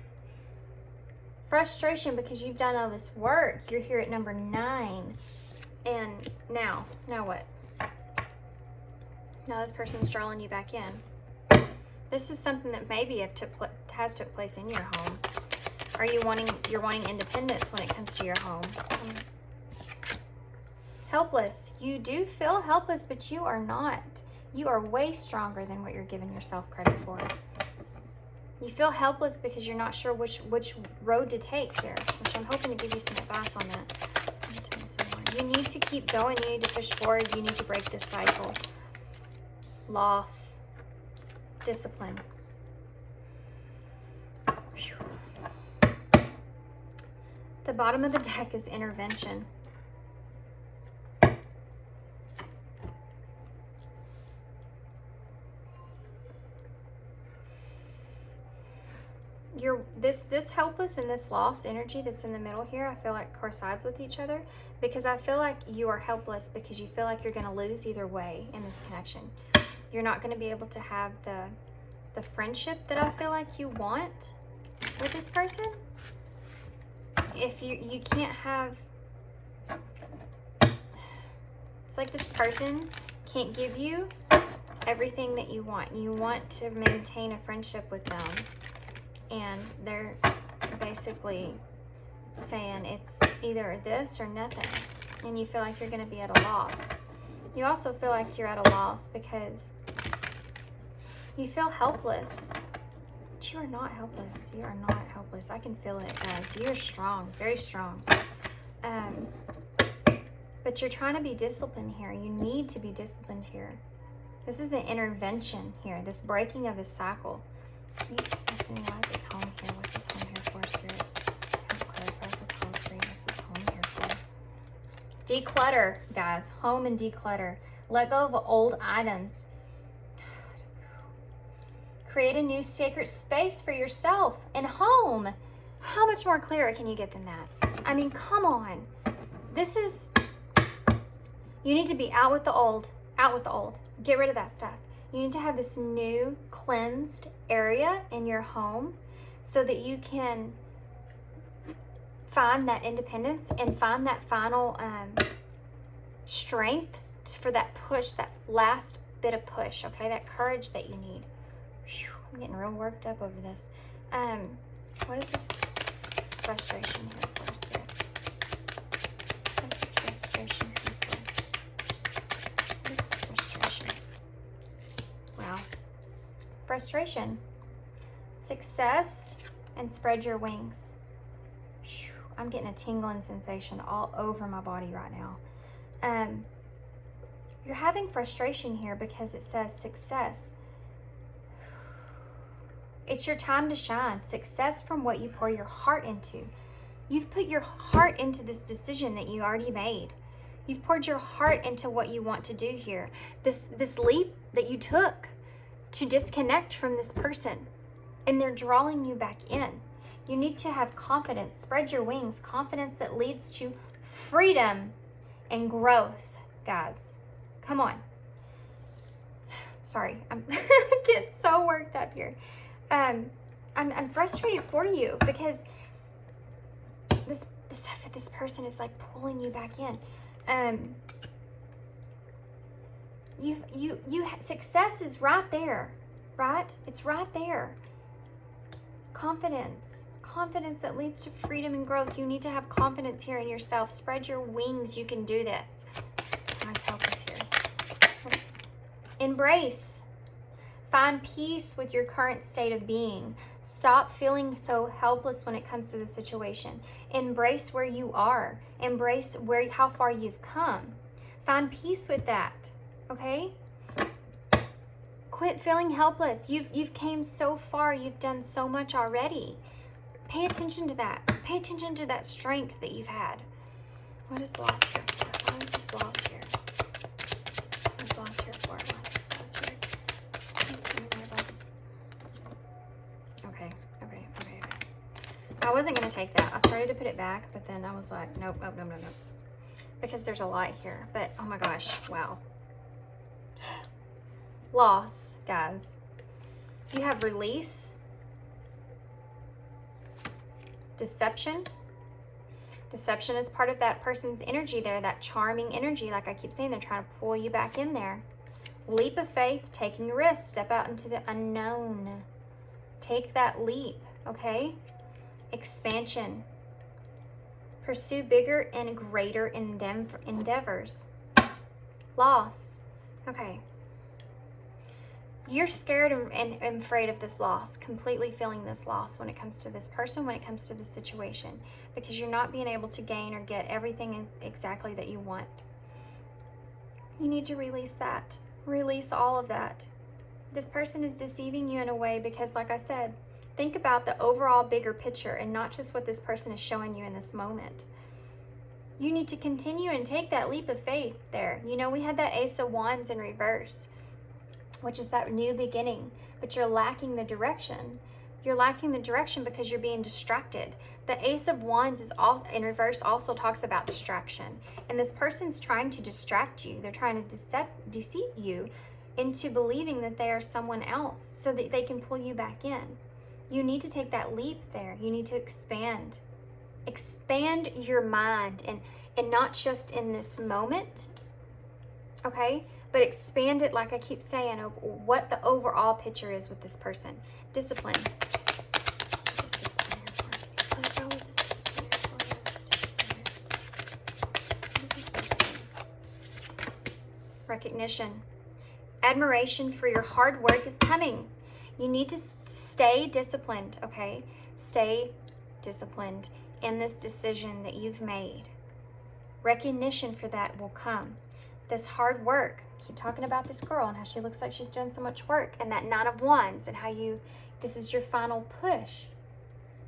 Frustration because you've done all this work. You're here at number 9. And now what? Now this person's drawing you back in. This is something that maybe has took place in your home. Are you're wanting independence when it comes to your home? Helpless. You do feel helpless, but you are not. You are way stronger than what you're giving yourself credit for. You feel helpless because you're not sure which road to take here, which I'm hoping to give you some advice on that. You need to keep going. You need to push forward. You need to break this cycle. Loss. Discipline. The bottom of the deck is intervention. This helpless and this loss energy that's in the middle here, I feel like coincides with each other, because I feel like you are helpless because you feel like you're going to lose either way in this connection. You're not going to be able to have the friendship that I feel like you want with this person. If you can't have, it's like this person can't give you everything that you want. You want to maintain a friendship with them, and they're basically saying it's either this or nothing, and you feel like you're going to be at a loss. You also feel like you're at a loss because you feel helpless. But you are not helpless. You are not helpless. I can feel it, guys. You're strong, very strong. But you're trying to be disciplined here. You need to be disciplined here. This is an intervention here, this breaking of the cycle. Can you express me, why is this home here? What's this home here for, Spirit? Help clarify for poetry. What's this home here for? Declutter, guys. Home and declutter. Let go of old items. Create a new sacred space for yourself and home. How much more clear can you get than that? I mean, come on. This is, you need to be out with the old. Out with the old. Get rid of that stuff. You need to have this new cleansed area in your home so that you can find that independence and find that final strength for that push, that last bit of push, okay? That courage that you need. Whew, I'm getting real worked up over this. What is this frustration here for, Spirit? What is this frustration here for? What is this frustration? Wow. Frustration. Success and spread your wings. Whew, I'm getting a tingling sensation all over my body right now. You're having frustration here because it says success. It's your time to shine. Success from what you pour your heart into. You've put your heart into this decision that you already made. You've poured your heart into what you want to do here. This leap that you took to disconnect from this person, and they're drawing you back in. You need to have confidence. Spread your wings. Confidence that leads to freedom and growth, guys. Come on. Sorry, I get so worked up here. I'm frustrated for you because this person is like pulling you back in. Success is right there, right? It's right there. Confidence that leads to freedom and growth. You need to have confidence here in yourself. Spread your wings. You can do this. Guys, help us here. Embrace. Find peace with your current state of being. Stop feeling so helpless when it comes to the situation. Embrace where you are. Embrace how far you've come. Find peace with that. Okay? Quit feeling helpless. You've came so far. You've done so much already. Pay attention to that. Pay attention to that strength that you've had. What is lost here for? What is this lost here? What is lost here for? What is this lost here? Okay. I wasn't going to take that. I started to put it back, but then I was like, nope, nope, nope, nope, nope. Because there's a lot here. But, oh my gosh, wow. Loss, guys. You have release, deception. Deception is part of that person's energy there, that charming energy. Like I keep saying, they're trying to pull you back in there. Leap of faith, taking a risk. Step out into the unknown. Take that leap, okay? Expansion. Pursue bigger and greater endeavors. Loss. Okay. You're scared and afraid of this loss, completely feeling this loss when it comes to this person, when it comes to this situation, because you're not being able to gain or get everything exactly that you want. You need to release that. Release all of that. This person is deceiving you in a way because, like I said, think about the overall bigger picture and not just what this person is showing you in this moment. You need to continue and take that leap of faith there. You know, we had that Ace of Wands in reverse, which is that new beginning, but you're lacking the direction. You're lacking the direction because you're being distracted. The Ace of Wands is all in reverse, also talks about distraction. And this person's trying to distract you. They're trying to deceive you into believing that they are someone else so that they can pull you back in. You need to take that leap there. You need to expand. Expand your mind and not just in this moment, okay? But expand it, like I keep saying, of what the overall picture is with this person. Discipline. What is discipline here for? Let go of this discipline here for. What is discipline here? What is discipline? Recognition. Admiration for your hard work is coming. You need to stay disciplined, okay? Stay disciplined in this decision that you've made. Recognition for that will come. This hard work. Keep talking about this girl and how she looks like she's doing so much work, and that Nine of Wands, and how this is your final push.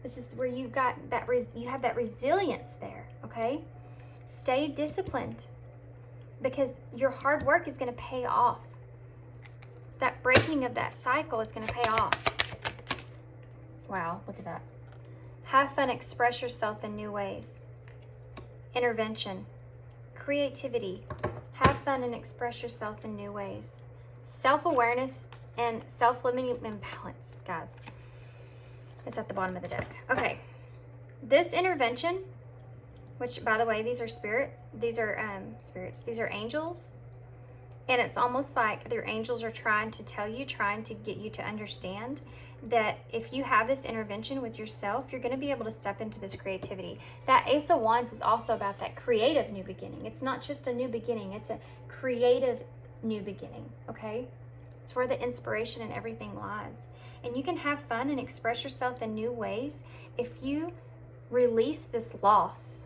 This is where you got that you have that resilience there, okay? Stay disciplined because your hard work is going to pay off. That breaking of that cycle is going to pay off. Wow, look at that. Have fun, express yourself in new ways. Intervention, creativity. Have fun and express yourself in new ways. Self-awareness and self-limiting imbalance, guys. It's at the bottom of the deck. Okay. This intervention, which, by the way, these are spirits. These are spirits. These are angels. And it's almost like their angels are trying to tell you, trying to get you to understand that if you have this intervention with yourself, you're going to be able to step into this creativity. That Ace of Wands is also about that creative new beginning. It's not just a new beginning. It's a creative new beginning, okay? It's where the inspiration and everything lies. And you can have fun and express yourself in new ways if you release this loss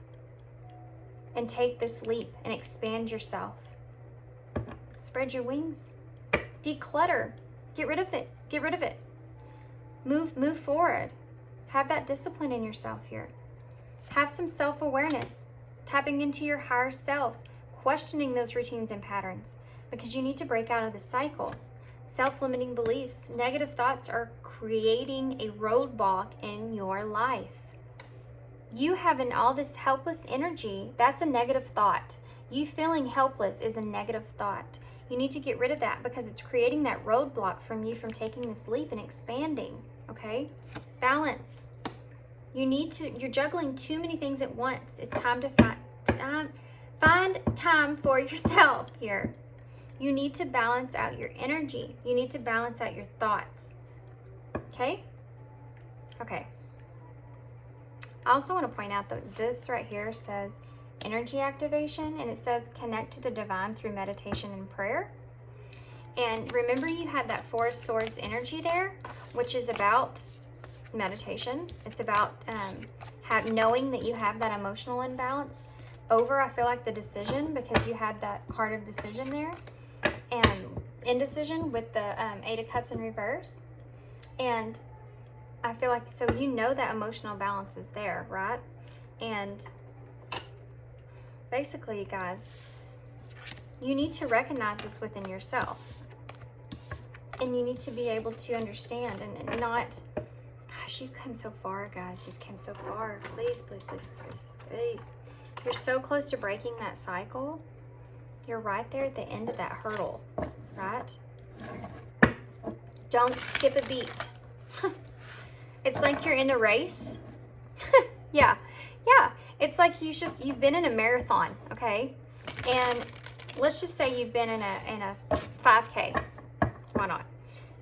and take this leap and expand yourself. Spread your wings. Declutter. Get rid of it. Get rid of it. Move forward. Have that discipline in yourself here. Have some self-awareness. Tapping into your higher self. Questioning those routines and patterns. Because you need to break out of the cycle. Self-limiting beliefs. Negative thoughts are creating a roadblock in your life. You having all this helpless energy, that's a negative thought. You feeling helpless is a negative thought. You need to get rid of that because it's creating that roadblock from you from taking this leap and expanding, okay? Balance. You're juggling too many things at once. It's time to find time for yourself here. You need to balance out your energy. You need to balance out your thoughts, okay? Okay. I also want to point out that this right here says energy activation, and it says connect to the divine through meditation and prayer. And remember, you had that Four of Swords energy there, which is about meditation. It's about knowing that you have that emotional imbalance over, I feel like, the decision, because you had that card of decision there, and indecision with the Eight of Cups in reverse. And I feel like, so you know that emotional balance is there, right? And basically, guys, you need to recognize this within yourself. And you need to be able to understand and not, Gosh, you've come so far, guys. You've come so far. Please, please, please, please, please. You're so close to breaking that cycle. You're right there at the end of that hurdle, right? Don't skip a beat. It's like you're in a race. Yeah. It's like you've been in a marathon, okay? And let's just say you've been in a 5K. Why not?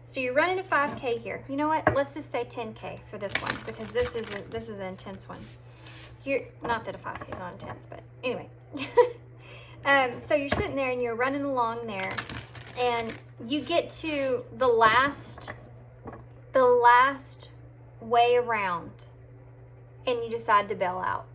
So you're running a 5K here. You know what? Let's just say 10K for this one, because this is an intense one. Not that a 5K is not intense, but anyway. So you're sitting there and you're running along there, and you get to the last way around, and you decide to bail out.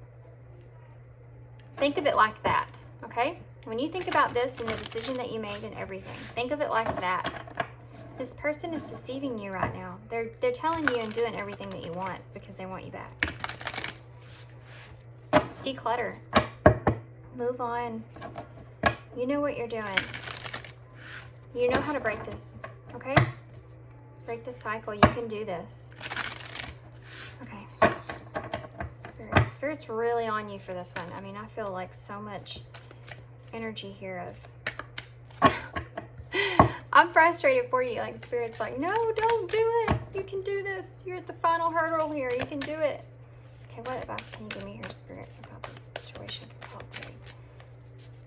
Think of it like that, okay? When you think about this and the decision that you made and everything, think of it like that. This person is deceiving you right now. They're telling you and doing everything that you want because they want you back. Declutter. Move on. You know what you're doing. You know how to break this, okay? Break this cycle. You can do this. Okay. Spirit's really on you for this one. I mean, I feel like so much energy here of... I'm frustrated for you. Like, Spirit's like, no, don't do it. You can do this. You're at the final hurdle here. You can do it. Okay, what advice can you give me here, Spirit, about this situation? Okay.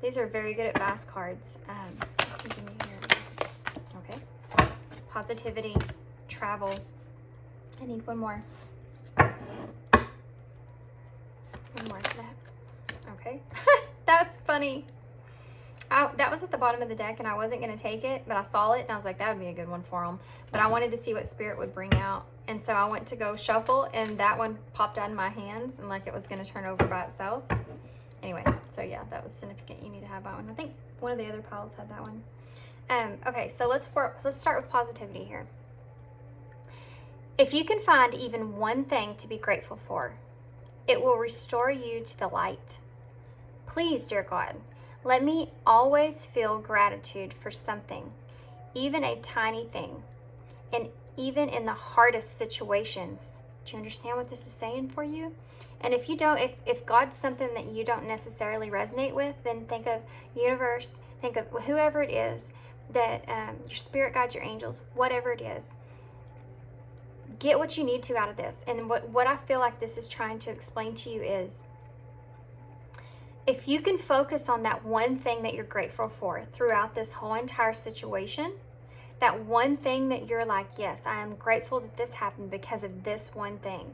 These are very good advice cards. What can you give me here? Okay. Positivity, travel. I need one more. One more for that. Okay. That's funny. That was at the bottom of the deck, and I wasn't going to take it, but I saw it, and I was like, that would be a good one for them. But I wanted to see what Spirit would bring out. And so I went to go shuffle, and that one popped out of my hands, and like it was going to turn over by itself. Anyway, so yeah, that was significant. You need to have that one. I think one of the other piles had that one. Okay, so let's start with positivity here. If you can find even one thing to be grateful for, it will restore you to the light. Please, dear God, let me always feel gratitude for something, even a tiny thing, and even in the hardest situations. Do you understand what this is saying for you? And if you don't, if God's something that you don't necessarily resonate with, then think of universe, think of whoever it is that your spirit guides, your angels, whatever it is. Get what you need to out of this. And what I feel like this is trying to explain to you is, if you can focus on that one thing that you're grateful for throughout this whole entire situation, that one thing that you're like, yes, I am grateful that this happened because of this one thing.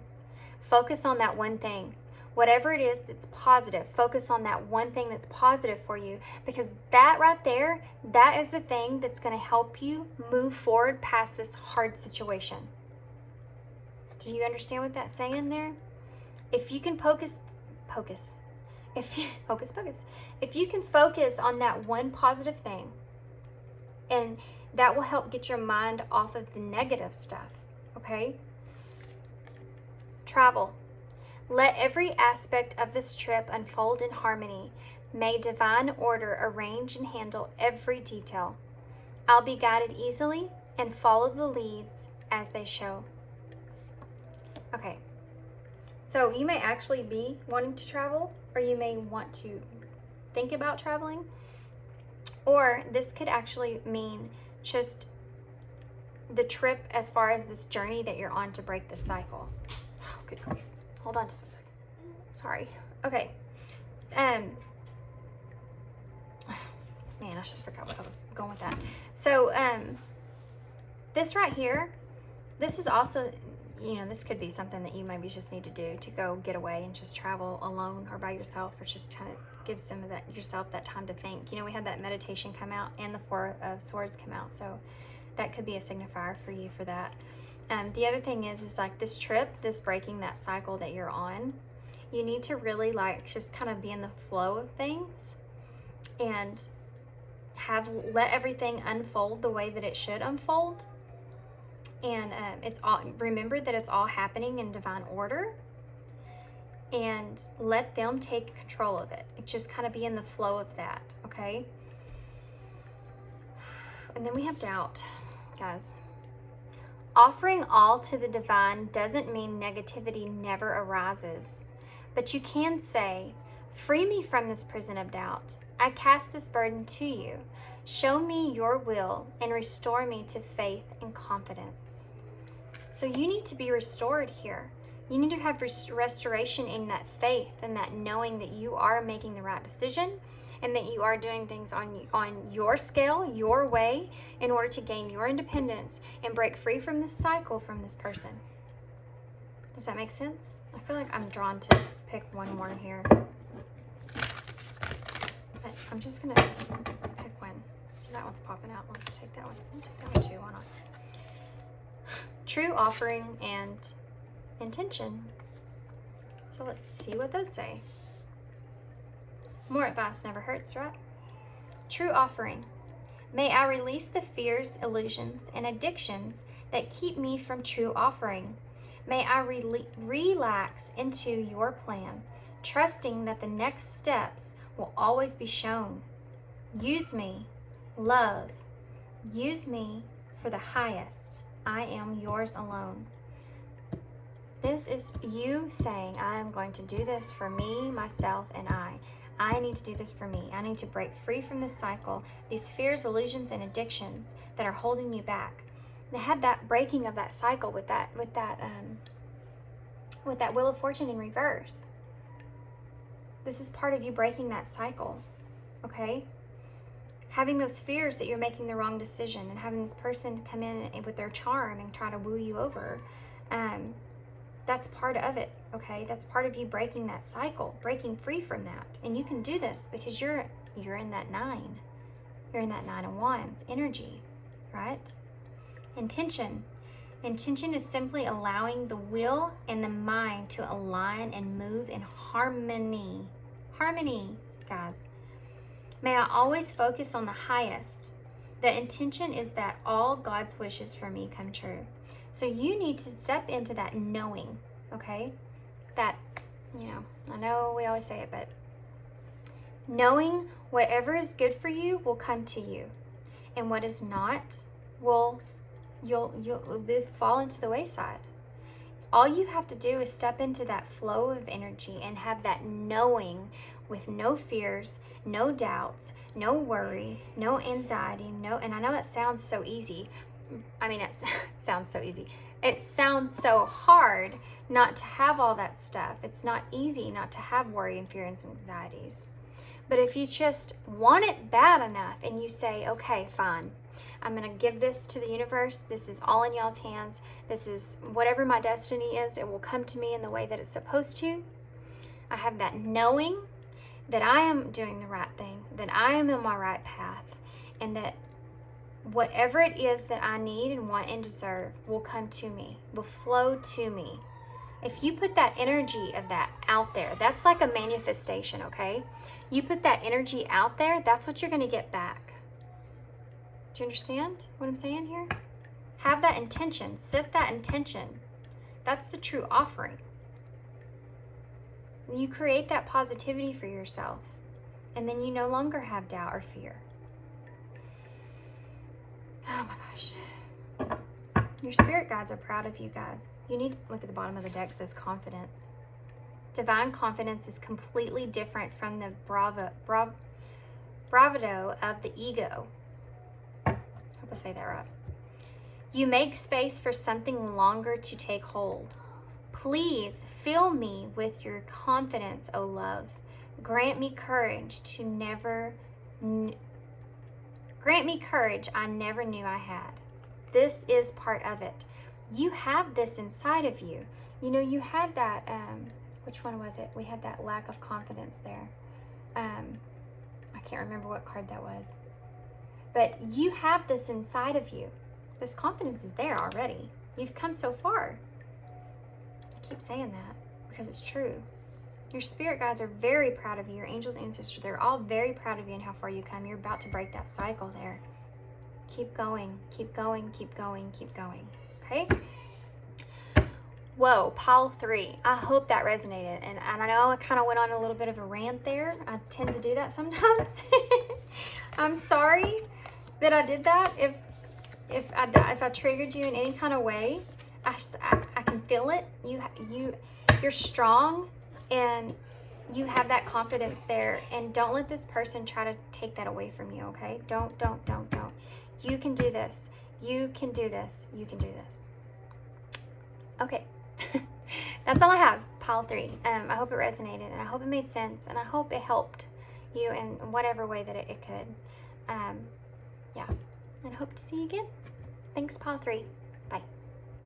Focus on that one thing. Whatever it is that's positive, focus on that one thing that's positive for you, because that right there, that is the thing that's going to help you move forward past this hard situation. Do you understand what that's saying there? If you can if you can focus on that one positive thing, and that will help get your mind off of the negative stuff, okay? Travel. Let every aspect of this trip unfold in harmony. May divine order arrange and handle every detail. I'll be guided easily and follow the leads as they show. Okay, so you may actually be wanting to travel, or you may want to think about traveling, or this could actually mean just the trip as far as this journey that you're on to break this cycle. Oh, good grief. Hold on just a second. Sorry. Okay. Man, I just forgot what I was going with that. So, this right here, this is also, you know, this could be something that you maybe just need to do, to go get away and just travel alone or by yourself, or just kind of give some of that yourself that time to think. You know, we had that meditation come out and the Four of Swords come out, so that could be a signifier for you for that. The other thing is like this trip, this breaking that cycle that you're on, you need to really like just kind of be in the flow of things and let everything unfold the way that it should unfold. And remember that it's all happening in divine order, and let them take control of it. Just kind of be in the flow of that, okay? And then we have doubt, guys. Offering all to the divine doesn't mean negativity never arises, but you can say, free me from this prison of doubt. I cast this burden to you. Show me your will and restore me to faith and confidence. So you need to be restored here. You need to have restoration in that faith and that knowing that you are making the right decision and that you are doing things on your scale, your way, in order to gain your independence and break free from this cycle from this person. Does that make sense? I feel like I'm drawn to pick one more here. But I'm just going to pick one. That one's popping out. Let's take that one. I'll take that one too. Why not? True offering and intention. So let's see what those say. More advice never hurts, right? True offering. May I release the fears, illusions, and addictions that keep me from true offering. May I relax into your plan, trusting that the next steps will always be shown. Use me, love. Use me for the highest. I am yours alone. This is you saying, I am going to do this for me, myself, and I. I need to do this for me. I need to break free from this cycle, these fears, illusions, and addictions that are holding me back. And I had that breaking of that cycle with that Wheel of Fortune in reverse. This is part of you breaking that cycle, okay? Having those fears that you're making the wrong decision and having this person come in with their charm and try to woo you over, that's part of it, okay? That's part of you breaking that cycle, breaking free from that. And you can do this because you're in that 9. You're in that 9 of Wands energy, right? Intention. Intention is simply allowing the will and the mind to align and move in harmony. Harmony, guys. May I always focus on the highest. The intention is that all God's wishes for me come true. So you need to step into that knowing, okay? That, I know we always say it, but knowing whatever is good for you will come to you. And what is not, you'll fall into the wayside. All you have to do is step into that flow of energy and have that knowing with no fears, no doubts, no worry, no anxiety, and I know it sounds so easy. I mean, it sounds so easy. It sounds so hard not to have all that stuff. It's not easy not to have worry and fears and anxieties. But if you just want it bad enough and you say, okay, fine, I'm going to give this to the universe. This is all in y'all's hands. This is whatever my destiny is. It will come to me in the way that it's supposed to. I have that knowing that I am doing the right thing, that I am in my right path, and that whatever it is that I need and want and deserve will come to me, will flow to me. If you put that energy of that out there, that's like a manifestation, okay? You put that energy out there, that's what you're going to get back. Do you understand what I'm saying here? Have that intention. Set that intention. That's the true offering. You create that positivity for yourself, and then you no longer have doubt or fear. Oh my gosh. Your spirit guides are proud of you guys. You need to look at the bottom of the deck. It says confidence. Divine confidence is completely different from the bravado of the ego. Hope I say that right. You make space for something longer to take hold. Please fill me with your confidence, O love. Grant me courage Grant me courage I never knew I had. This is part of it. You have this inside of you. You had that, which one was it? We had that lack of confidence there. I can't remember what card that was. But you have this inside of you. This confidence is there already. You've come so far. I keep saying that because it's true. Your spirit guides are very proud of you. Your angels, ancestors, they're all very proud of you and how far you come. You're about to break that cycle there. Keep going, keep going, keep going, keep going. Okay? Whoa, pile 3. I hope that resonated. And I know I kind of went on a little bit of a rant there. I tend to do that sometimes. I'm sorry that I did that. if I triggered you in any kind of way, I can feel it. You're strong, and you have that confidence there, and don't let this person try to take that away from you, okay? Don't. You can do this. You can do this. You can do this. Okay. That's all I have, pile 3. I hope it resonated, and I hope it made sense, and I hope it helped you in whatever way that it could. Yeah. And I hope to see you again. Thanks, pile 3.